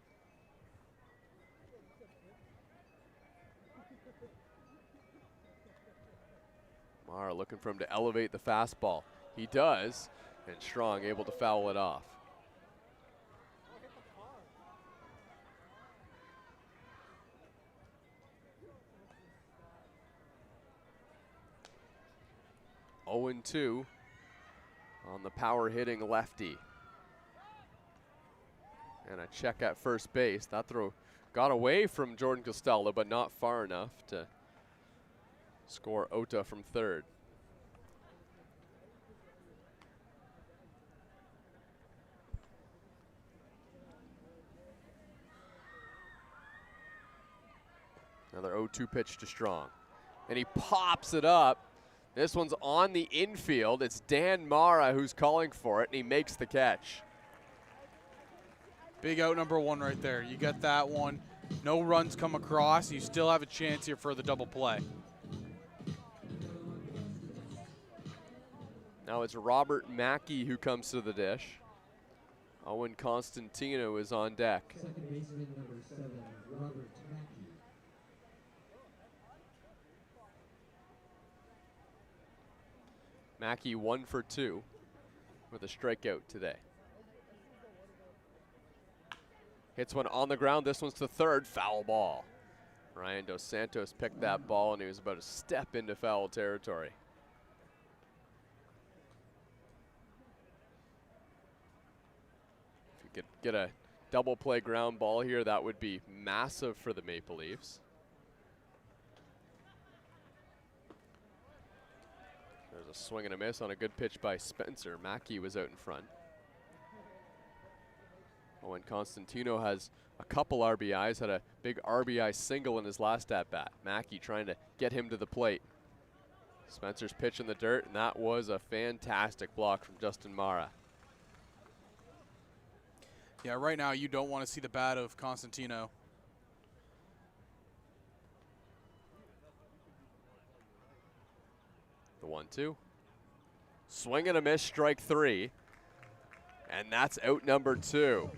Mara looking for him to elevate the fastball. He does, and Strong able to foul it off. And 2 on the power hitting lefty. And a check at first base. That throw got away from Jordan Costello, but not far enough to score Ota from third. Another 0-2 pitch to Strong. And he pops it up. This one's on the infield. It's Dan Mara who's calling for it, and he makes the catch. Big out number 1 right there. You get that one. No runs come across. You still have a chance here for the double play. Now it's Robert Mackey who comes to the dish. Owen Constantino is on deck. Second baseman number 7, Robert Mackey. Mackey 1 for 2 with a strikeout today. Hits one on the ground. This one's to third. Foul ball. Ryan Dos Santos picked that ball, and he was about a step into foul territory. If you could get a double play ground ball here, that would be massive for the Maple Leafs. There's a swing and a miss on a good pitch by Spencer. Mackey was out in front. Owen Constantino has a couple RBIs, had a big RBI single in his last at-bat. Mackey trying to get him to the plate. Spencer's pitch in the dirt, and that was a fantastic block from Justin Mara. Yeah, right now you don't want to see the bat of Constantino. The 1-2. Swing and a miss, strike 3. And that's out number 2.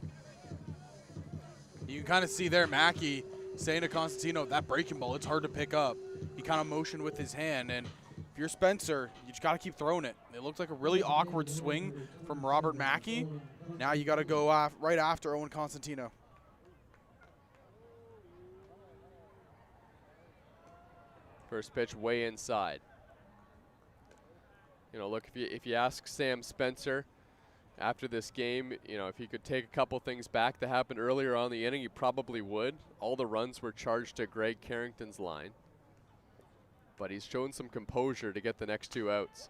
You can kind of see there Mackey saying to Constantino, that breaking ball, it's hard to pick up. He kind of motioned with his hand, and if you're Spencer, you just got to keep throwing it. It looked like a really awkward swing from Robert Mackey. Now you got to go right after Owen Constantino. First pitch way inside. You know, look, if you ask Sam Spencer after this game, you know, if he could take a couple things back that happened earlier on in the inning, he probably would. All the runs were charged to Greg Carrington's line. But he's shown some composure to get the next 2 outs.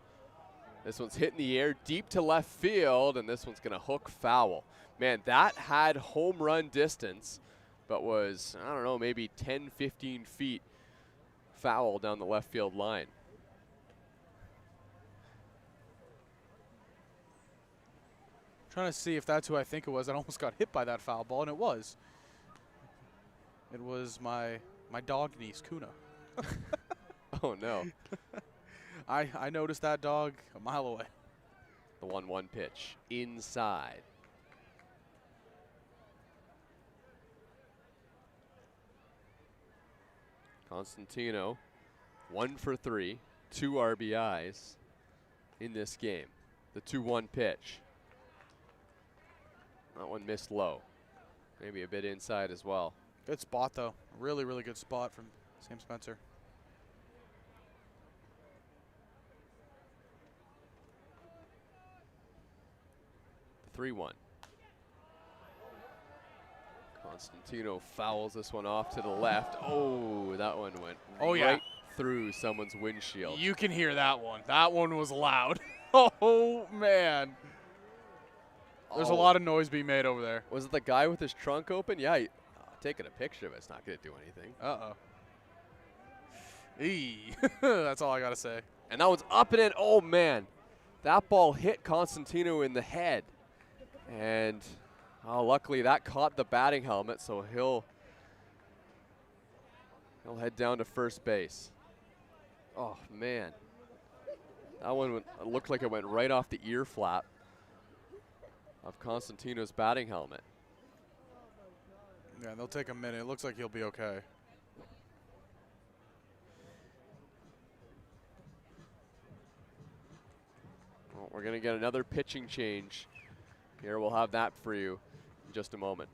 This one's hit in the air deep to left field, and this one's going to hook foul. Man, that had home run distance, but was, I don't know, maybe 10, 15 feet foul down the left field line. Trying to see if that's who I think it was. I almost got hit by that foul ball, and it was. It was my dog niece, Kuna. Oh, no. I noticed that dog a mile away. The 1-1 pitch inside. Constantino, 1 for 3, 2 RBIs in this game. The 2-1 pitch. That one missed low. Maybe a bit inside as well. Good spot, though. Really, really good spot from Sam Spencer. The 3-1. Constantino fouls this one off to the left. Oh, that one went right through someone's windshield. You can hear that one. That one was loud. Oh, man. There's a lot of noise being made over there. Was it the guy with his trunk open? Yeah, taking a picture of it's not going to do anything. Uh-oh. That's all I got to say. And that one's up and in. Oh, man. That ball hit Constantino in the head. And luckily that caught the batting helmet, so he'll head down to first base. Oh, man. That one looked like it went right off the ear flap of Constantino's batting helmet. Yeah, they'll take a minute. It looks like he'll be okay. Well, we're going to get another pitching change. Here, we'll have that for you in just a moment.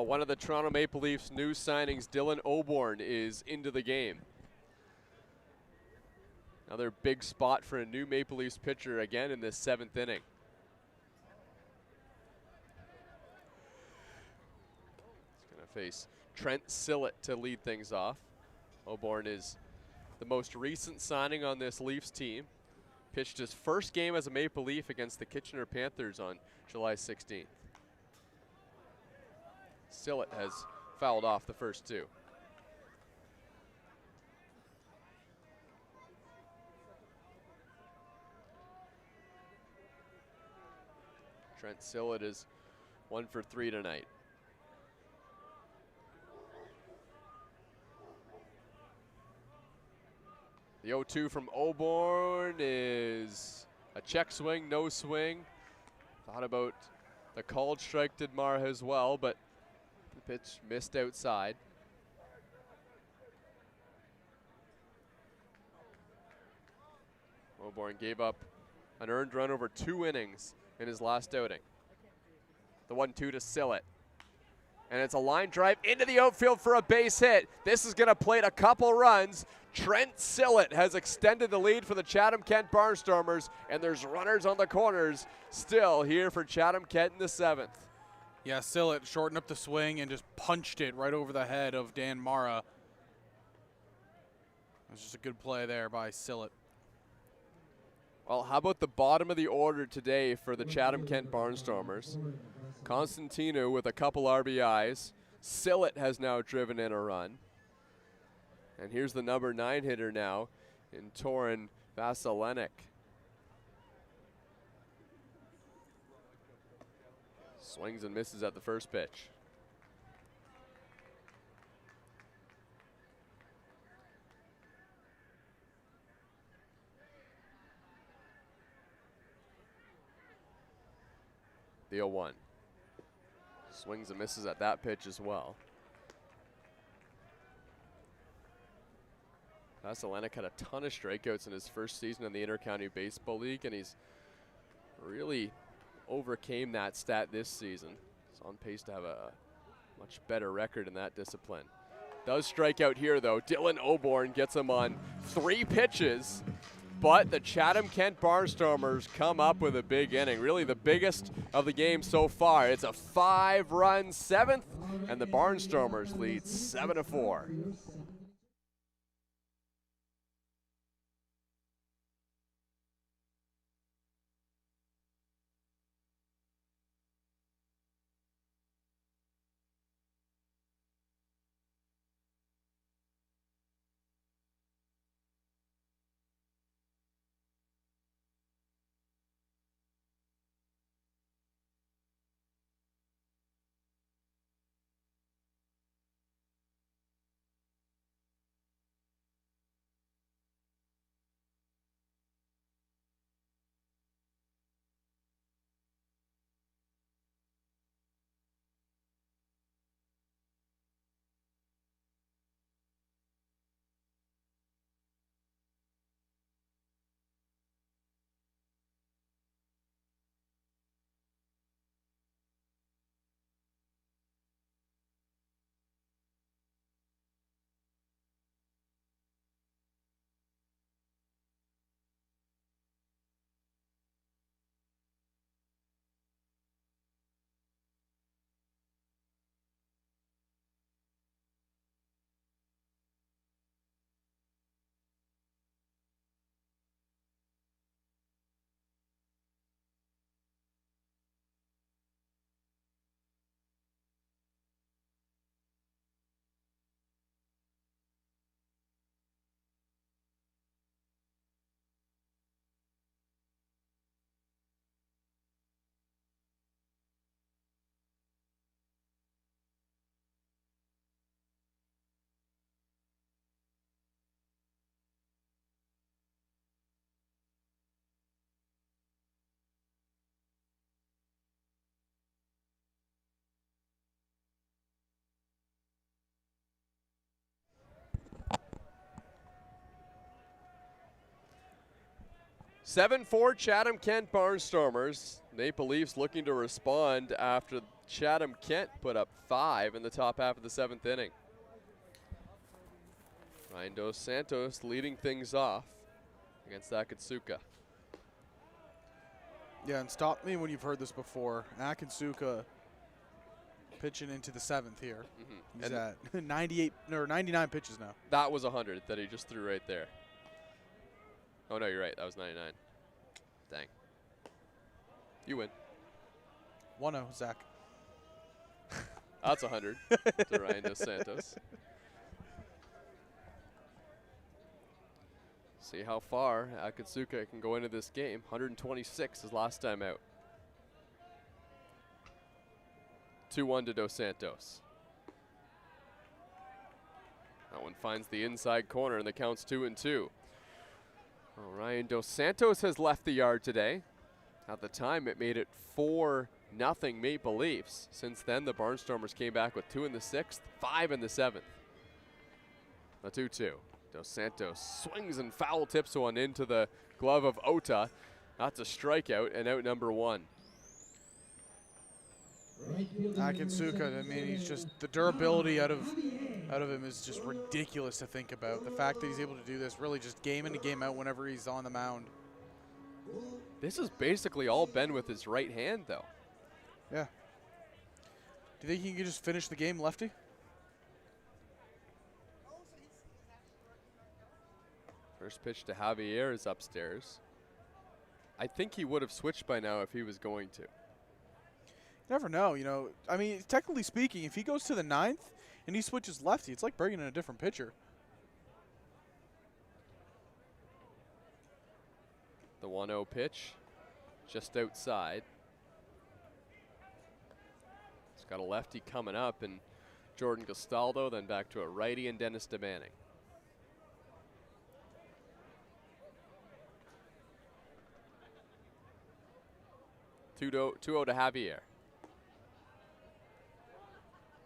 One of the Toronto Maple Leafs new signings, Dylan Oborn, is into the game. Another big spot for a new Maple Leafs pitcher again in this 7th inning. He's going to face Trent Sillett to lead things off. Oborn is the most recent signing on this Leafs team. Pitched his first game as a Maple Leaf against the Kitchener Panthers on July 16th. Sillett has fouled off the first 2. Trent Sillett is 1 for 3 tonight. The 0-2 from Oborn is a check swing, no swing. Thought about the called strike to Mara as well, but the pitch missed outside. Oborn gave up an earned run over 2 innings in his last outing. The 1-2 to Sillett. And it's a line drive into the outfield for a base hit. This is going to plate a couple runs. Trent Sillett has extended the lead for the Chatham-Kent Barnstormers, and there's runners on the corners still here for Chatham-Kent in the 7th. Yeah, Sillett shortened up the swing and just punched it right over the head of Dan Mara. It was just a good play there by Sillett. Well, how about the bottom of the order today for the Chatham-Kent Barnstormers? Constantino with a couple RBIs. Sillett has now driven in a run. And here's the number 9 hitter now in Torin Vasilenik. Swings and misses at the first pitch. The 0-1. Swings and misses at that pitch as well. Vasilenik had a ton of strikeouts in his first season in the Intercounty Baseball League, and he's really overcame that stat this season. He's on pace to have a much better record in that discipline. Does strike out here, though. Dylan Oborn gets him on 3 pitches, but the Chatham-Kent Barnstormers come up with a big inning, really the biggest of the game so far. It's a 5-run 7th, and the Barnstormers lead 7-4. 7-4 Chatham-Kent Barnstormers. Maple Leafs looking to respond after Chatham-Kent put up 5 in the top half of the 7th inning. Ryan Dos Santos leading things off against Akatsuka. Yeah, and stop me when you've heard this before. Akatsuka pitching into the 7th here. He's at 98 or 99 pitches now. That was 100 that he just threw right there. Oh, no, you're right. That was 99. Dang. You win. 1-0, Zach. That's 100 to Ryan Dos Santos. See how far Akatsuka can go into this game. 126 his last time out. 2-1 to Dos Santos. That one finds the inside corner and the count's 2-2. Well, Ryan Dos Santos has left the yard today. At the time, it made it 4-0 Maple Leafs. Since then, the Barnstormers came back with 2 in the 6th, 5 in the 7th. The 2-2. Dos Santos swings and foul tips one into the glove of Ota. That's a strikeout and out number 1. Akatsuka, I mean, he's just, the durability out of him is just ridiculous to think about. The fact that he's able to do this really just game in and game out whenever he's on the mound. This has basically all been with his right hand, though. Yeah. Do you think he can just finish the game lefty? First pitch to Javier is upstairs. I think he would have switched by now if he was going to. Never know, you know. I mean, technically speaking, if he goes to the 9th and he switches lefty, it's like bringing in a different pitcher. The 1-0 pitch, just outside. It's got a lefty coming up, and Jordan Castaldo, then back to a righty and Dennis DeManning. Two-0 to Javier.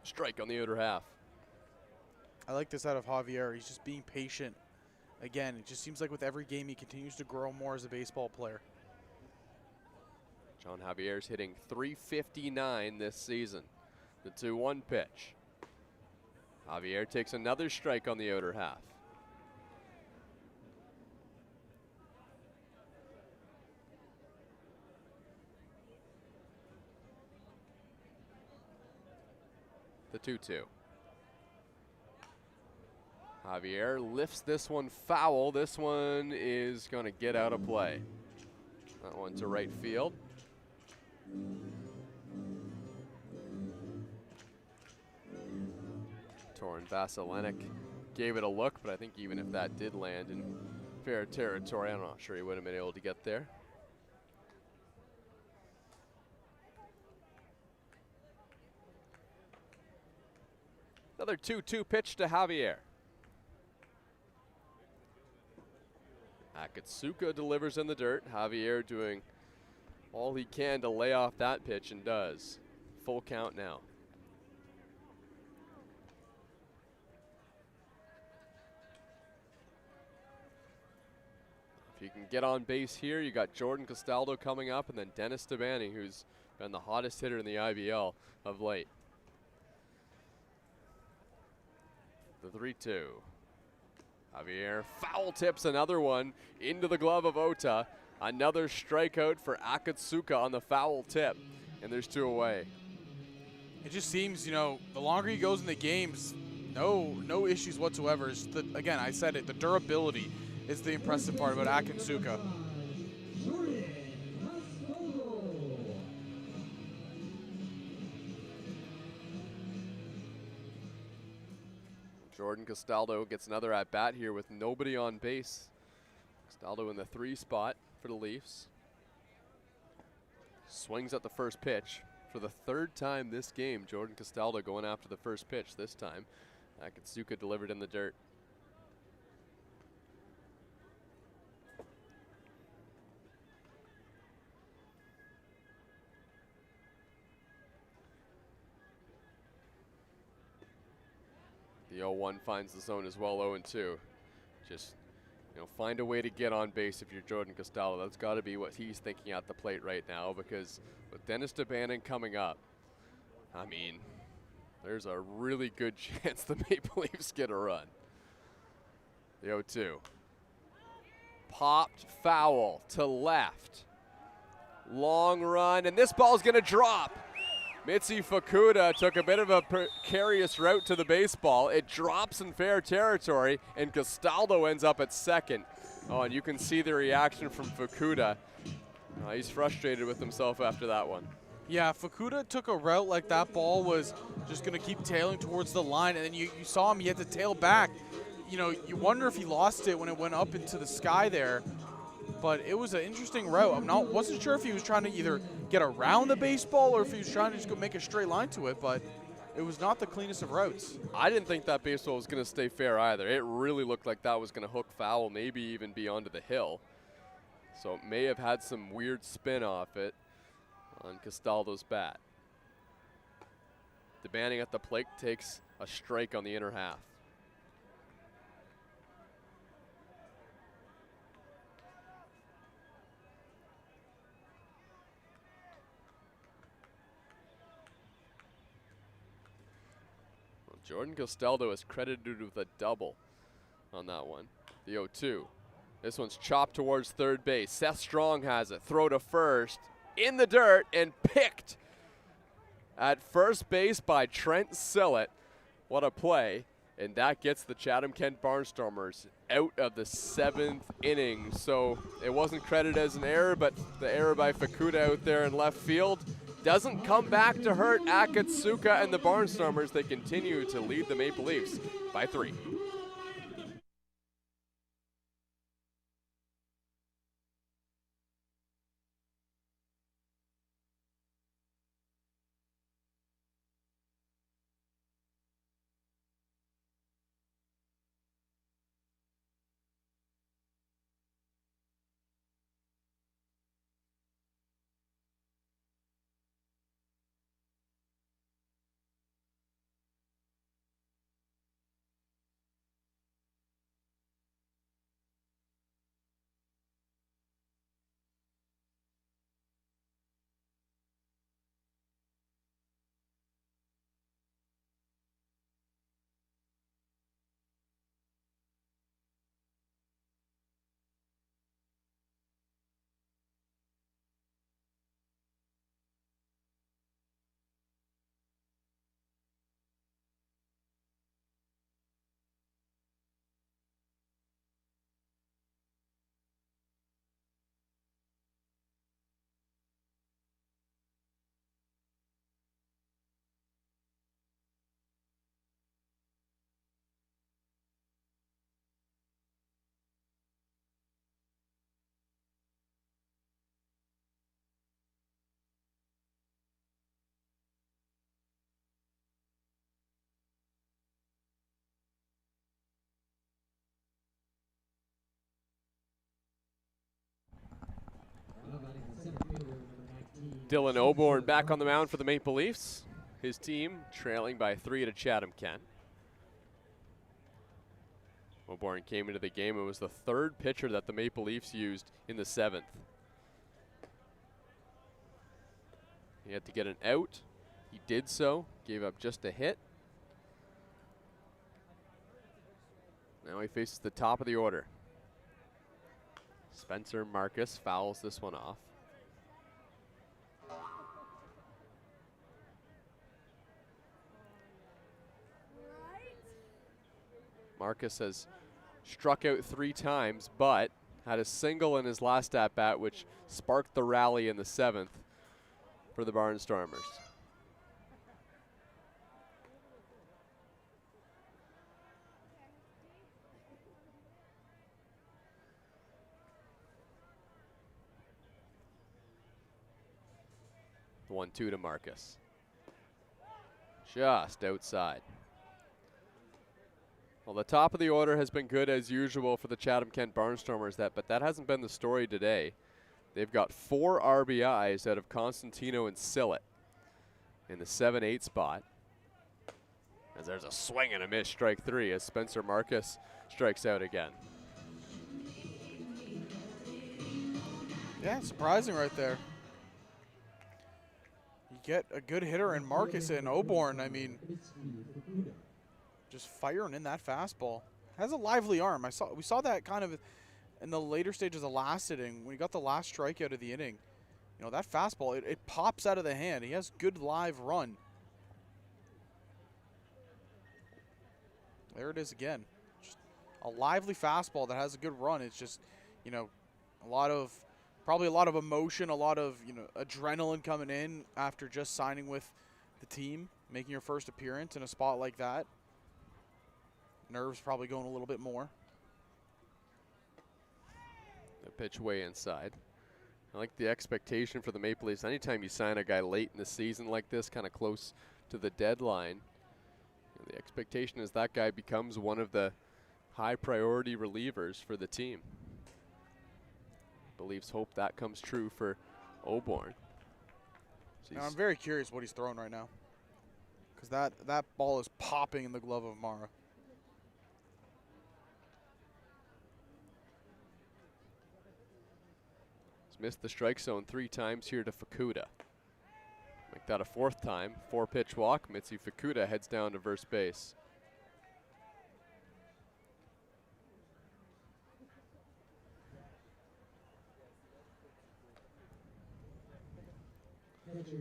Strike on the outer half. I like this out of Javier. He's just being patient. Again, it just seems like with every game he continues to grow more as a baseball player. John Javier's hitting .359 this season. The 2-1 pitch. Javier takes another strike on the outer half. The 2-2. Javier lifts this one foul. This one is going to get out of play. That one to right field. Torin Vasilenic gave it a look, but I think even if that did land in fair territory, I'm not sure he would have been able to get there. Another 2-2 pitch to Javier. Akatsuka delivers in the dirt. Javier doing all he can to lay off that pitch and does. Full count now. If you can get on base here, you got Jordan Castaldo coming up and then Dennis DeManning, who's been the hottest hitter in the IBL of late. The 3-2. Javier foul tips another one into the glove of Ota. Another strikeout for Akatsuka on the foul tip. And there's 2 away. It just seems, you know, the longer he goes in the games, no issues whatsoever. It's the, again, I said it, the durability is the impressive part about Akatsuka. Jordan Castaldo gets another at-bat here with nobody on base. Castaldo in the 3 spot for the Leafs. Swings at the first pitch. For the 3rd time this game, Jordan Castaldo going after the first pitch this time. Akatsuka delivered in the dirt. The 0-1 finds the zone as well, 0-2. Just find a way to get on base if you're Jordan Castaldo. That's got to be what he's thinking at the plate right now, because with Dennis DeBannon coming up, I mean, there's a really good chance the Maple Leafs get a run. The 0-2. Popped foul to left. Long run, and this ball's going to drop. Mitzi Fukuda took a bit of a precarious route to the baseball. It drops in fair territory, and Castaldo ends up at second. Oh, and you can see the reaction from Fukuda. He's frustrated with himself after that one. Yeah, Fukuda took a route like that ball was just going to keep tailing towards the line, and then you saw him, he had to tail back. You wonder if he lost it when it went up into the sky there. But it was an interesting route. Wasn't sure if he was trying to either get around the baseball or if he was trying to just go make a straight line to it, but it was not the cleanest of routes. I didn't think that baseball was going to stay fair either. It really looked like that was going to hook foul, maybe even be onto the hill. So it may have had some weird spin off it on Castaldo's bat. DeBannon at the plate takes a strike on the inner half. Jordan Castaldo is credited with a double on that one. The 0-2. This one's chopped towards third base. Seth Strong has it. Throw to first. In the dirt and picked at first base by Trent Sillett. What a play. And that gets the Chatham-Kent Barnstormers out of the 7th inning. So it wasn't credited as an error, but the error by Fukuda out there in left field doesn't come back to hurt Akatsuka and the Barnstormers. They continue to lead the Maple Leafs by 3. Dylan Oborn back on the mound for the Maple Leafs. His team trailing by 3 to Chatham-Kent. Oborn came into the game and was the 3rd pitcher that the Maple Leafs used in the 7th. He had to get an out. He did so, gave up just a hit. Now he faces the top of the order. Spencer Marcus fouls this one off. Marcus has struck out 3 times, but had a single in his last at-bat, which sparked the rally in the 7th for the Barnstormers. The 1-2 to Marcus. Just outside. Well, the top of the order has been good as usual for the Chatham-Kent Barnstormers, but that hasn't been the story today. They've got 4 RBIs out of Constantino and Sillett in the 7-8 spot. As there's a swing and a miss, strike 3, as Spencer Marcus strikes out again. Yeah, surprising right there. You get a good hitter in Marcus and Oborn. I mean, just firing in that fastball. Has a lively arm. We saw that kind of in the later stages of last inning when he got the last strikeout of the inning. You know, that fastball, it pops out of the hand. He has good live run. There it is again. Just a lively fastball that has a good run. It's just, you know, probably a lot of emotion, a lot of, you know, adrenaline coming in after just signing with the team, making your first appearance in a spot like that. Nerves probably going a little bit more. The pitch way inside. I like the expectation for the Maple Leafs. Anytime you sign a guy late in the season like this, kind of close to the deadline, you know, the expectation is that guy becomes one of the high priority relievers for the team. The Leafs hope that comes true for Oborn. Now, I'm very curious what he's throwing right now, because that ball is popping in the glove of Mara. Missed the strike zone 3 times here to Fukuda. Make that a 4th time. 4-pitch walk. Mitzi Fukuda heads down to first base.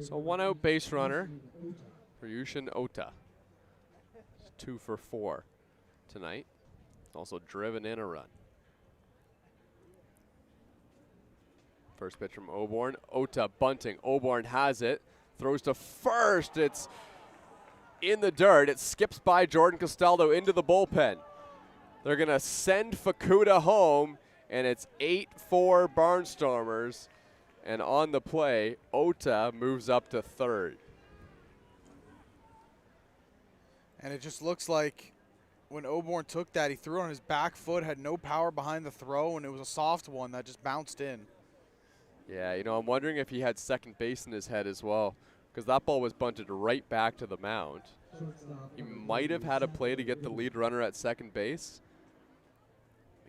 So 1 out base runner for Yushin Ota. It's 2 for 4 tonight. Also driven in a run. First pitch from Oborn. Ota bunting. Oborn has it. Throws to first. It's in the dirt. It skips by Jordan Castaldo into the bullpen. They're going to send Fukuda home, and it's 8-4 Barnstormers. And on the play, Ota moves up to third. And it just looks like when Oborn took that, he threw on his back foot, had no power behind the throw, and it was a soft one that just bounced in. Yeah, you know, I'm wondering if he had second base in his head as well, because that ball was bunted right back to the mound. He might have had a play to get the lead runner at second base.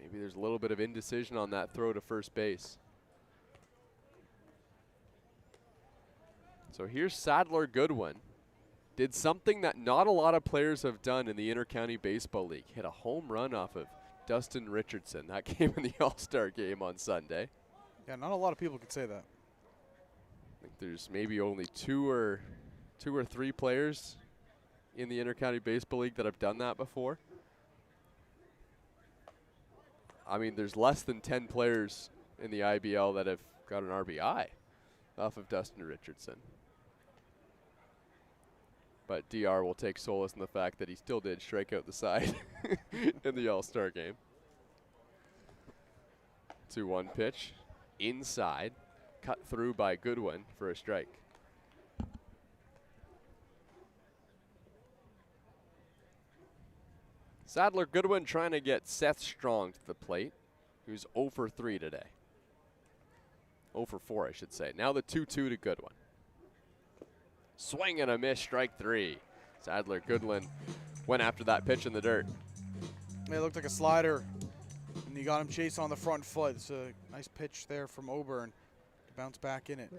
Maybe there's a little bit of indecision on that throw to first base. So here's Sadler Goodwin. Did something that not a lot of players have done in the Intercounty Baseball League. Hit a home run off of Dustin Richardson. That came in the All-Star game on Sunday. Yeah, not a lot of people could say that. I think there's maybe only two or three players in the Intercounty Baseball League that have done that before. I mean, there's less than 10 players in the IBL that have got an RBI off of Dustin Richardson. But DR will take solace in the fact that he still did strike out the side in the All-Star game. 2-1 pitch. Inside, cut through by Goodwin for a strike. Sadler Goodwin trying to get Seth Strong to the plate, who's 0 for 3 today. 0 for 4, I should say. Now the 2-2 to Goodwin. Swing and a miss, strike 3. Sadler Goodwin went after that pitch in the dirt. It looked like a slider. And you got him chasing on the front foot. It's a nice pitch there from Oborn to bounce back in it.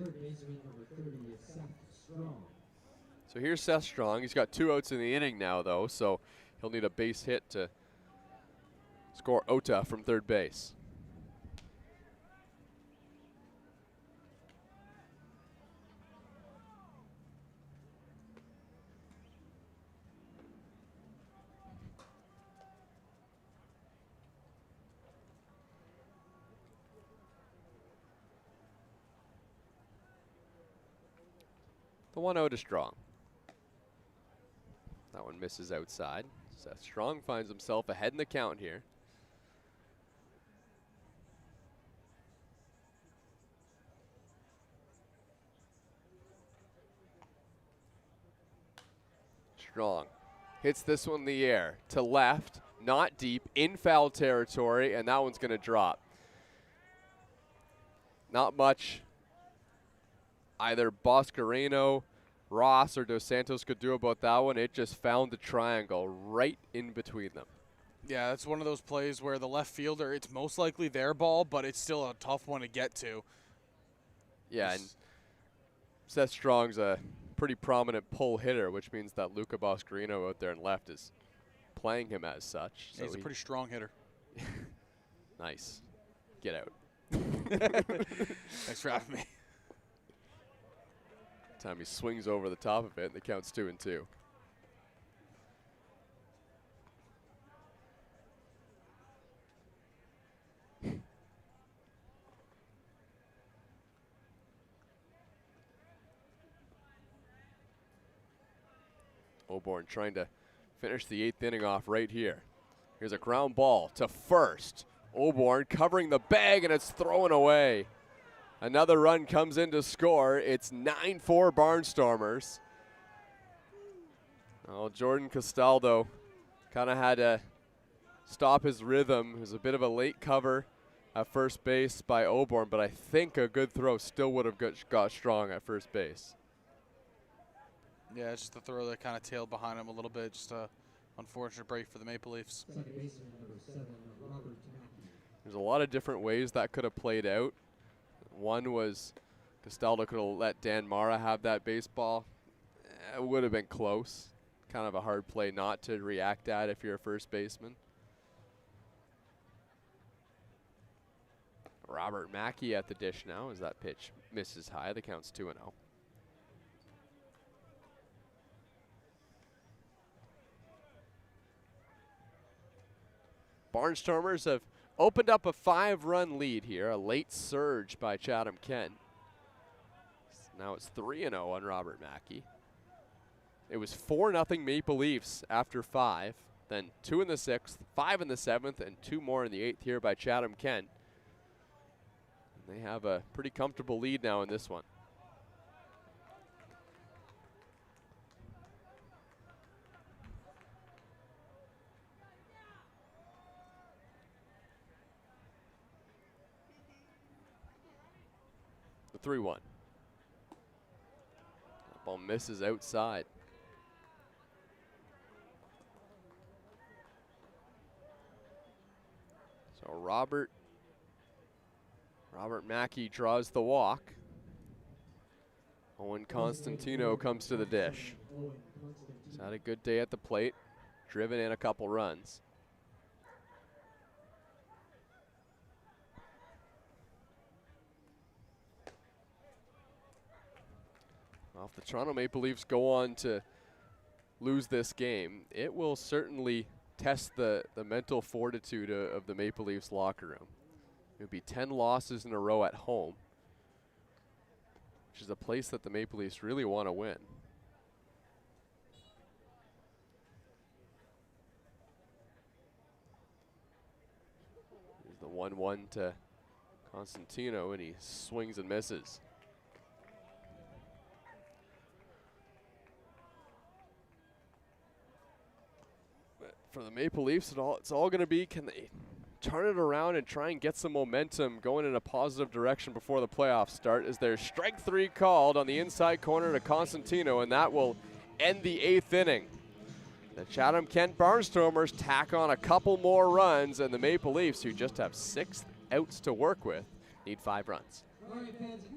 So here's Seth Strong. He's got 2 outs in the inning now, though, so he'll need a base hit to score Ota from third base. The 1-0 to Strong. That one misses outside. Seth Strong finds himself ahead in the count here. Strong hits this one in the air to left, not deep, in foul territory, and that one's going to drop. Not much either Boscareno, Ross, or Dos Santos could do about that one. It just found the triangle right in between them. Yeah, that's one of those plays where the left fielder, it's most likely their ball, but it's still a tough one to get to. Yeah, and Seth Strong's a pretty prominent pull hitter, which means that Luca Boscarino out there in left is playing him as such. So he's a pretty strong hitter. Nice. Get out. Thanks for having me. Time he swings over the top of it, and the count's 2-2. Oborn trying to finish the 8th inning off right here. Here's a ground ball to first. Oborn covering the bag, and it's thrown away. Another run comes in to score. It's 9-4 Barnstormers. Oh, Jordan Castaldo kind of had to stop his rhythm. It was a bit of a late cover at first base by Oborn, but I think a good throw still would have got Strong at first base. Yeah, it's just the throw that kind of tailed behind him a little bit. Just a unfortunate break for the Maple Leafs. There's a lot of different ways that could have played out. One was Castaldo could have let Dan Mara have that baseball. It would have been close. Kind of a hard play not to react at if you're a first baseman. Robert Mackey at the dish now as that pitch misses high. The count's 2-0. Barnstormers have opened up a 5-run lead here, a late surge by Chatham-Kent. Now it's 3-0 on Robert Mackey. It was 4-0 Maple Leafs after 5, then 2 in the 6th, 5 in the 7th, and 2 more in the 8th here by Chatham-Kent. They have a pretty comfortable lead now in this one. The 3-1. Ball misses outside. So Robert Mackey draws the walk. Owen Constantino comes to the dish. He's had a good day at the plate, driven in a couple runs. Well, if the Toronto Maple Leafs go on to lose this game, it will certainly test the mental fortitude of the Maple Leafs locker room. It would be 10 losses in a row at home, which is a place that the Maple Leafs really want to win. Here's the 1-1 to Constantino, and he swings and misses. But for the Maple Leafs, it's all going to be, can they turn it around and try and get some momentum going in a positive direction before the playoffs start, as there's strike 3 called on the inside corner to Constantino, and that will end the 8th inning. The Chatham-Kent Barnstormers tack on a couple more runs, and the Maple Leafs, who just have 6 outs to work with, need 5 runs. All right, fans.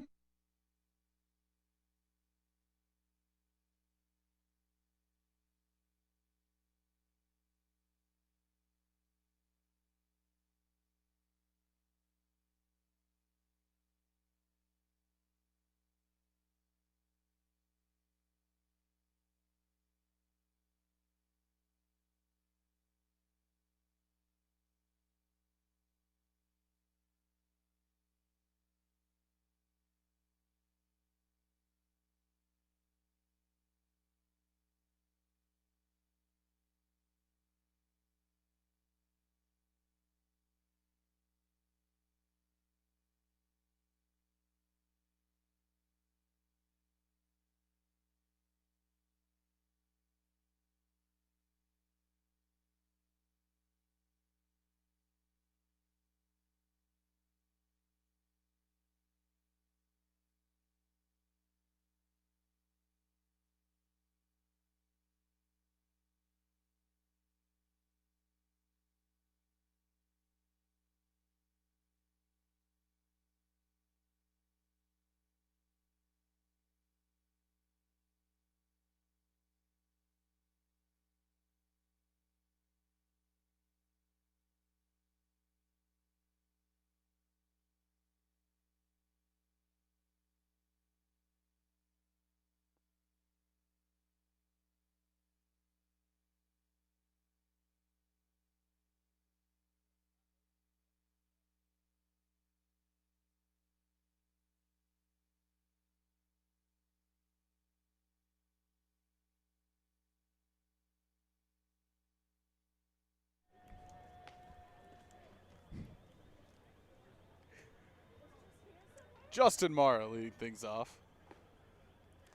Justin Mara leading things off.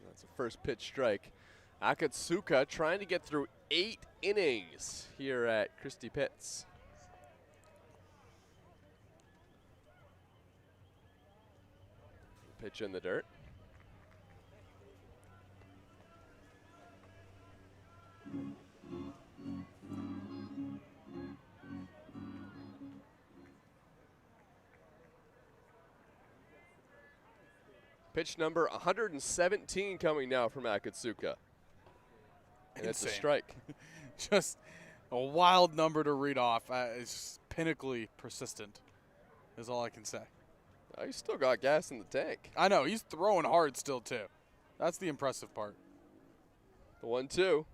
That's a first pitch strike. Akatsuka trying to get through 8 innings here at Christie Pitts. Pitch in the dirt. Pitch number 117 coming now from Akatsuka. And it's a strike. Just a wild number to read off. It's pinnacly persistent is all I can say. Oh, he's still got gas in the tank. I know. He's throwing hard still, too. That's the impressive part. The 1-2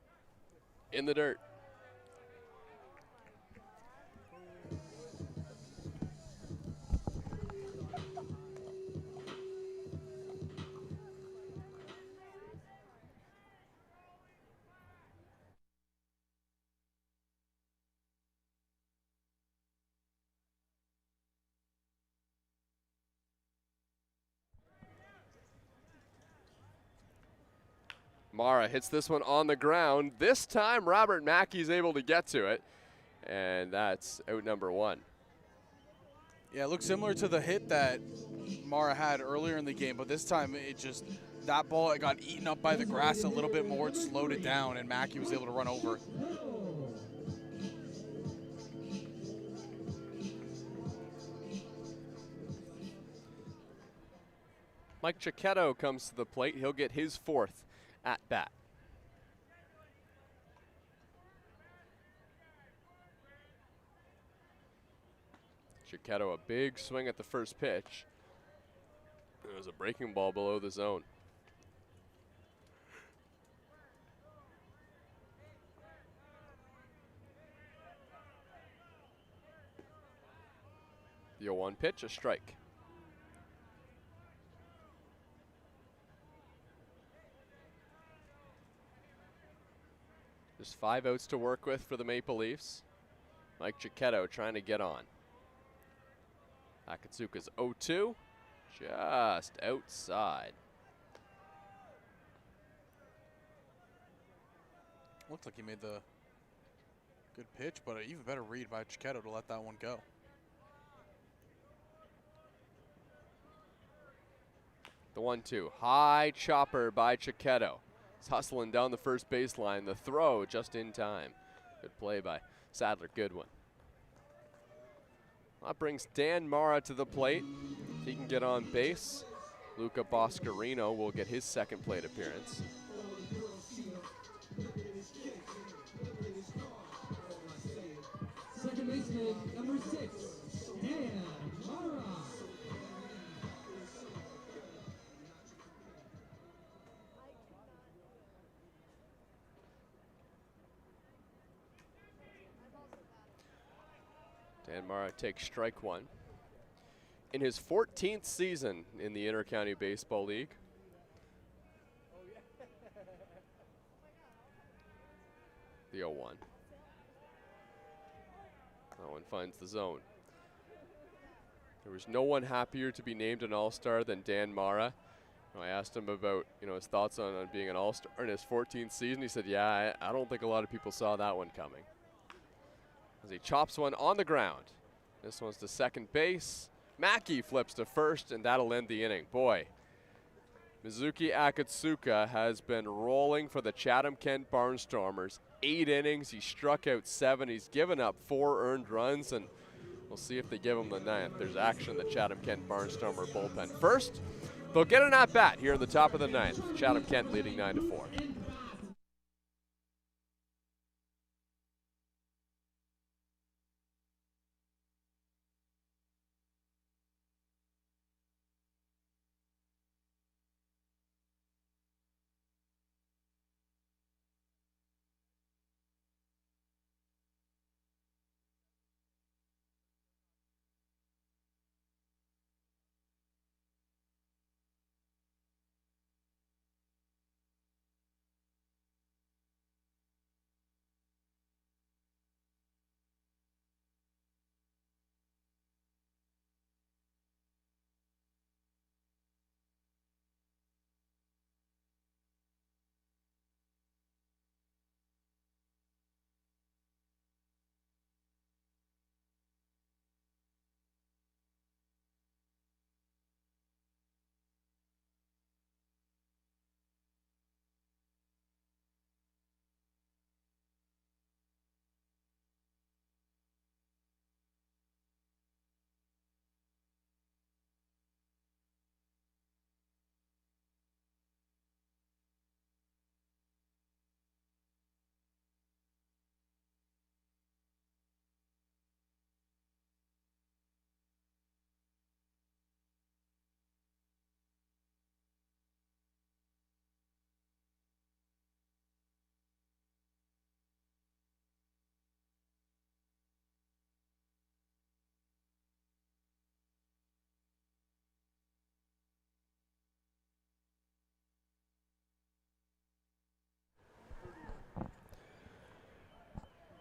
in the dirt. Mara hits this one on the ground. This time, Robert Mackey's able to get to it, and that's out number 1. Yeah, it looks similar to the hit that Mara had earlier in the game, but this time it just, that ball it got eaten up by the grass a little bit more. It slowed it down, and Mackey was able to run over it. Mike Chiquetto comes to the plate. He'll get his 4th at bat. Chiquetto, a big swing at the first pitch. It was a breaking ball below the zone. The 0-1 pitch, a strike. There's 5 outs to work with for the Maple Leafs. Mike Chiquetto trying to get on. Akatsuka's 0-2, just outside. Looked like he made the good pitch, but an even better read by Chiquetto to let that one go. The 1-2, high chopper by Chiquetto. He's hustling down the first baseline. The throw just in time. Good play by Sadler Goodwin. That brings Dan Mara to the plate. If he can get on base, Luca Boscarino will get his second plate appearance. Second baseman, number 6, Dan Mara. Dan Mara takes strike 1. In his 14th season in the Intercounty Baseball League. The 0-1. That one finds the zone. There was no one happier to be named an All-Star than Dan Mara. I asked him about his thoughts on being an All-Star in his 14th season. He said, yeah, I don't think a lot of people saw that one coming. As he chops one on the ground. This one's to second base. Mackey flips to first, and that'll end the inning. Boy, Mizuki Akatsuka has been rolling for the Chatham-Kent Barnstormers. 8 innings, he struck out 7. He's given up 4 earned runs, and we'll see if they give him the 9th. There's action in the Chatham-Kent Barnstormer bullpen. First, they'll get an at-bat here in the top of the 9th. Chatham-Kent leading 9-4.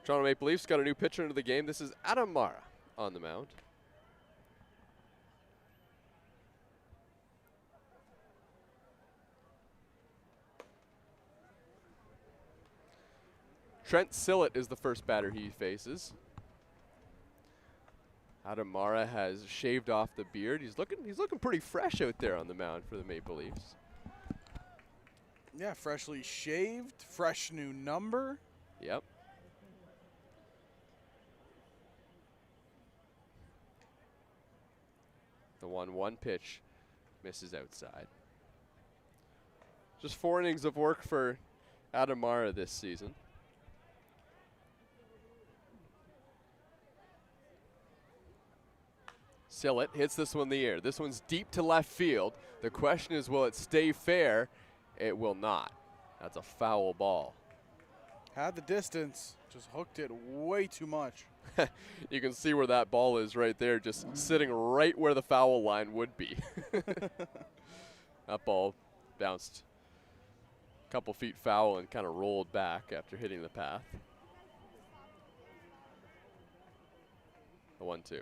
Toronto Maple Leafs got a new pitcher into the game. This is Adam Mara on the mound. Trent Sillett is the first batter he faces. Adam Mara has shaved off the beard. He's looking pretty fresh out there on the mound for the Maple Leafs. Yeah, freshly shaved, fresh new number. Yep. The 1-1 pitch misses outside. Just 4 innings of work for Adam Mara this season. Sillett hits this one in the air. This one's deep to left field. The question is, will it stay fair? It will not. That's a foul ball. Had the distance, just hooked it way too much. You can see where that ball is right there, just sitting right where the foul line would be. That ball bounced a couple feet foul and kind of rolled back after hitting the path. The 1-2.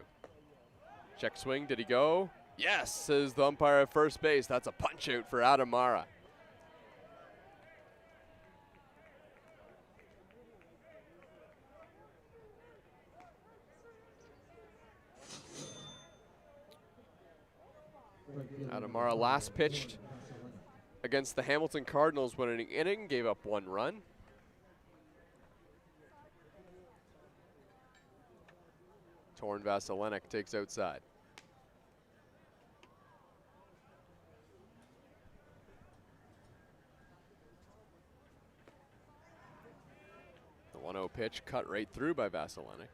Check swing, did he go? Yes, says the umpire at first base. That's a punch out for Adam Mara. Adam Mara last pitched against the Hamilton Cardinals when an inning, gave up 1 run. Torn Vasilenic takes outside. The 1-0 pitch cut right through by Vasilenic.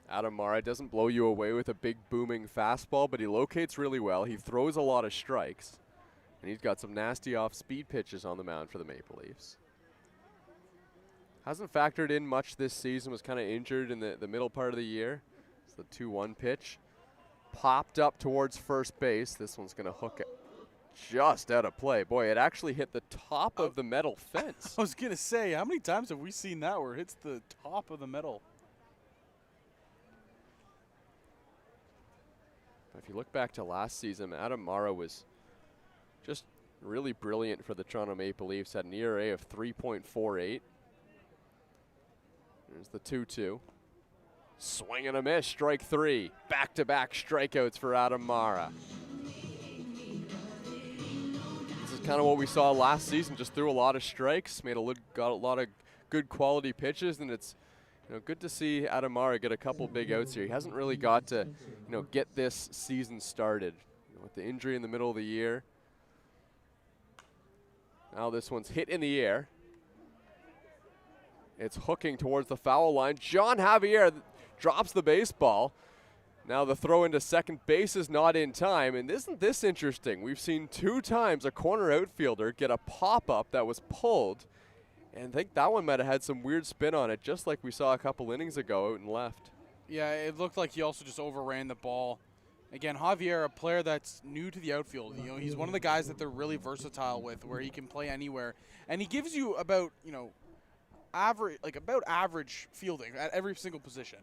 Adam Mara doesn't blow you away with a big booming fastball, but he locates really well. He throws a lot of strikes, and he's got some nasty off-speed pitches on the mound for the Maple Leafs. Hasn't factored in much this season, was kind of injured in the middle part of the year. It's the 2-1 pitch. Popped up towards first base. This one's going to hook it just out of play. Boy, it actually hit the top of the metal fence. I was going to say, how many times have we seen that where it hits the top of the metal? If you look back to last season, Adam Mara was just really brilliant for the Toronto Maple Leafs. Had an ERA of 3.48. There's the 2-2. Swing and a miss, strike 3. Back-to-back strikeouts for Adam Mara. This is kind of what we saw last season. Just threw a lot of strikes, got a lot of good quality pitches, and it's good to see Adam Mara get a couple big outs here. He hasn't really got to, get this season started with the injury in the middle of the year. Now this one's hit in the air. It's hooking towards the foul line. John Javier drops the baseball. Now the throw into second base is not in time. And isn't this interesting? We've seen 2 times a corner outfielder get a pop-up that was pulled. And I think that one might have had some weird spin on it, just like we saw a couple innings ago out and left. Yeah, it looked like he also just overran the ball. Again, Javier, a player that's new to the outfield. He's one of the guys that they're really versatile with, where he can play anywhere. And he gives you about, average fielding at every single position.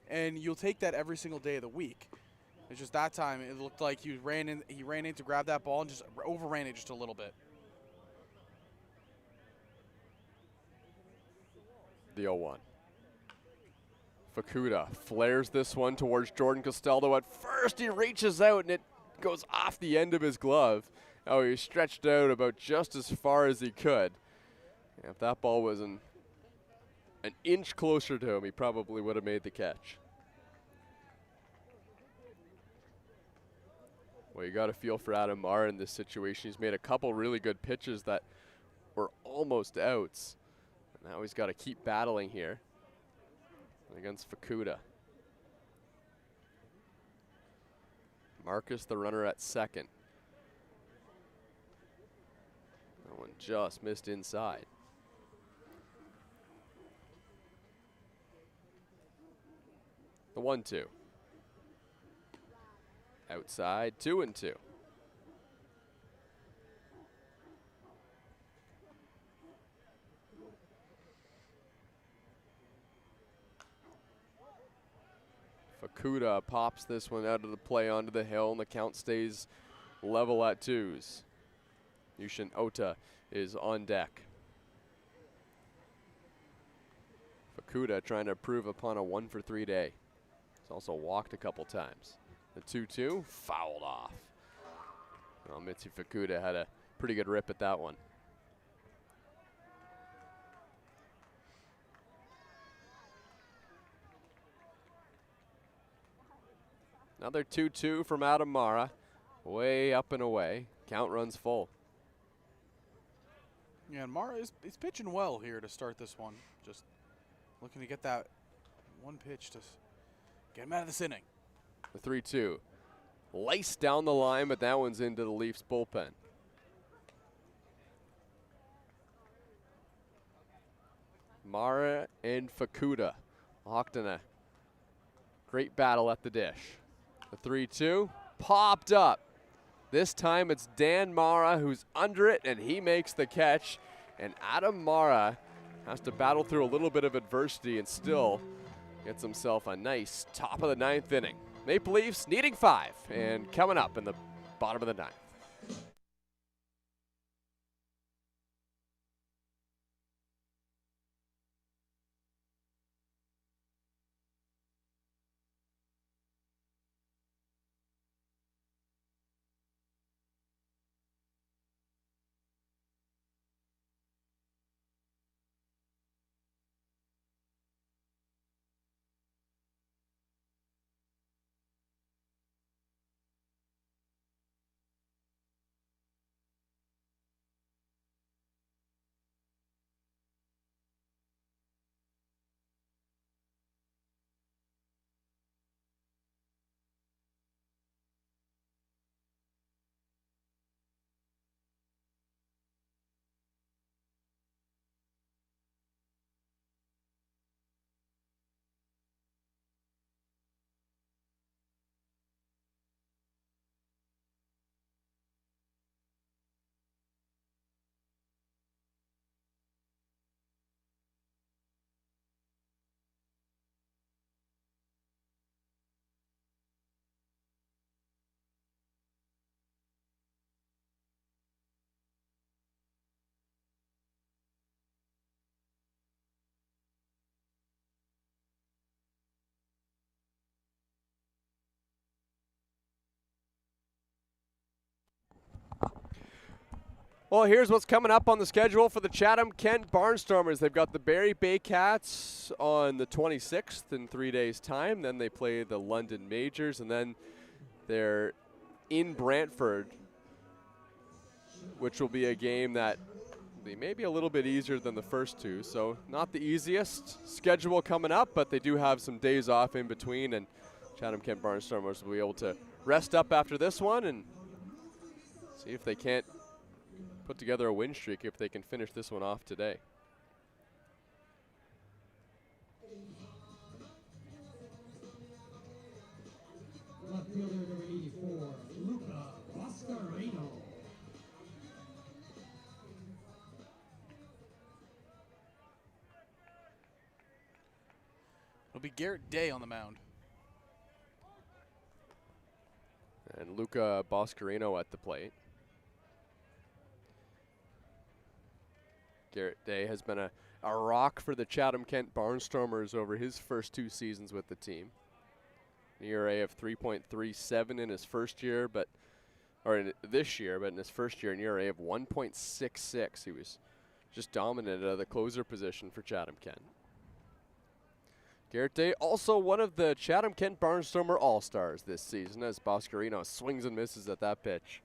And you'll take that every single day of the week. It's just that time it looked like he ran in to grab that ball and just overran it just a little bit. The 0-1. Fukuda flares this one towards Jordan Castaldo. At first he reaches out and it goes off the end of his glove. Oh, he stretched out about just as far as he could. If that ball was an inch closer to him, he probably would have made the catch. Well, you got to feel for Adam Mara in this situation. He's made a couple really good pitches that were almost outs. Now he's got to keep battling here against Fukuda. Marcus, the runner at second. That one just missed inside. The 1-2. Outside, 2-2. Fukuda pops this one out of the play onto the hill, and the count stays level at 2s. Yushin Ota is on deck. Fukuda trying to improve upon a 1-for-3 day. He's also walked a couple times. The 2-2 fouled off. Well, Mitsu Fukuda had a pretty good rip at that one. Another 2-2 from Adam Mara. Way up and away. Count runs full. Yeah, and Mara is pitching well here to start this one. Just looking to get that one pitch to get him out of this inning. The 3-2. Laced down the line, but that one's into the Leafs bullpen. Mara and Fukuda locked in a great battle at the dish. The 3-2 popped up. This time it's Dan Mara who's under it, and he makes the catch. And Adam Mara has to battle through a little bit of adversity and still gets himself a nice top of the 9th inning. Maple Leafs needing 5 and coming up in the bottom of the 9th. Well, here's what's coming up on the schedule for the Chatham-Kent Barnstormers. They've got the Barrie Bay Cats on the 26th in 3 days' time. Then they play the London Majors, and then they're in Brantford, which will be a game that may be a little bit easier than the first two. So not the easiest schedule coming up, but they do have some days off in between, and Chatham-Kent Barnstormers will be able to rest up after this one and see if they can't put together a win streak if they can finish this one off today. Left fielder number 84, Luca Boscarino. It'll be Garrett Day on the mound. And Luca Boscarino at the plate. Garrett Day has been a rock for the Chatham-Kent Barnstormers over his first 2 seasons with the team. An ERA of 3.37 in his first year, this year, but in his first year, an ERA of 1.66. He was just dominant at the closer position for Chatham-Kent. Garrett Day also one of the Chatham-Kent Barnstormer All-Stars this season, as Boscarino swings and misses at that pitch.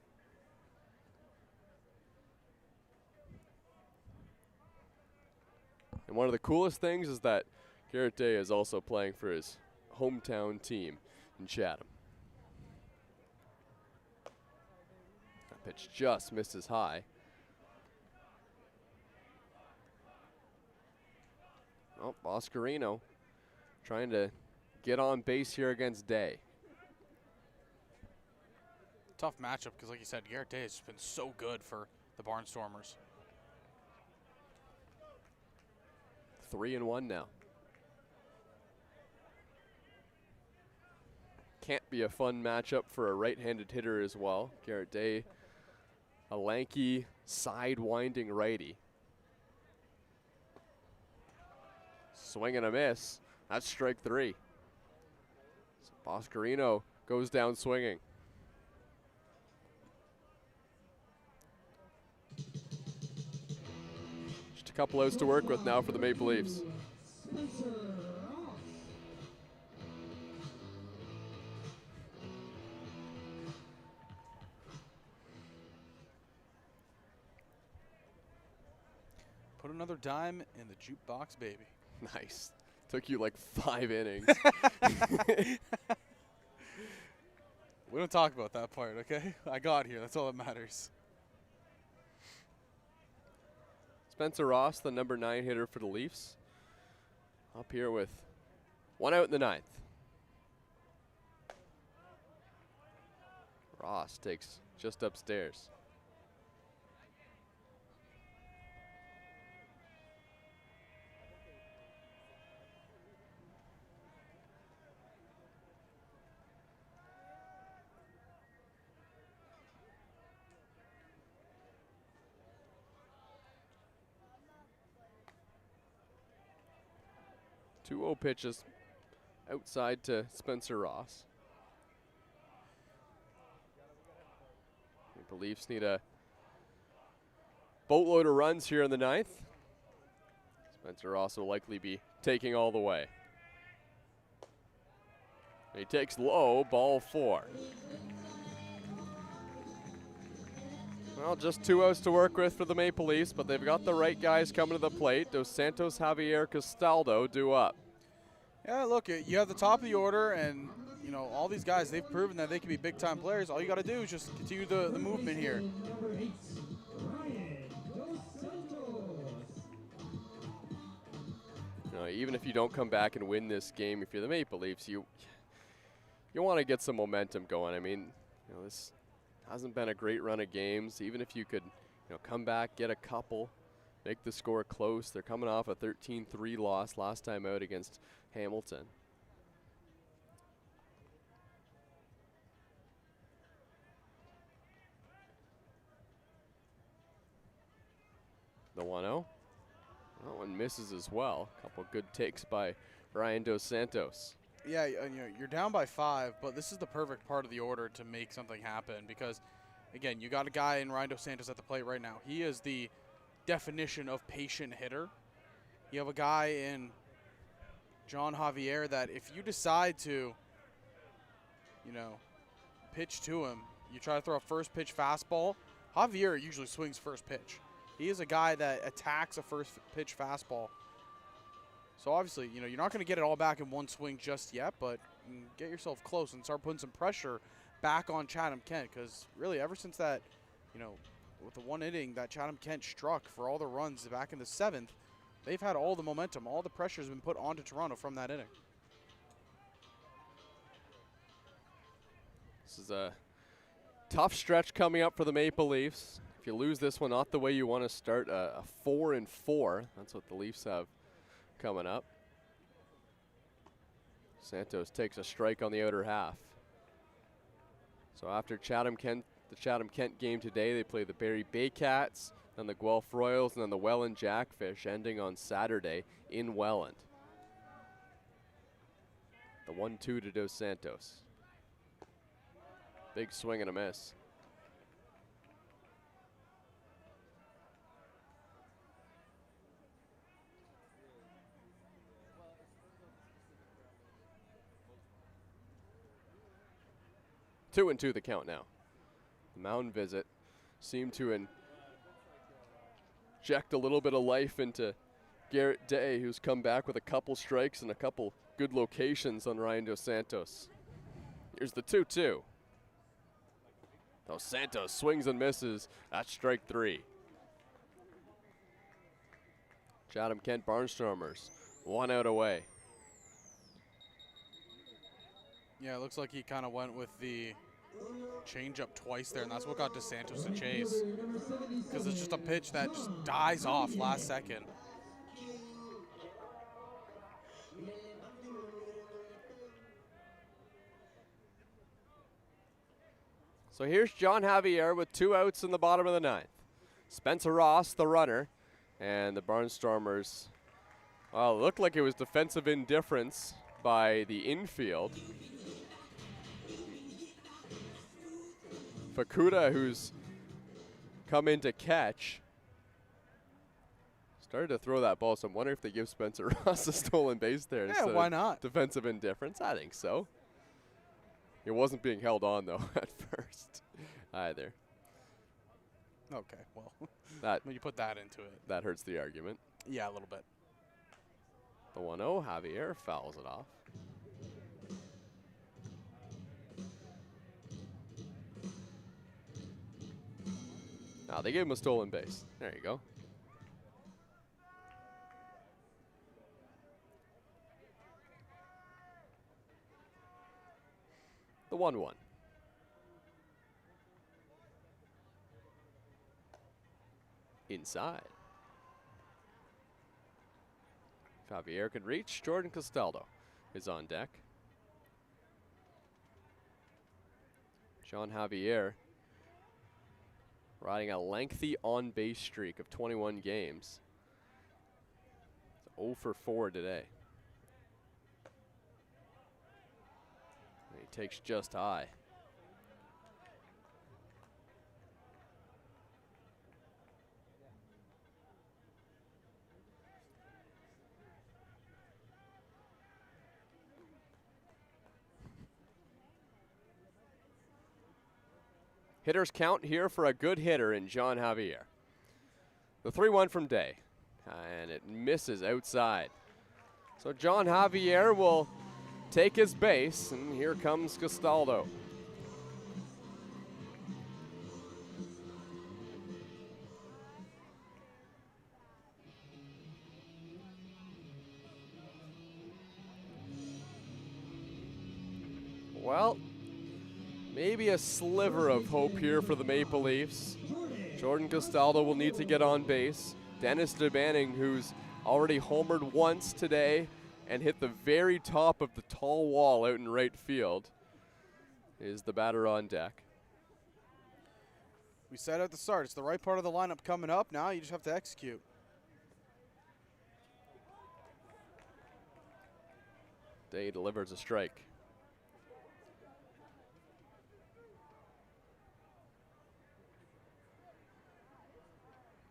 And one of the coolest things is that Garrett Day is also playing for his hometown team in Chatham. That pitch just misses high. Oh, Boscarino trying to get on base here against Day. Tough matchup because, like you said, Garrett Day has been so good for the Barnstormers. 3-1 now. can't be a fun matchup for a right-handed hitter as well. Garrett Day, a lanky, side-winding righty. Swing and a miss. That's strike 3. So Boscarino goes down swinging. Just a couple outs to work with now for the Maple Leafs. Put another dime in the jukebox, baby. Nice. Took you like 5 innings. We don't talk about that part, okay? I got here. That's all that matters. Spencer Ross, the number 9 hitter for the Leafs, up here with 1 out in the 9th. Ross takes just upstairs. Two 0 pitches outside to Spencer Ross. The Leafs need a boatload of runs here in the 9th. Spencer Ross will likely be taking all the way. He takes low, ball 4. Well, just 2 outs to work with for the Maple Leafs, but they've got the right guys coming to the plate. Dos Santos, Javier Castaldo due up. Yeah, look, you have the top of the order, and you know all these guys. They've proven that they can be big-time players. All you got to do is just continue the movement here. You know, even if you don't come back and win this game, if you're the Maple Leafs, you want to get some momentum going. I mean, you know, this hasn't been a great run of games. Even if you could, you know, come back, get a couple, make the score close. They're coming off a 13-3 loss last time out against Hamilton. The 1-0. That one misses as well. A couple good takes by Ryan Dos Santos. Yeah, you know, you're down by 5, but this is the perfect part of the order to make something happen because, again, you got a guy in Ryan Dos Santos at the plate right now. He is the definition of patient hitter. You have a guy in John Javier that if you decide to, you know, pitch to him, you try to throw a first pitch fastball, Javier usually swings first pitch. He is a guy that attacks a first pitch fastball. So obviously, you know, you're not going to get it all back in one swing just yet, but get yourself close and start putting some pressure back on Chatham-Kent because really ever since that, you know, with the one inning that Chatham-Kent struck for all the runs back in the 7th, they've had all the momentum. All the pressure has been put onto Toronto from that inning. This is a tough stretch coming up for the Maple Leafs. If you lose this one, not the way you want to start a 4-4. That's what the Leafs have coming up. Santos takes a strike on the outer half. So after Chatham-Kent, the Chatham-Kent game today, they play the Barrie Baycats, then the Guelph Royals, and then the Welland Jackfish, ending on Saturday in Welland. The 1-2 to Dos Santos. Big swing and a miss. Two and 2 the count now. The mound visit seemed to inject a little bit of life into Garrett Day, who's come back with a couple strikes and a couple good locations on Ryan Dos Santos. Here's the 2-2. Dos Santos swings and misses. That's strike 3. Chatham-Kent Barnstormers, 1 out away. Yeah, it looks like he kind of went with the change-up twice there, and that's what got Dos Santos to chase. Because it's just a pitch that just dies off last second. So here's John Javier with 2 outs in the bottom of the 9th. Spencer Ross, the runner, and the Barnstormers, well, it looked like it was defensive indifference by the infield. Fukuda, who's come in to catch, started to throw that ball, so I'm wondering if they give Spencer Ross a stolen base there. Yeah, why not? Defensive indifference, I think so. It wasn't being held on, though, at first either. Okay, well, that when you put that into it. That hurts the argument. Yeah, a little bit. The 1-0, Javier fouls it off. Now they gave him a stolen base. There you go. The 1-1. Inside. Javier can reach. Jordan Castaldo is on deck. John Javier riding a lengthy on-base streak of 21 games. It's 0 for 4 today. And he takes just high. Hitters count here for a good hitter in John Javier. The 3-1 from Day, and it misses outside. So John Javier will take his base, and here comes Castaldo. Well, maybe a sliver of hope here for the Maple Leafs. Jordan Castaldo will need to get on base. Dennis DeBanning, who's already homered once today and hit the very top of the tall wall out in right field, is the batter on deck. We said at the start, it's the right part of the lineup coming up. Now you just have to execute. Day delivers a strike.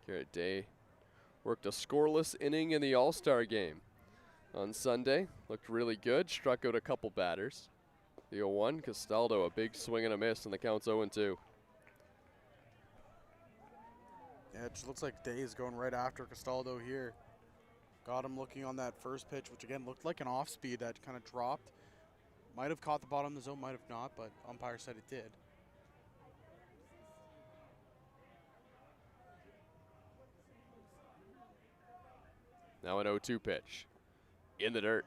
Garrett Day worked a scoreless inning in the All-Star game on Sunday. Looked really good, struck out a couple batters. The 0-1, Castaldo, a big swing and a miss, and the count's 0-2. Yeah, it just looks like Day is going right after Castaldo here. Got him looking on that first pitch, which again looked like an off-speed that kind of dropped. Might have caught the bottom of the zone, might have not, but umpire said it did. Now an 0-2 pitch. In the dirt.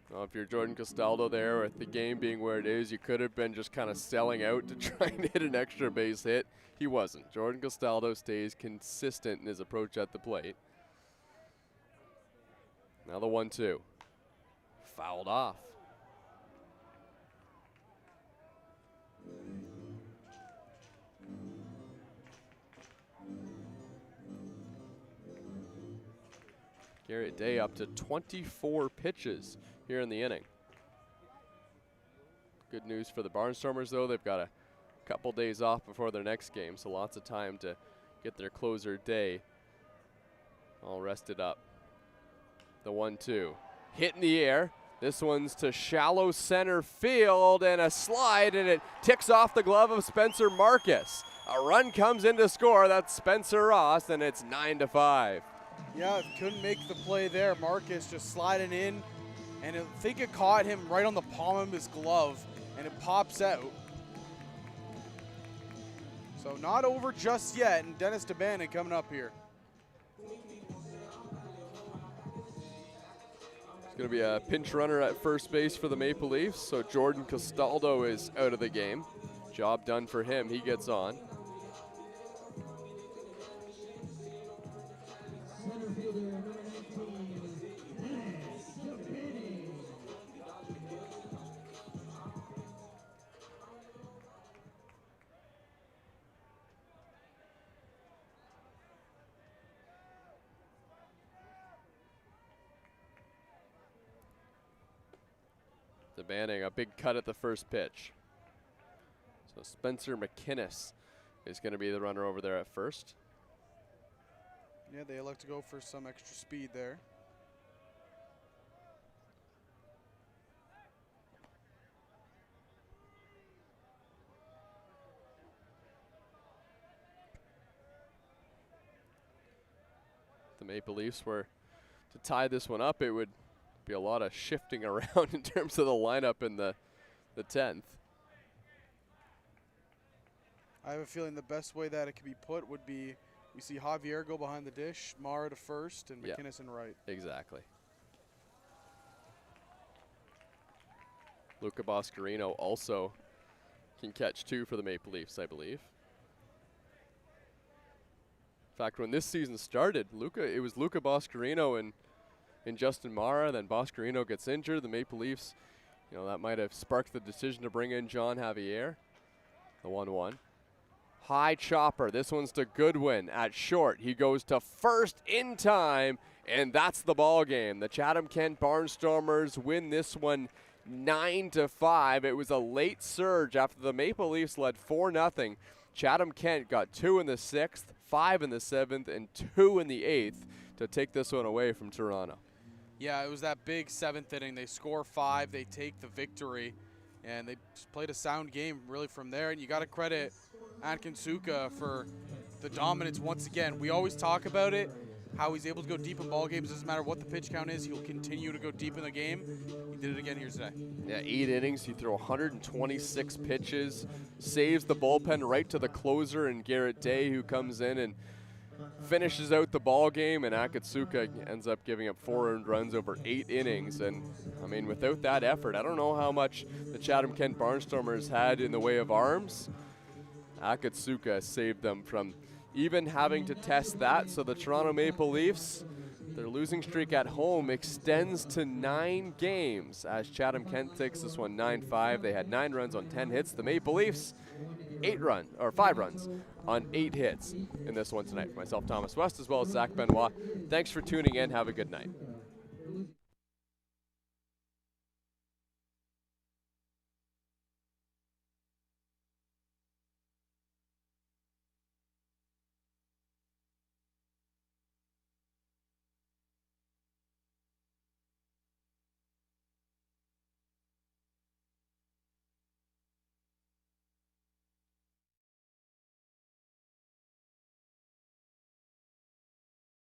Well, if you're Jordan Castaldo there, with the game being where it is, you could have been just kind of selling out to try and hit an extra base hit. He wasn't. Jordan Castaldo stays consistent in his approach at the plate. Now the 1-2. Fouled off. Garrett Day up to 24 pitches here in the inning. Good news for the Barnstormers, though. They've got a couple days off before their next game, so lots of time to get their closer Day all rested up. The 1-2. Hit in the air. This one's to shallow center field, and a slide, and it ticks off the glove of Spencer Marcus. A run comes in to score. That's Spencer Ross, and it's 9-5. Yeah, couldn't make the play there. Marcus just sliding in, and I think it caught him right on the palm of his glove, and it pops out. So not over just yet, and Dennis DeBanning coming up here. It's going to be a pinch runner at first base for the Maple Leafs, so Jordan Castaldo is out of the game. Job done for him. He gets on. Center fielder, number 19, Dennis DeBanning. demanding a big cut at the first pitch. So Spencer McInnes is going to be the runner over there at first. Yeah, they elect to go for some extra speed there. The Maple Leafs were to tie this one up, it would be a lot of shifting around in terms of the lineup in the 10th. I have a feeling the best way that it could be put would be we see Javier go behind the dish, Mara to first, and McInnes in right. Exactly. Luca Boscarino also can catch 2 for the Maple Leafs, I believe. In fact, when this season started, it was Luca Boscarino and Justin Mara. Then Boscarino gets injured. The Maple Leafs, that might have sparked the decision to bring in John Javier. The 1-1. High chopper. This one's to Goodwin at short. He goes to first in time, and that's the ball game. The Chatham-Kent Barnstormers win this one 9-5. It was a late surge after the Maple Leafs led 4-0. Chatham-Kent got 2 in the 6th, 5 in the 7th, and 2 in the 8th to take this one away from Toronto. Yeah, it was that big 7th inning. They score 5, they take the victory, and they just played a sound game really from there. And you got to credit Ankensuka for the dominance once again. We always talk about it, how he's able to go deep in ball games. Doesn't matter what the pitch count is, he'll continue to go deep in the game. He did it again here today. Yeah, 8 innings. He threw 126 pitches, saves the bullpen right to the closer and Garrett Day, who comes in and finishes out the ball game, and Akatsuka ends up giving up 4 earned runs over 8 innings. And I mean, without that effort, I don't know how much the Chatham-Kent Barnstormers had in the way of arms. Akatsuka saved them from even having to test that. So the Toronto Maple Leafs, their losing streak at home extends to 9 games as Chatham-Kent takes this one 9-5. They had 9 runs on 10 hits. The Maple Leafs 5 runs on 8 hits in this one tonight. For myself, Thomas West, as well as Zach Benoit. Thanks for tuning in. Have a good night.